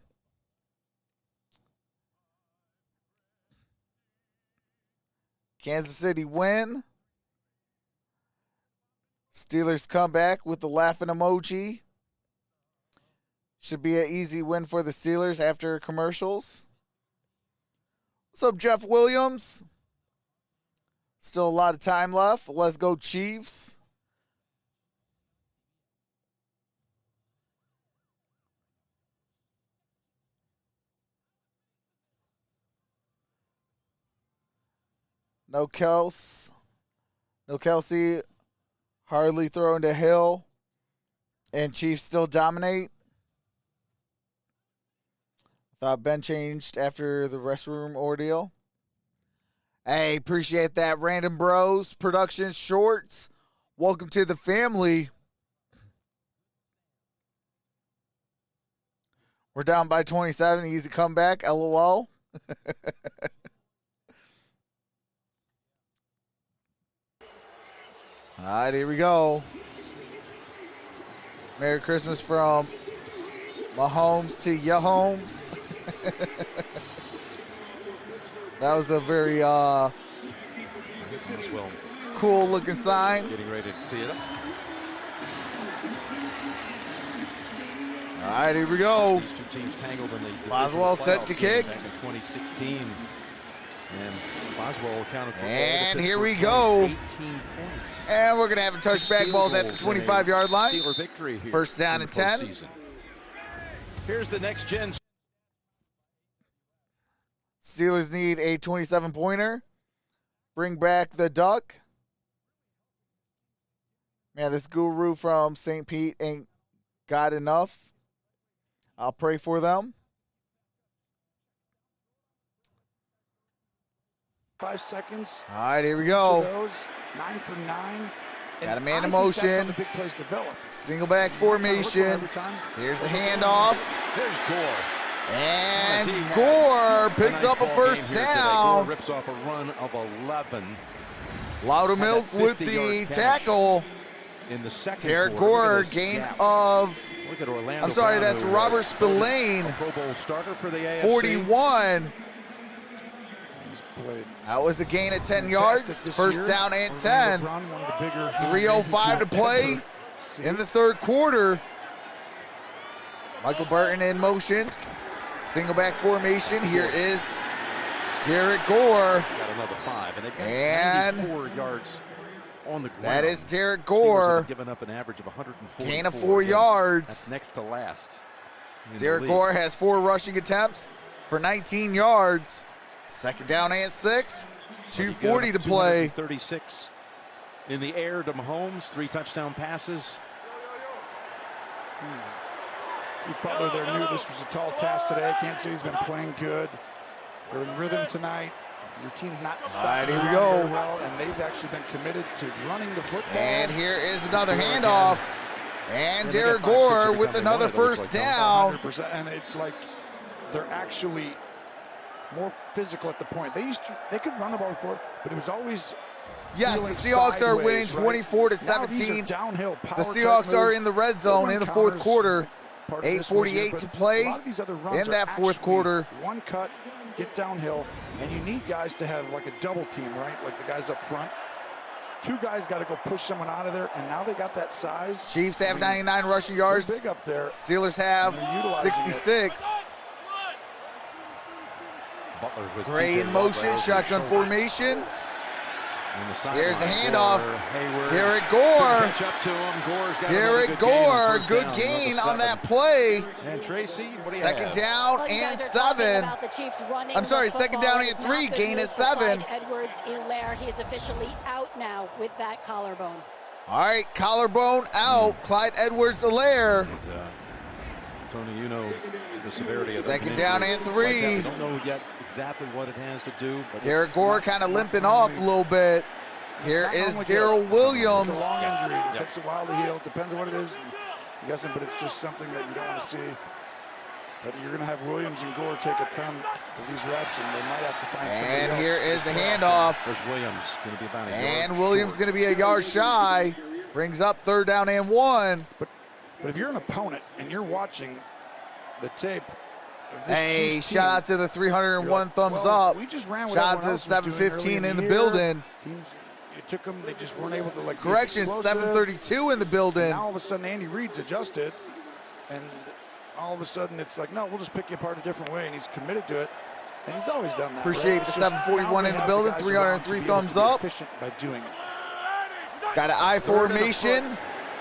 Kansas City win. Steelers come back with the laughing emoji. Should be an easy win for the Steelers after commercials. What's up, Jeff Williams? Still a lot of time left. Let's go, Chiefs. No Kelsey. Hardly throwing to Hill. And Chiefs still dominate. Thought Ben changed after the restroom ordeal. Hey, appreciate that. Random Bros Productions Shorts. Welcome to the family. We're down by 27. Easy comeback. LOL. All right, here we go. Merry Christmas from Mahomes to Yahomes. That was a very cool looking sign. Getting ready to tee it up. All right, here we go. These two teams tangled in the Boswell set to kick. Back in 2016. And Boswell accounted for and here we go. 18 points. And we're going to have a touchback ball at the 25-yard line. Steeler victory here. First down and 10. Here's the next gen. Steelers need a 27-pointer. Bring back the duck. Man, this guru from St. Pete ain't got enough. I'll pray for them. 5 seconds. All right, here we go. Those 9 for 9. Got a man in motion. The big plays develop. Single back formation. Here's the handoff. There's Gore. And Gore picks up a first down. Gore rips off a run of 11. Loudermilk with the tackle. In the second Derek quarter, Gore, gain of, look at Orlando. I'm sorry, Brown, that's Robert Spillane, Pro Bowl starter for the AFC. 41. Played. That was a gain of 10 yards. First down and 10. 3:05 to play in the third quarter. Michael Burton in motion. Single back formation. Here is Derek Gore. Got another 5, and they've got And 94 yards on the ground. that is Derek Gore. Given up an average of 104. Gain of 4 yards. That's next to last. Derek Gore has 4 rushing attempts for 19 yards. Second down and 6. 2:40 to play. 36 in the air to Mahomes. 3 touchdown passes. Keith Butler there knew this was a tall task today. Kansas City's been playing good. They're in rhythm tonight. Your team's not right, here we go. Well, and they've actually been committed to running the football. And here is another handoff. And Derek Gore with another first down. 100%, and it's like they're actually more physical at the point. They could run the ball before, but it was always yes, the Seahawks are winning 24 to 17. The Seahawks are in the red zone in the fourth quarter. 8:48 to play in that fourth quarter. One cut, get downhill, and you need guys to have like a double team, right? Like the guys up front. 2 guys got to go push someone out of there, and now they got that size. Chiefs have 99 rushing yards. Big up there. Steelers have 66. Butler with Gray in motion, shotgun formation. Here's the handoff. Derek Gore. Derek Gore, good gain on that play. And Tracy, what do you Second have? down Well, you and guys are talking 7. about the Chiefs running I'm sorry, the second football. down and It's 3, not good gain news is for 7. Clyde Edwards-Helaire. He is officially out now with that collarbone. All right, collarbone out. Clyde Edwards-Helaire. Tony, you know the severity of Second down and 3. Like that. We don't know yet exactly what it has to do. But Derek Gore kind of limping off a little bit. Here is Darrell Williams. It's a long injury. It takes a while to heal. It depends on what it is. I'm guessing, but it's just something that you don't want to see. But you're going to have Williams and Gore take a ton of these reps, and they might have to find somebody else. And here is the handoff. There's Williams going to be about a yard And Williams going to be a yard shy. Brings up third down and 1. But if you're an opponent and you're watching the tape of this Hey, Chiefs shout team, out to the 301 you're like, thumbs well, up. We just ran what Shout out everyone to the else was doing 715 early in the year. building. Teams, it took them, they just weren't able to like. be Correction, explosive. 732 in the building. Now all of a sudden Andy Reid's adjusted, and all of a sudden it's like, no, we'll just pick you apart a different way, and he's committed to it, and he's always done that. Appreciate right? the It's just 741 now in they the have building, guys around to 303 be able thumbs to be up. efficient by doing it. Got an I formation.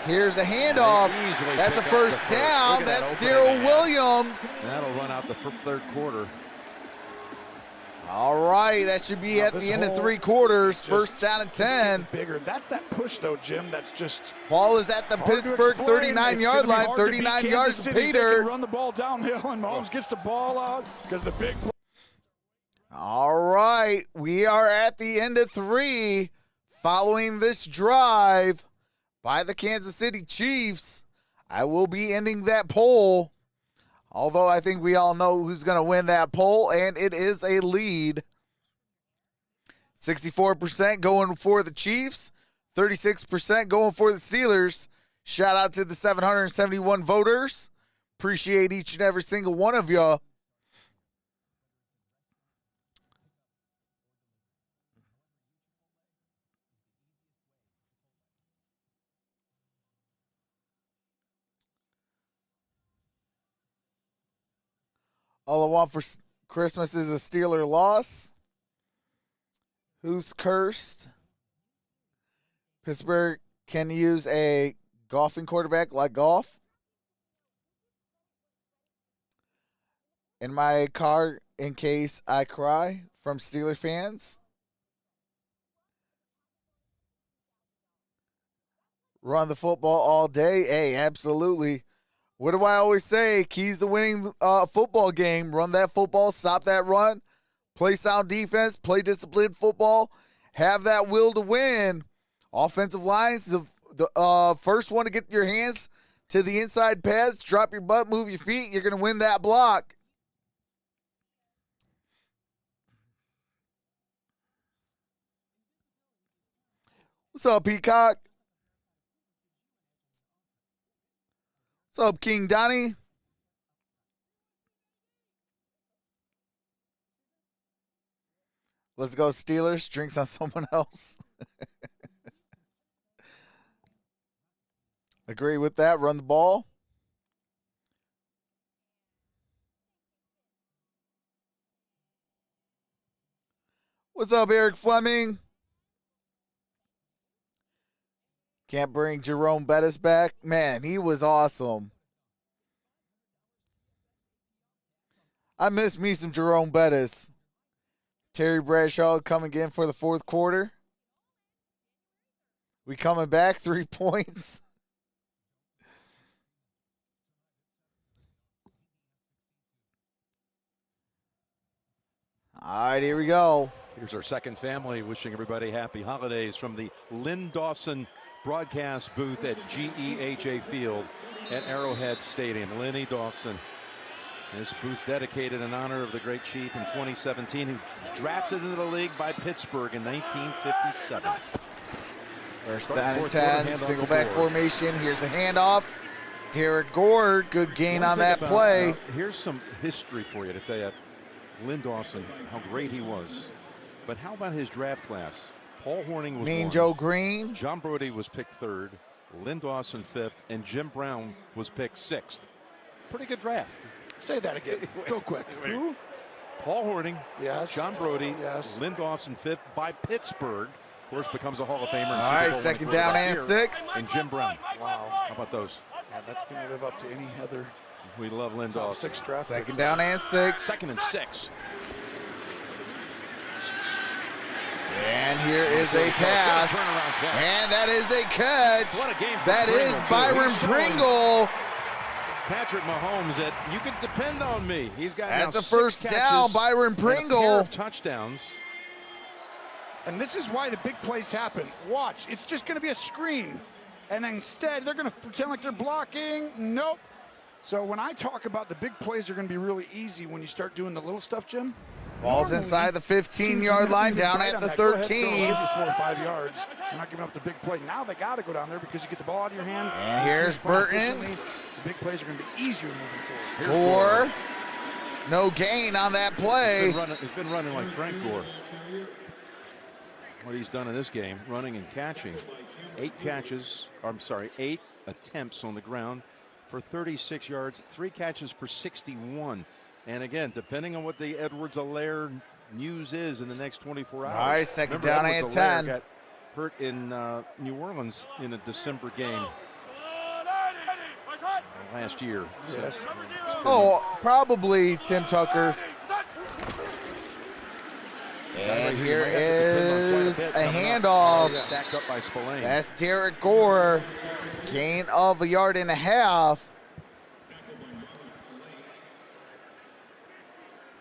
Here's a handoff. That's a first down. That's Darrell Williams. And that'll run out the third quarter. All right, that should be at the end of 3 quarters. First down and 10. Bigger. That's that push, though, Jim. That's just Ball is at the hard to Pittsburgh explain. 39-yard It's gonna be line. hard to beat 39 Kansas yards to City. pay They can dirt. run the ball downhill, and Mahomes gets the ball out because the big play. All right, we are at the end of 3 following this drive by the Kansas City Chiefs. I will be ending that poll, although I think we all know who's going to win that poll, and it is a lead. 64% going for the Chiefs, 36% going for the Steelers. Shout out to the 771 voters. Appreciate each and every single one of you. All I want for Christmas is a Steeler loss. Who's cursed? Pittsburgh can use a golfing quarterback like golf. In my car in case I cry from Steeler fans. Run the football all day. Hey, absolutely. What do I always say? Keys to winning a football game. Run that football, stop that run, play sound defense, play disciplined football, have that will to win. Offensive lines, the first one to get your hands to the inside pads, drop your butt, move your feet, you're going to win that block. What's up, Peacock? What's up, King Donnie? Let's go Steelers. Drinks on someone else. Agree with that. Run the ball. What's up, Eric Fleming? Can't bring Jerome Bettis back. Man, he was awesome. I miss me some Jerome Bettis. Terry Bradshaw coming in for the fourth quarter. We coming back 3 points. All right, here we go. Here's our second family wishing everybody happy holidays from the Lynn Dawson broadcast booth at GEHA Field at Arrowhead Stadium. Lenny Dawson. This booth dedicated in honor of the great Chief in 2017, who was drafted into the league by Pittsburgh in 1957. First down and 10, single back formation. Here's the handoff. Derek Gore, good gain on that play. Here's some history for you to tell you. Lynn Dawson, how great he was. But how about his draft class? Paul Hornung was Mean one. Joe Green. John Brody was picked third. Lynn Dawson fifth. And Jim Brown was picked sixth. Pretty good draft. Say that again. Go quick. Paul Hornung. Yes. John Brody. Yes. Lynn Dawson fifth by Pittsburgh. Of course, becomes a Hall of Famer. All right, second down and 6. And Jim Brown. Wow. How about those? Yeah, that's going to live up to any other We love Lynn top Dawson. 6 draft. Second down and 6. 2nd and 6. And here is a pass. And that is a catch. What a game for That is Pringle, too. Byron He's showing Pringle. Patrick Mahomes that you can depend on me. He's got That's now a first 6 down, catches Byron and a pair Pringle. of touchdowns. And this is why the big plays happen. Watch, it's just going to be a screen. And instead, they're going to pretend like they're blocking. Nope. So when I talk about the big plays are going to be really easy when you start doing the little stuff, Jim. Ball's inside the 15-yard line, down at the 13. 4 or 5 yards. You're not giving up the big play. Now they got to go down there because you get the ball out of your hand. And here's Burton. The big plays are going to be easier moving forward. Gore. No gain on that play. He's been running like Frank Gore. What he's done in this game, running and catching. 8 attempts on the ground for 36 yards, 3 catches for 61. And again, depending on what the Edwards-Helaire news is in the next 24 hours. All right, second down and Edwards-Helaire 10. got hurt in New Orleans in a December game last year. Yes. Oh, probably Tim Tucker. And here is a handoff. Stacked up by Spillane. That's Derek Gore. Gain of 1.5 yards.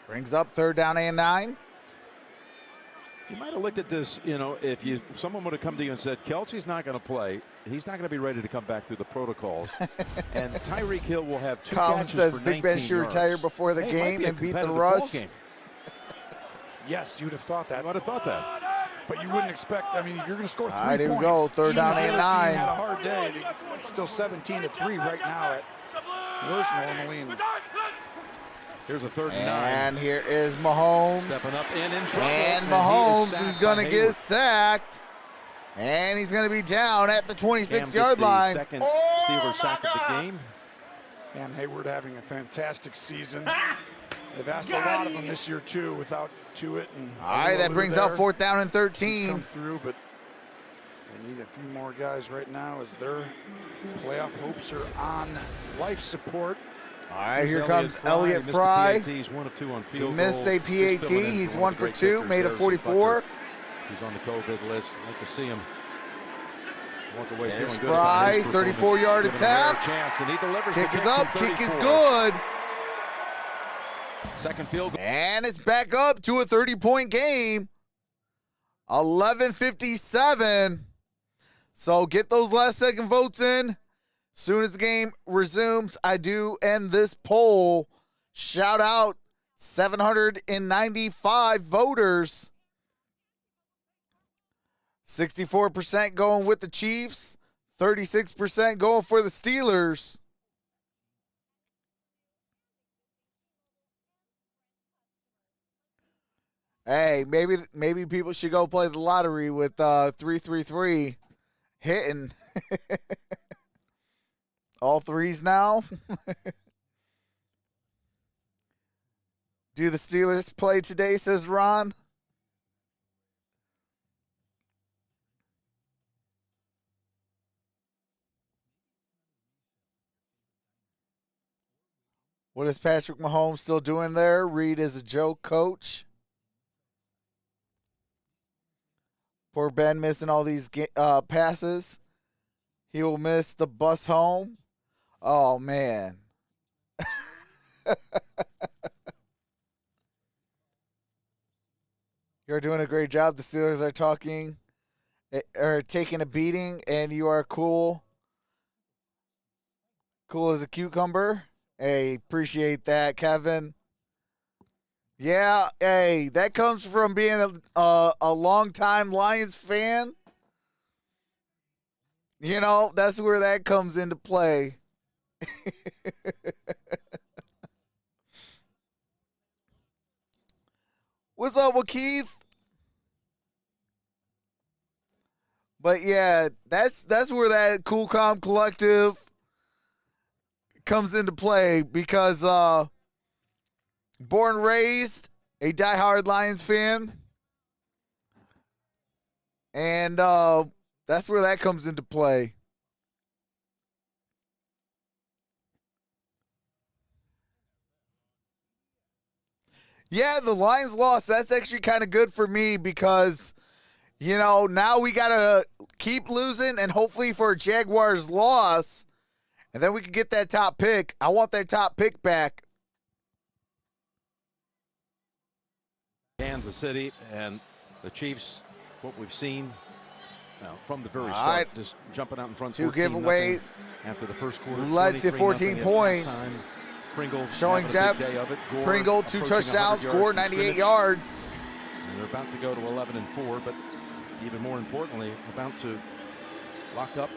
Brings up 3rd down and 9. You might have looked at this, you know, if someone would have come to you and said, Kelsey's not going to play. He's not going to be ready to come back through the protocols. And Tyreek Hill will have 2 Colin catches says for Big Ben should retire before the game and beat the rush. Yes, you'd have thought that. I would have thought that. But you wouldn't expect, I mean, you're going to score 3 All right, here we points. go, 3rd down Even and if the other 9. team had a hard day. It's still 17-3 right now at worst normally. And here's a 3rd and 9. And here is Mahomes. Stepping up and in trouble. And he Mahomes is sacked going by to get Hayward. sacked. And he's going to be down at the Cam 26-yard gets the line. second Steelers sack of the game. Cam Hayward having a fantastic season. They've asked a lot of him this year, too, without Tuitt. And All right, that brings up 4th down and He's 13. come through, but they need a few more guys right now as their playoff hopes are on life support. All right, here Here's comes Elliott He Fry. missed a PAT. He's 1 of 2 on field He missed goals. a Just PAT. filling in He's for 1 the for great 2, kickers, made a Harrison 44. Butker. He's on the COVID list. I'd like to see him walk away There's feeling good about Fry, his performance. 34-yard Give him a rare attempt. chance, and he delivers Kick the is kick up, from kick is 34. good. Second field goal. And it's back up to a 30-point game. 11:57. So get those last-second votes in. Soon as the game resumes, I do end this poll. Shout out 795 voters. 64% going with the Chiefs. 36% going for the Steelers. Hey, maybe people should go play the lottery with 333 hitting. All threes now. Do the Steelers play today, says Ron? What is Patrick Mahomes still doing there? Reed is a joke coach. Poor Ben missing all these passes. He will miss the bus home. Oh, man. You're doing a great job. The Steelers are taking a beating, and you are cool. Cool as a cucumber. Hey, appreciate that, Kevin. Yeah, hey, that comes from being a longtime Lions fan. You know, that's where that comes into play. What's up with Keith? But yeah, that's where that Cool Calm Collective comes into play because born and raised a diehard Lions fan. And that's where that comes into play. Yeah, the Lions lost. That's actually kind of good for me because, you know, now we got to keep losing and hopefully for a Jaguars loss, and then we can get that top pick. I want that top pick back. Kansas City and the Chiefs, what we've seen from the very start, just jumping out in front. 2 giveaway after the first quarter, led to 14 points. Pringle showing depth. Pringle 2 touchdowns, Gore 98 yards. And they're about to go to 11-4, but even more importantly, about to lock up.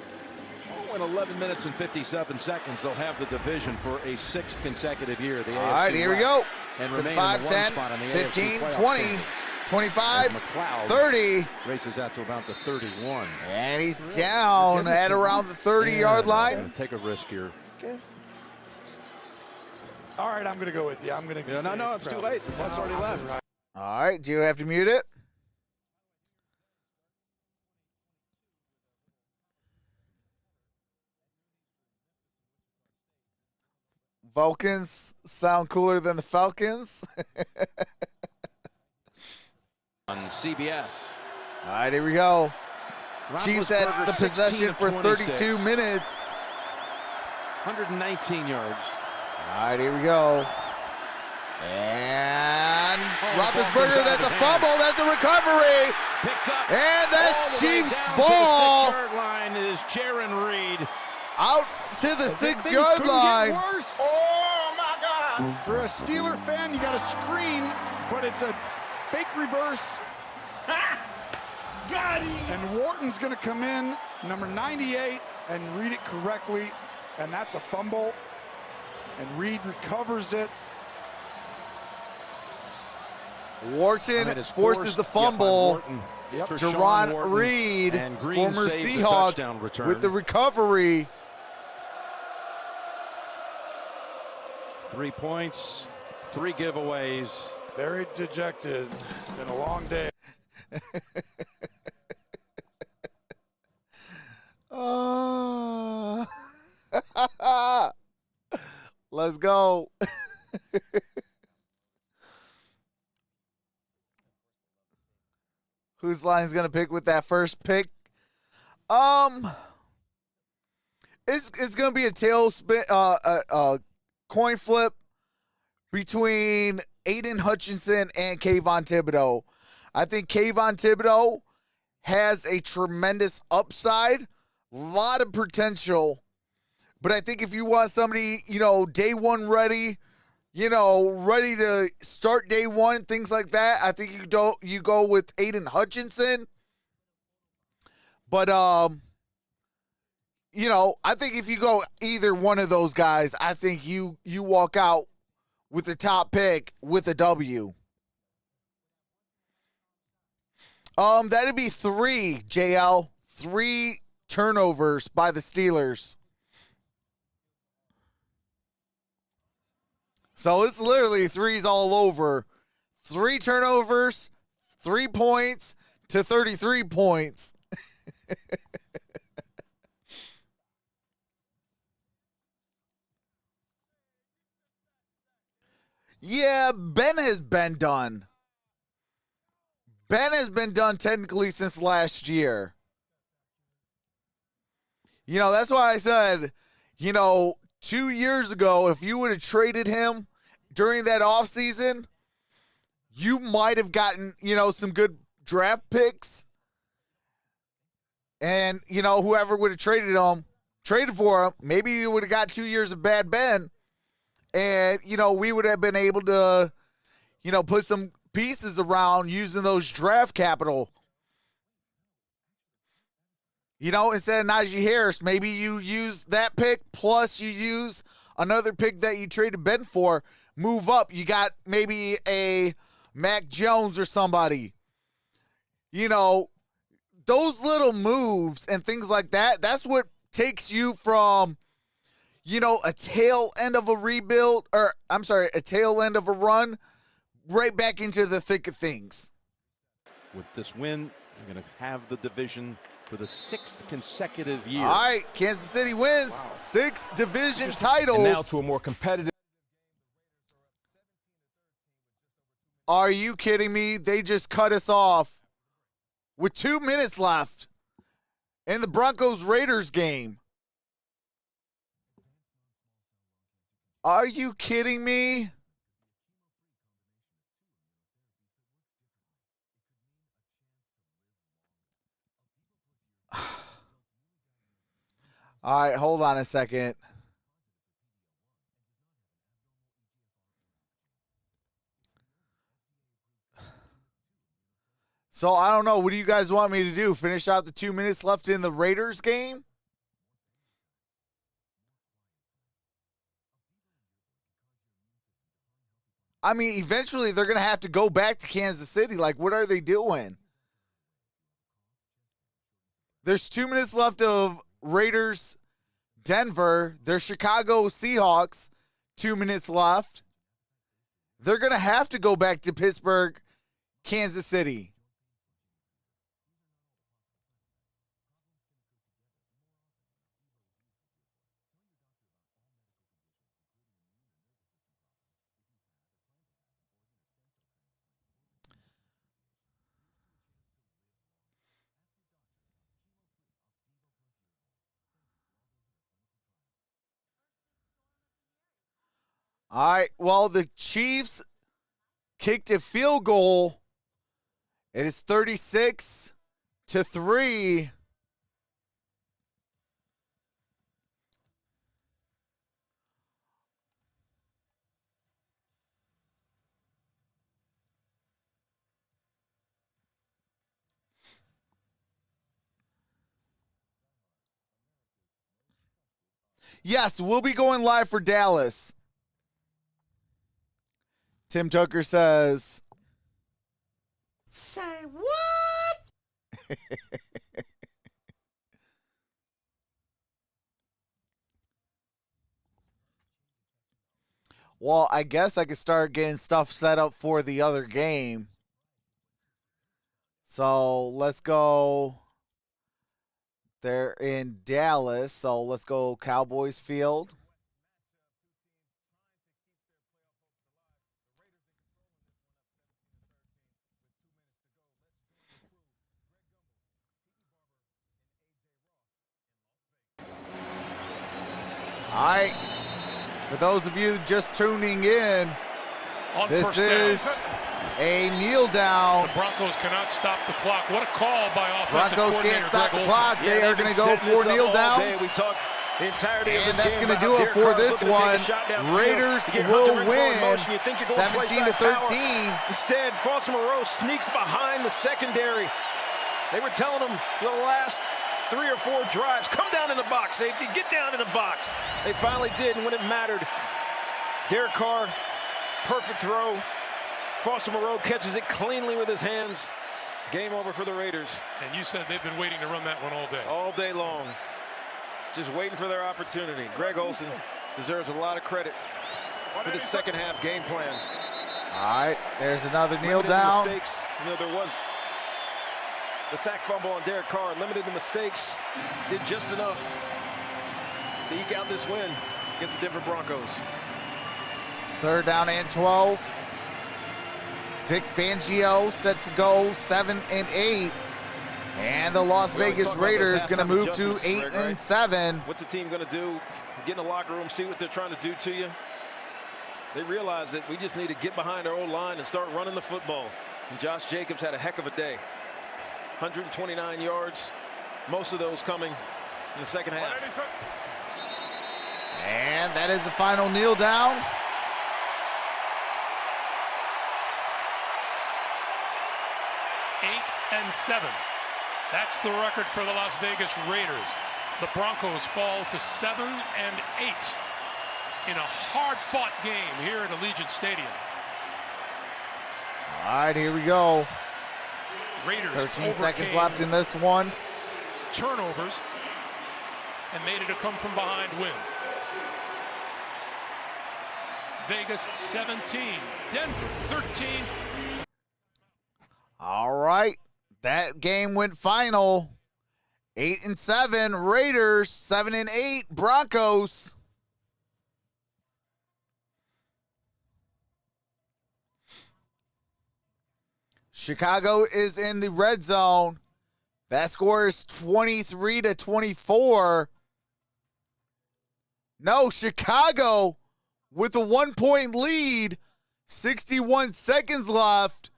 In 11 minutes and 57 seconds, they'll have the division for a 6th consecutive year. The All right, here we go. And to the remain in 5, the 10, spot on the 15, AFC 20, standings. 25, McLeod 30. Races out to about the 31. And he's down at around the 30-yard line. Take a risk here. Okay. All right, I'm going to go with you. I'm going to No, it's too late. The bus already left. All right, do you have to mute it? Vulcans sound cooler than the Falcons. On CBS. All right, here we go. Chiefs had the possession for 32 minutes. 119 yards. All right, here we go. And Roethlisberger, that's a fumble. That's a recovery. Picked up. And that's Chiefs ball. ball. To the 6-yard line is Jaron Reed. Out to the 6-yard line. Oh, my God. For a Steeler fan, you got to scream, but it's a fake reverse. Got him. And Wharton's going to come in, number 98, and read it correctly. And that's a fumble. And Reed recovers it. Wharton forces the fumble. Yep. Jaron Reed, former Seahawk, with the recovery. 3 points, 3 giveaways. Very dejected. Been a long day. Let's go. Whose line's gonna pick with that first pick? It's gonna be a tailspin, coin flip between Aiden Hutchinson and Kayvon Thibodeau. I think Kayvon Thibodeau has a tremendous upside, a lot of potential, but I think if you want somebody, day one ready, ready to start day one, things like that, I think you go with Aiden Hutchinson. But I think if you go either one of those guys, I think you walk out with the top pick with a W. That'd be 3, JL. 3 turnovers by the Steelers. So it's literally 3s all over. 3 turnovers, 3 points to 33 points. Yeah, Ben has been done. Ben has been done technically since last year. That's why I said, 2 years ago, if you would have traded him during that offseason, you might have gotten, some good draft picks. And, whoever would have traded for him, maybe you would have got 2 years of bad Ben. And, we would have been able to, put some pieces around using those draft capital. Instead of Najee Harris, maybe you use that pick plus you use another pick that you traded Ben for, move up. You got maybe a Mac Jones or somebody. Those little moves and things like that, that's what takes you from, a tail end of a rebuild, a tail end of a run, right back into the thick of things. With this win, They're going to have the division for the 6th consecutive year. All right, Kansas City wins 6 division titles. And now to a more competitive. Are you kidding me? They just cut us off with 2 minutes left in the Broncos-Raiders game. Are you kidding me? All right, hold on a second. So I don't know. What do you guys want me to do? Finish out the 2 minutes left in the Raiders game? I mean, eventually they're going to have to go back to Kansas City. Like, what are they doing? There's 2 minutes left of Raiders, Denver. There's Chicago Seahawks, 2 minutes left. They're going to have to go back to Pittsburgh, Kansas City. All right, well, the Chiefs kicked a field goal. It is 36-3. Yes, we'll be going live for Dallas. Tim Tucker says, say what? well, I guess I could start getting stuff set up for the other game. So let's go. They're in Dallas, so let's go Cowboys Field. All right, for those of you just tuning in, this is a kneel down. The Broncos cannot stop the clock. What a call by offensive Broncos can't stop the clock. They are going to go for kneel downs. We talked the entirety of and this that's game going to do it for this one. Raiders will win 17-13. Instead, Foster Moreau sneaks behind the secondary. They were telling him the last 3 or 4 drives, come down in the box, safety, get down in the box. They finally did, and when it mattered, Derek Carr, perfect throw. Foster Moreau catches it cleanly with his hands. Game over for the Raiders. And you said they've been waiting to run that one all day. All day long. Just waiting for their opportunity. Greg Olsen deserves a lot of credit for the second half game plan. All right, there's another kneel down. Mistakes. You know, there was the sack fumble on Derek Carr, limited the mistakes, did just enough to eke out this win against the Denver Broncos. Third down and 12. Vic Fangio set to go 7-8. And the Las Vegas Raiders going to move to 8-7. What's the team going to do? Get in the locker room, see what they're trying to do to you. They realize that we just need to get behind our old line and start running the football. And Josh Jacobs had a heck of a day. 129 yards, most of those coming in the second half. And that is the final kneel down. 8-7. That's the record for the Las Vegas Raiders. The Broncos fall to 7-8 in a hard-fought game here at Allegiant Stadium. All right, here we go. Raiders 13 seconds left in this one. Turnovers and made it a come-from-behind win. Vegas 17, Denver 13. All right, That game went final. 8-7 Raiders, 7-8 Broncos. Chicago is in the red zone. That score is 23-24. No, Chicago with a 1-point lead. 61 seconds left.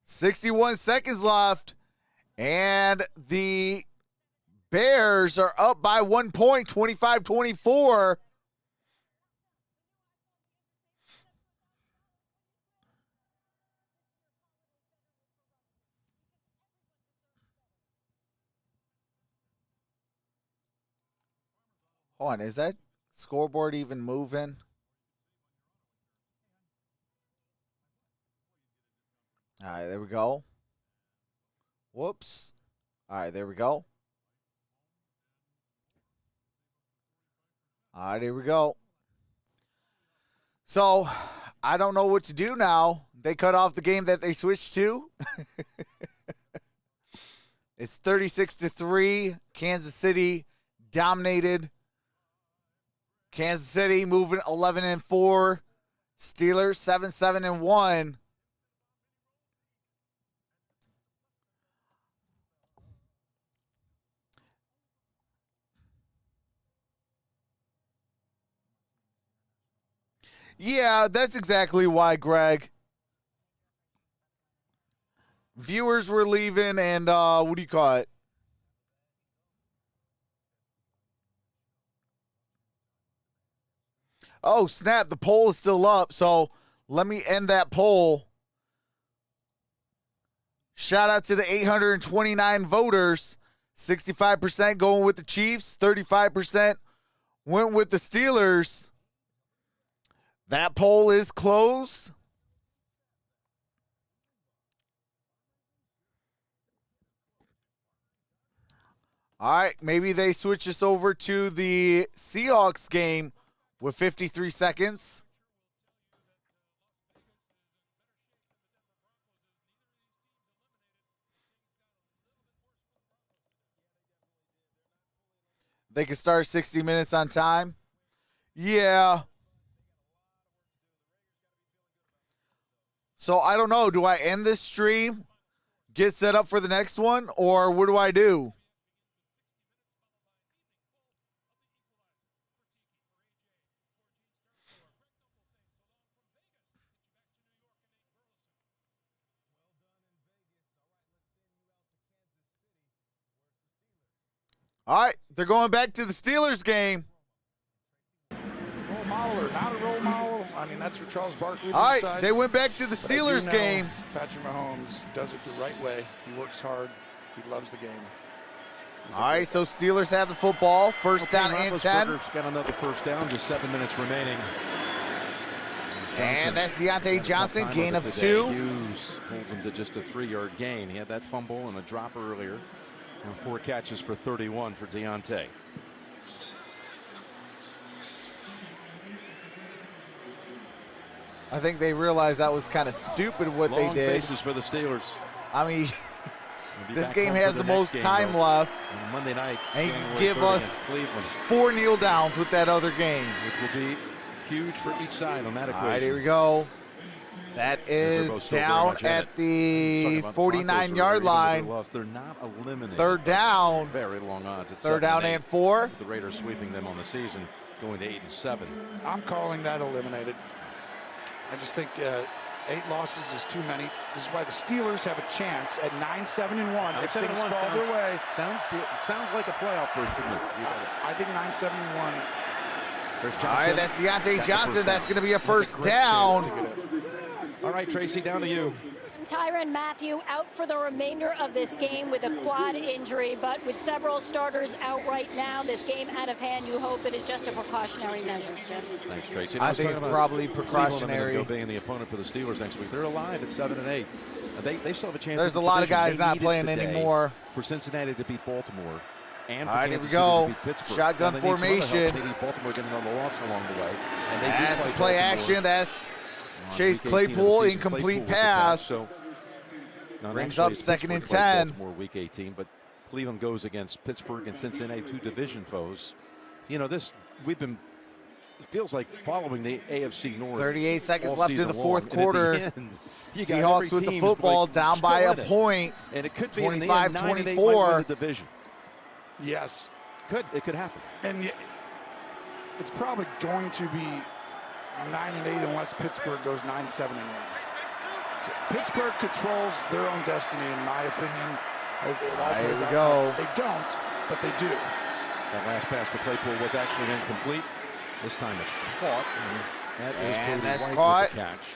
61 seconds left. And the Bears are up by 1 point, 25-24. Hold on, is that scoreboard even moving? All right, there we go. Whoops. All right, there we go. All right, here we go. So, I don't know what to do now. They cut off the game that they switched to. It's 36-3. Kansas City dominated. Kansas City moving 11-4. Steelers 7-1. Yeah, that's exactly why, Greg. Viewers were leaving, and what do you call it? Oh, snap, the poll is still up, so let me end that poll. Shout out to the 829 voters. 65% going with the Chiefs, 35% went with the Steelers. That poll is closed. All right, maybe they switch us over to the Seahawks game with 53 seconds. They can start 60 minutes on time. Yeah. So I don't know. Do I end this stream, get set up for the next one, or what do I do? All right, they're going back to the Steelers game. Role model or not a role model? I mean, that's for Charles Barkley. All right, they went back to the Steelers game. Patrick Mahomes does it the right way. He works hard. He loves the game. All right, so Steelers have the football. First down and 10. Got another first down, just 7 minutes remaining. And that's Deontay Johnson, gain of 2. Hughes holds him to just a 3-yard gain. He had that fumble and a drop earlier. And 4 catches for 31 for Deontay. I think they realized that was kind of stupid what Long they did. faces for the Steelers. I mean, this game has the most time left. Monday night, and you can give us 4 kneel downs with that other game. Which will be huge for each side on that equation. All right, here we go. That is down at the 49-yard line. They're not eliminated. Third down. Very long odds. It's third down and 4. The Raiders sweeping them on the season, going to 8-7. I'm calling that eliminated. I just think 8 losses is too many. This is why the Steelers have a chance at 9-7-1. If things fall their way. Sounds like a playoff berth to me. I think 9-7-1. All right, that's Deontay Johnson. That's going to be a first down. All right, Tracy, down to you. Tyrann Mathieu out for the remainder of this game with a quad injury, but with several starters out right now, this game out of hand, you hope it is just a precautionary measure. Thanks, Tracy. I think it's probably precautionary. Being the opponent for the Steelers next week. They're alive at 7-8. They still have a chance. There's a lot of guys not playing anymore. For Cincinnati to beat Baltimore. And all right, here we go. Shotgun formation. Maybe Baltimore getting on the loss along the way. That's play action. That's Chase Claypool, incomplete pass. Brings up 2nd and 10. Baltimore week 18, but Cleveland goes against Pittsburgh and Cincinnati, 2 division foes. You know, it feels like following the AFC North. 38 seconds left in the fourth long. quarter. Seahawks with the football, down by a point. And it could be 25-24. the division. Yes. It could happen. And it's probably going to be 9-8 unless Pittsburgh goes 9-7-1. So Pittsburgh controls their own destiny, in my opinion. Here we go. They don't, but they do. That last pass to Claypool was actually incomplete. This time it's caught, and that's White caught. with the catch.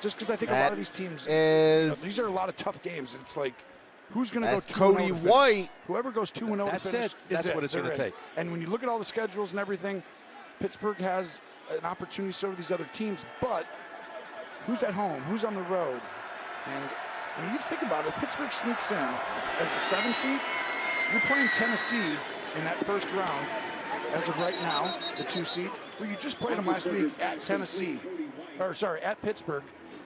Just because I think a lot of these teams, these are a lot of tough games. It's like, who's going to go 2-0? Cody White. Whoever goes 2-0, that's it. That's what it's going to take. And when you look at all the schedules and everything, Pittsburgh has an opportunity so do these other teams. But who's at home? Who's on the road? And when you think about it, Pittsburgh sneaks in as the 7th seed. You're playing Tennessee in that first round, as of right now, the 2 seed. Well, you just played them last week at at Pittsburgh,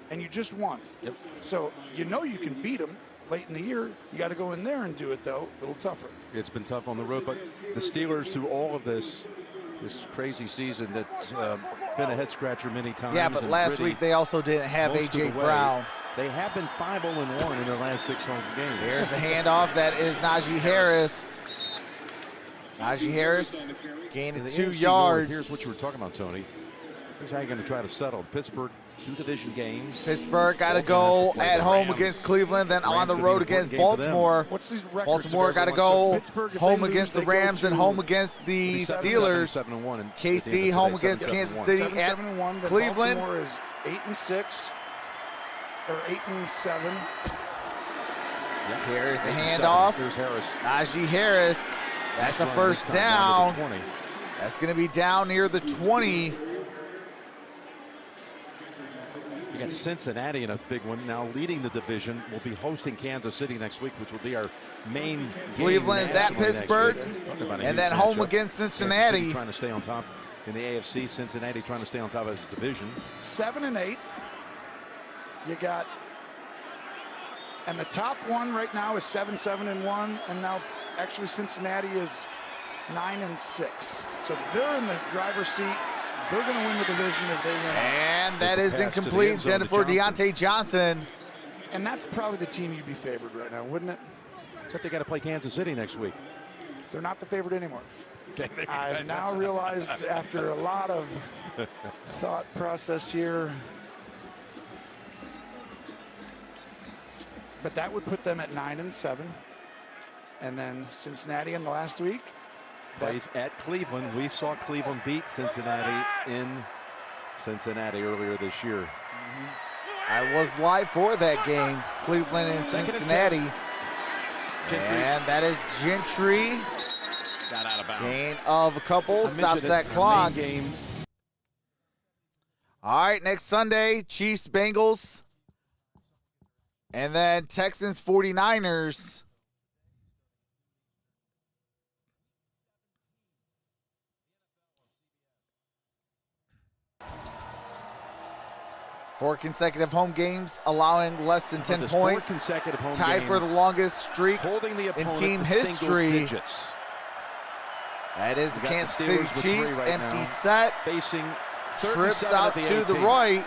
and you just won. Yep. So you know you can beat them late in the year. You got to go in there and do it, though, a little tougher. It's been tough on the road, but the Steelers, through all of this crazy season that's been a head-scratcher many times. Yeah, but last week they also didn't have A.J. Brown. They have been 5-0-1 in their last 6 home games. There's a handoff. That is Najee Harris. Najee Harris gaining 2 yards. Here's what you were talking about, Tony. Here's how you're going to try to settle. Pittsburgh, 2 division games. Pittsburgh got to go at home against Cleveland, then on the road against Baltimore. What's these records? Baltimore got to go home against the Rams and home against the Steelers. 7-1. KC home against Kansas City at Cleveland. Baltimore is 8-6 or 8-7. Here's the handoff. Here's Harris. Najee Harris. That's a first down. That's going to be down near the 20. You got Cincinnati in a big one now, leading the division. We'll be hosting Kansas City next week, which will be our main game. Cleveland's at Pittsburgh, and then home against Cincinnati. Trying to stay on top in the AFC. Cincinnati trying to stay on top of his division. 7-8. You got, and the top one right now is 7-1, and now actually Cincinnati is 9-6. So they're in the driver's seat. They're going to win the division if they win. And that is incomplete, intended for Deontay Johnson. And that's probably the team you'd be favored right now, wouldn't it? Except they got to play Kansas City next week. They're not the favorite anymore. I've now realized after a lot of thought process here. But that would put them at 9-7. And then Cincinnati in the last week. Plays at Cleveland. We saw Cleveland beat Cincinnati in Cincinnati earlier this year. I was live for that game, Cleveland and Cincinnati. And that is Gentry. Got out of bounds. Gain of a couple, stops that clock. All right, next Sunday, Chiefs, Bengals. And then Texans, 49ers. Four consecutive home games, allowing less than 10 points. Consecutive home tied games, for the longest streak holding the in team history. That is the got Kansas the City Steelers with Chiefs. 3 right Empty now, set. Facing Trips out to the right.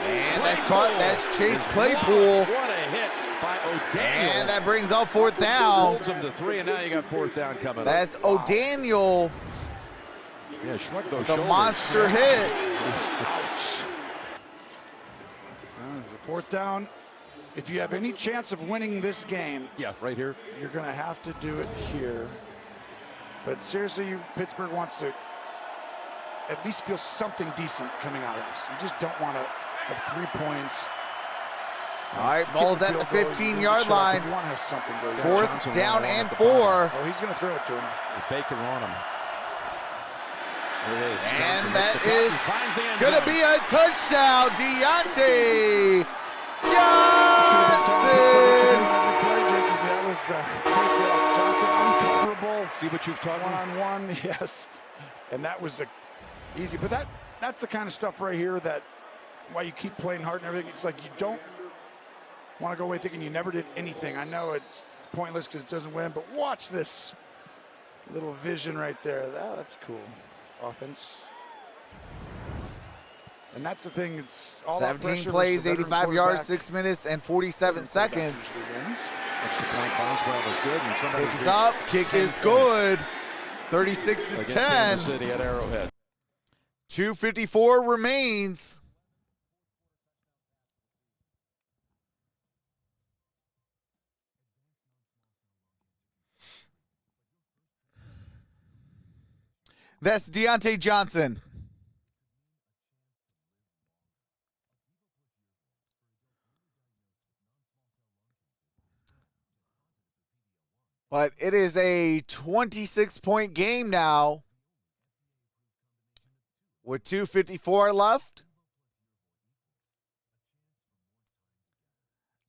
And that's caught. That's Chase Claypool. What a hit by O'Daniel. And that brings up 4th down. Holds him to 3, and now you got 4th down coming That's up. O'Daniel. Yeah, shrug those The shoulders. monster hit. Ouch. There's a 4th down. If you have any chance of winning this game, yeah, right here, you're going to have to do it here. But seriously, Pittsburgh wants to at least feel something decent coming out of this. You just don't want to have 3 points. All right, ball's at the 15-yard line. You want to have something going. 4th down and 4. Oh, he's going to throw it to him. With Baker on him. There it is. And that is going to be a touchdown, Deontay Johnson. That was Johnson uncomfortable. See what you've taught me? One-on-one, yes. And that was easy. But that that's the kind of stuff right here that why you keep playing hard and everything. It's like you don't want to go away thinking you never did anything. I know it's pointless because it doesn't win, but watch this little vision right there. That's cool. Offense. And that's the thing. It's all 17 plays, 85 yards, 6 minutes, and 47 seconds. Extra point, Boswell is good. And kick is up. Kick is good. 36 to 10. Kansas City at Arrowhead. 2:54 remains. That's Deontay Johnson. But it is a 26-point game now with 2:54 left.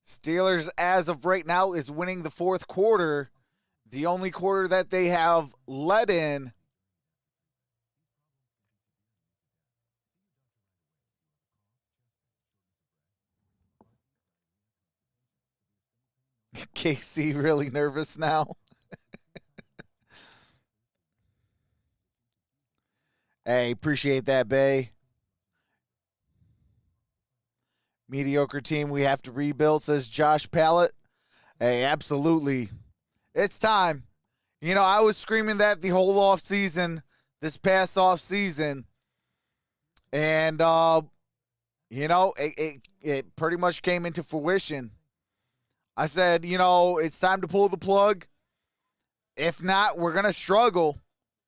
Steelers, as of right now, is winning the fourth quarter. The only quarter that they have led in. KC really nervous now. Hey, appreciate that, Bay. Mediocre team we have to rebuild, says Josh Pallett. Hey, absolutely. It's time. You know, I was screaming that the whole off season, this past off season. And, you know, it pretty much came into fruition. I said, you know, it's time to pull the plug. If not, we're going to struggle.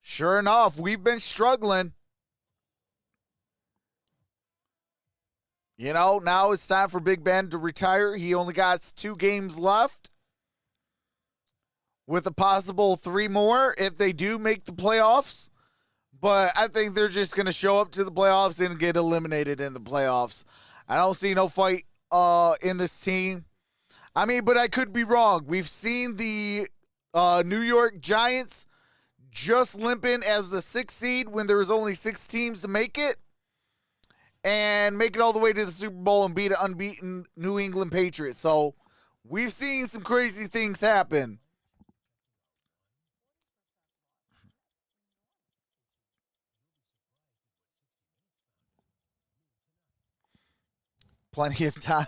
Sure enough, we've been struggling. You know, now it's time for Big Ben to retire. He only got 2 games left, with a possible 3 more if they do make the playoffs. But I think they're just going to show up to the playoffs and get eliminated in the playoffs. I don't see no fight in this team. I mean, but I could be wrong. We've seen the New York Giants just limping as the 6th seed when there was only 6 teams to make it, and make it all the way to the Super Bowl and beat an unbeaten New England Patriots. So we've seen some crazy things happen. Plenty of time.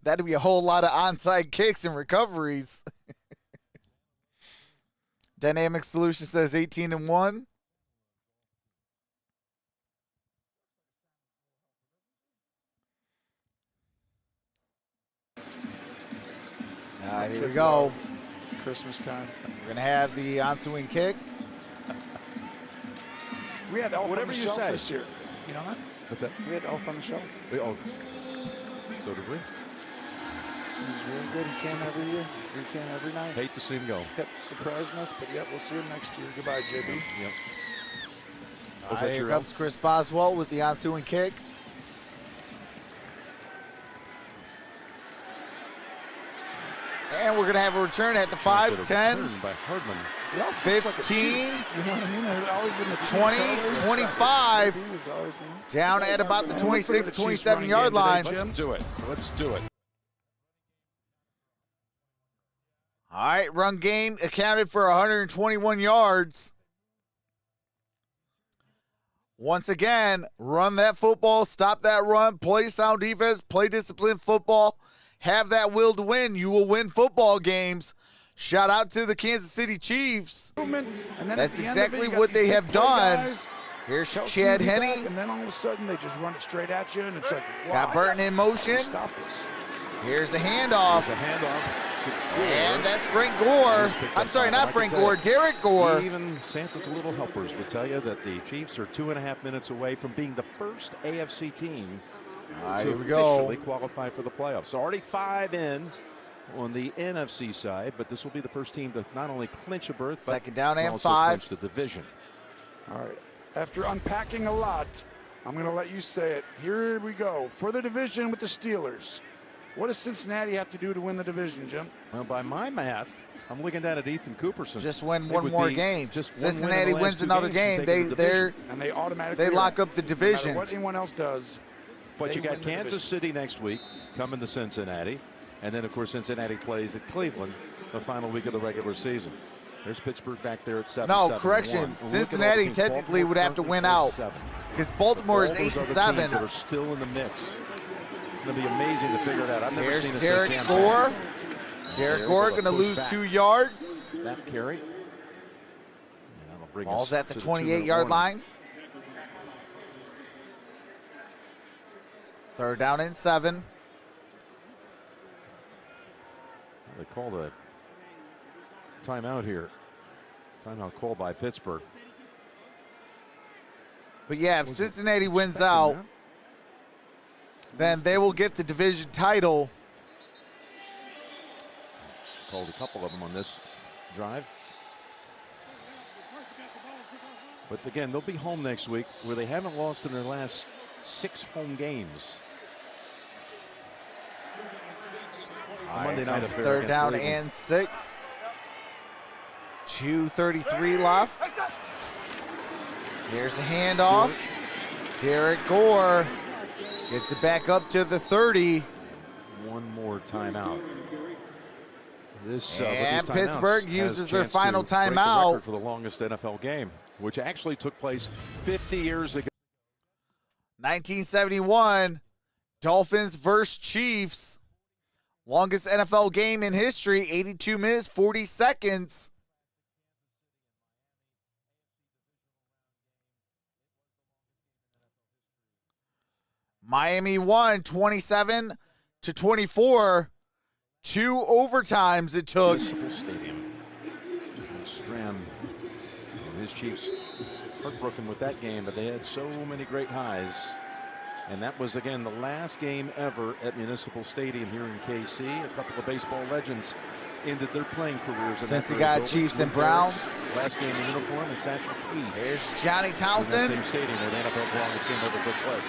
That'd be a whole lot of onside kicks and recoveries. Dynamic Solution says 18-1. All right, here we go. Christmas time. We're going to have the ensuing kick. We had Elf Whatever on the you shelf say. this year. You know that? What's that? We had Elf on the shelf. So did we? He's really good. He came every year. He came every night. Hate to see him go. Kept surprising us, but yeah, we'll see him next year. Goodbye, JB. Yep. All right, here comes Chris Boswell with the ensuing kick. And we're going to have a return at the 5, 10, by Hardman. 15, You know what I mean? They're always in the 20, 25, He was always in. down at about the And let's look at the Chiefs 26, running 27-yard game line. today, Jim. Let's do it. Let's do it. All right, run game accounted for 121 yards. Once again, run that football, stop that run, play sound defense, play disciplined football, have that will to win. You will win football games. Shout out to the Kansas City Chiefs. And then That's at the end of it, exactly you got what these they big have play done. guys. Here's Kelsey Chad will be back, Henne. And then all of a sudden, they just run it straight at you, and it's like, wow. Got Burton in motion. Stop this. Here's the handoff. There's a handoff. And that's Frank Gore. I'm sorry, not Frank Gore, Derek Gore. Even Santa's little helpers would tell you that the Chiefs are 2.5 minutes away from being the first AFC team All right, to here we go. officially qualify for the playoffs. So already 5 in on the NFC side, but this will be the first team to not only clinch a berth, Second but down and also 5. clinch the division. All right. After unpacking a lot, I'm going to let you say it. Here we go. For the division with the Steelers. What does Cincinnati have to do to win the division, Jim? Well, by my math, I'm looking down at Ethan Cooperson. Just win one more game. Just Cincinnati wins another game. They automatically lock up the division. No matter what anyone else does. But you got Kansas City next week coming to Cincinnati. And then, of course, Cincinnati plays at Cleveland the final week of the regular season. There's Pittsburgh back there at 7-7. No, correction. Cincinnati technically would have to win out because Baltimore is 8-7. That are still in the mix. It's going to be amazing to figure it out. I've never seen Derek Gore. Derek Gore going to lose 2 yards. That carry. Ball's at the 28-yard line. 3rd down and 7. They called a timeout here. Timeout called by Pittsburgh. But yeah, if Cincinnati wins out, then they will get the division title. Called a couple of them on this drive. But again, they'll be home next week where they haven't lost in their last 6 home games. Monday night affair 3rd down and 6. 2:33 left. Here's the handoff. Derek Gore gets it back up to the 30. One more timeout. And Pittsburgh uses their final timeout for the longest NFL game, which actually took place 50 years ago. 1971, Dolphins versus Chiefs. Longest NFL game in history, 82 minutes, 40 seconds. Miami won 27-24. 2 overtimes it took. Municipal Stadium. Stram and his Chiefs heartbroken with that game, but they had so many great highs. And that was, again, the last game ever at Municipal Stadium here in KC. A couple of baseball legends ended their playing careers. Since you got Chiefs and Browns. Last game in uniform and Satchel Paige. Here's Johnny Townsend. In the same stadium where the NFL's longest game ever took place.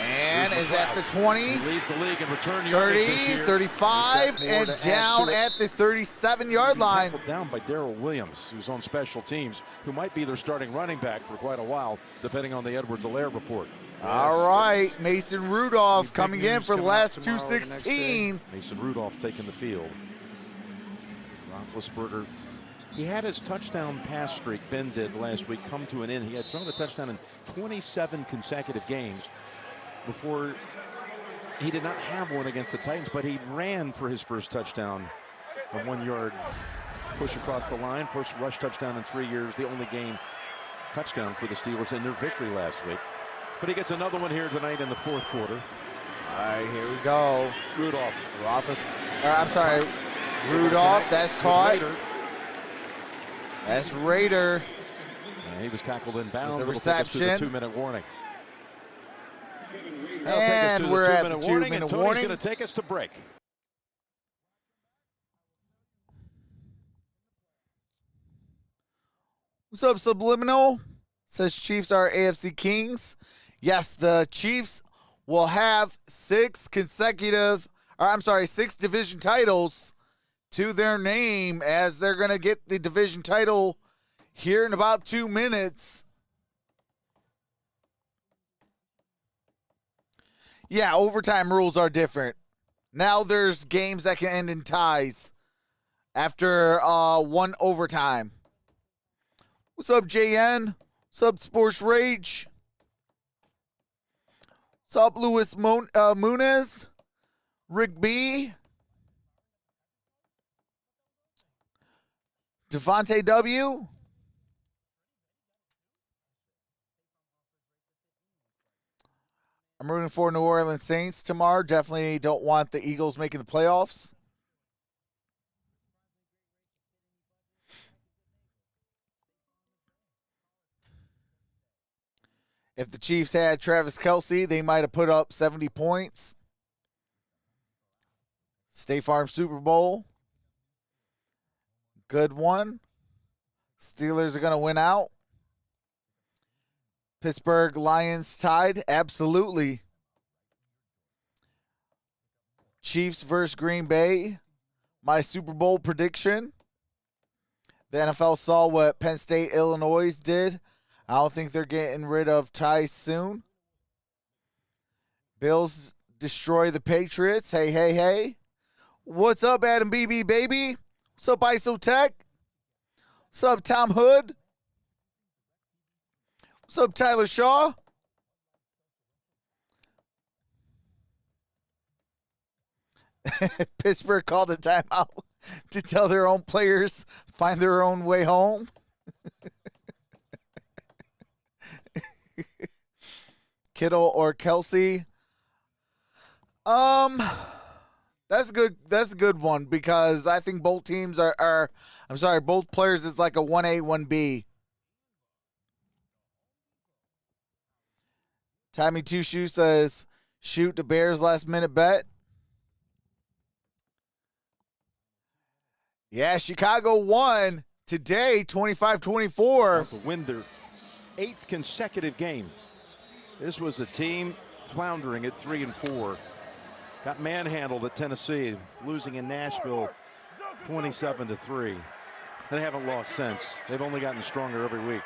And is at the 20. He leads the league in return 30, 35, and down at the 37-yard line. Tackled down by Darrell Williams, who's on special teams, who might be their starting running back for quite a while, depending on the Edwards-Helaire report. All right, Mason Rudolph coming in for the last 2:16. Mason Rudolph taking the field. Roethlisberger, he had his touchdown pass streak, Ben did last week, come to an end. He had thrown a touchdown in 27 consecutive games before he did not have one against the Titans, but he ran for his first touchdown, a 1-yard push across the line, first rush touchdown in 3 years, the only game touchdown for the Steelers in their victory last week. But he gets another one here tonight in the 4th quarter. All right, here we go. Rudolph. Rudolph, that's caught. That's Rader. And he was tackled in bounds. The reception. 2-minute warning. And we're at the 2-minute warning. He's going to take us to break. What's up, Subliminal? Says Chiefs are AFC Kings. Yes, the Chiefs will have 6 division titles to their name, as they're going to get the division title here in about 2 minutes. Yeah, overtime rules are different. Now there's games that can end in ties after 1 overtime. What's up, JN? What's up, Sports Rage? What's up, Luis Munez? Rick B? Devontae W? I'm rooting for New Orleans Saints tomorrow. Definitely don't want the Eagles making the playoffs. If the Chiefs had Travis Kelce, they might have put up 70 points. State Farm Super Bowl. Good one. Steelers are going to win out. Pittsburgh Lions tied. Absolutely. Chiefs versus Green Bay. my Super Bowl prediction. The NFL saw what Penn State, Illinois did. I don't think they're getting rid of Ty soon. Bills destroy the Patriots. Hey, hey, hey. What's up, Adam BB, baby? What's up, Isotech? What's up, Tom Hood? What's up, Tyler Shaw? Pittsburgh called a timeout to tell their own players find their own way home. Kittle or Kelsey? That's good. That's a good one because I think both teams are I'm sorry, both players is like a 1A, 1B. Tommy Two Shoes says, shoot the Bears last minute bet. Yeah, Chicago won today, 25-24. To win their 8th consecutive game. This was a team floundering at 3-4. Got manhandled at Tennessee, losing in Nashville 27-3. They haven't lost since. They've only gotten stronger every week.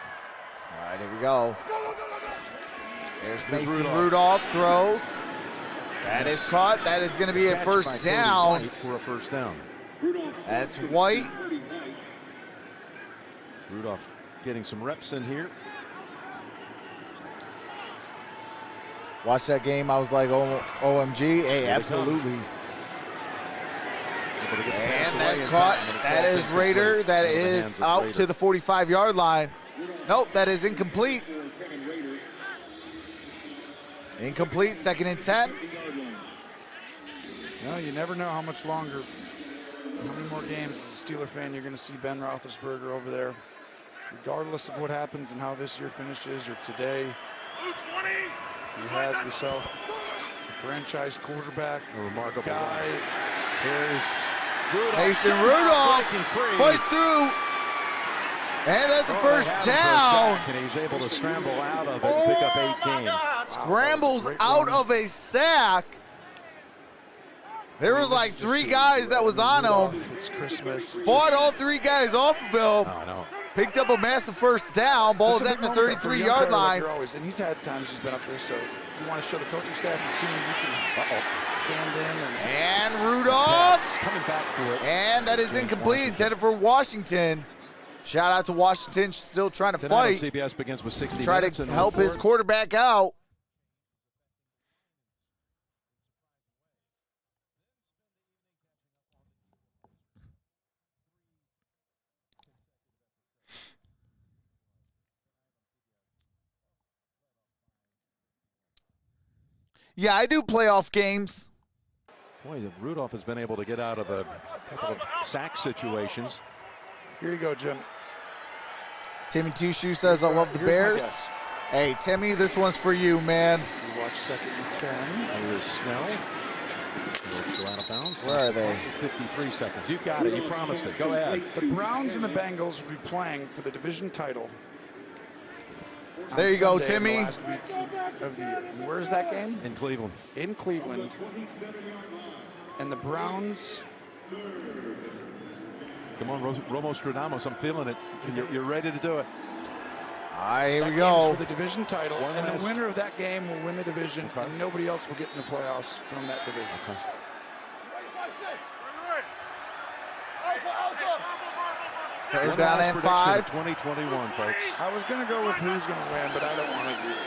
All right, here we go. There's Mason Rudolph throws. That is caught. That is going to be a first down. For a first down. That's White. Rudolph getting some reps in here. Watch that game. I was like, OMG. Hey, absolutely. And that's caught. That is Raider. That is out to the 45-yard line. Nope, that is incomplete. Incomplete, 2nd and 10. No, you never know how much longer, how many more games as a Steeler fan you're going to see Ben Roethlisberger over there. Regardless of what happens and how this year finishes or today, you had yourself a franchise quarterback, a remarkable guy. There's Rudolph. Mason Rudolph fights through. And that's a first down. And he's able to scramble out of it and pick up 18. Scrambles out of a sack. There was like 3 guys that was on him. It's Christmas. Fought all 3 guys off of him. I know. Picked up a massive first down. Ball is at the 33-yard line. And he's had times he's been up there, so if you want to show the coaching staff and the team, you can stand in. And Rudolph. Coming back for it. And that is incomplete. Intended for Washington. Shout out to Washington, still trying to fight. CBS begins with 60 try to help his quarterback out. Yeah, I do playoff games. Boy, Rudolph has been able to get out of a couple of sack situations. Here you go, Jim. Timmy Two Shoe says, I love the Bears. Hey, Timmy, this one's for you, man. You watch 2nd and 10. Here's Snell. Go out of bounds. Where are they? 53 seconds. You've got it. You promised it. Go ahead. The Browns and the Bengals will be playing for the division title. There you go, Timmy. Last week of the year. And where's that game? In Cleveland. In Cleveland. And the Browns. Come on, Romo Stradamus. I'm feeling it. You're ready to do it. All right, here we go. For the division title. And the winner of that game will win the division. Okay. And nobody else will get in the playoffs from that division. Okay. Third down and 5. 2021, folks. I was going to go with who's going to win, but I don't want to do it.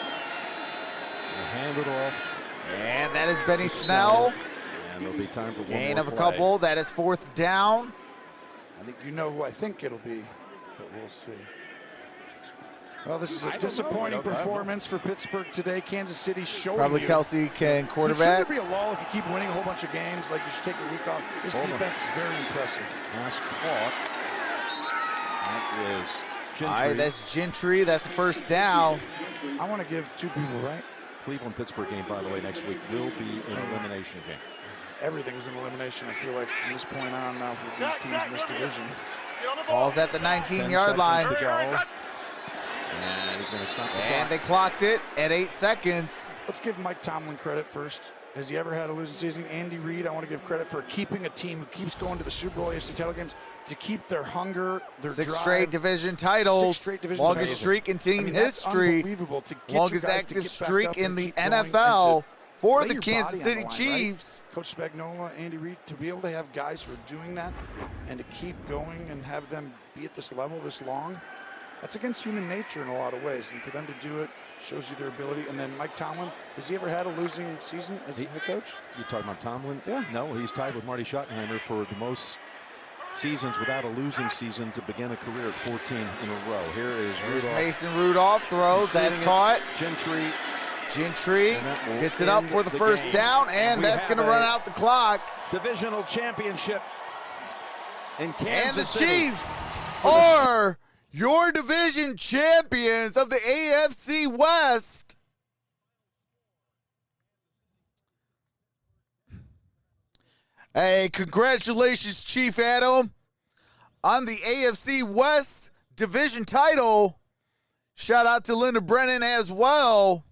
Hand it off. And that is Benny Snell. And there'll be time for one gain more of a play. couple. That is 4th down. I think you know who I think it'll be, but we'll see. Well, this is a disappointing performance for Pittsburgh today. Kansas City showing Probably you. Kelsey can quarterback. Should there be a lull if you keep winning a whole bunch of games? Like you should take a week off. This defense is very impressive. Pass caught. That is Gentry. All right, that's Gentry. That's a first down. I want to give 2 people, right? Cleveland-Pittsburgh game, by the way, next week will be an elimination game. Everything's an elimination, I feel like, from this point on now for these teams in this division. Ball's at the 19-yard line. To go. And he's going to stop the And clock. they clocked it at 8 seconds. Let's give Mike Tomlin credit first. Has he ever had a losing season? Andy Reid, I want to give credit for keeping a team who keeps going to the Super Bowl AFC title games to keep their hunger, their Six drive. straight division titles. 6 straight division Longest titles. streak in team That's history. unbelievable to get Longest you guys to active get back streak up in and the keep going and NFL to for lay the your Kansas body on City the line, Chiefs. right? Coach Spagnuolo, Andy Reid, to be able to have guys who are doing that and to keep going and have them be at this level this long, that's against human nature in a lot of ways. And for them to do it shows you their ability. And then Mike Tomlin, has he ever had a losing season as a head coach? You talking about Tomlin? Yeah. No, he's tied with Marty Schottenheimer for the most seasons without a losing season to begin a career at 14 in a row. Here is There's Rudolph. Mason Rudolph throws. That's caught. Gentry. Gentry gets it up for the first down, and that's going to run out the clock. Divisional championship in Kansas And the City. Chiefs are your division champions of the AFC West. Hey, congratulations, Chief Adam, on the AFC West division title. Shout out to Linda Brennan as well.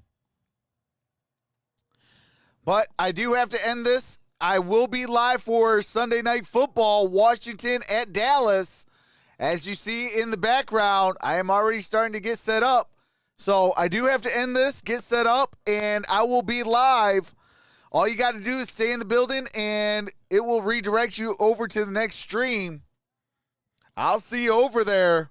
But I do have to end this. I will be live for Sunday Night Football, Washington at Dallas. As you see in the background, I am already starting to get set up. So I do have to end this, get set up, and I will be live. All you got to do is stay in the building, and it will redirect you over to the next stream. I'll see you over there.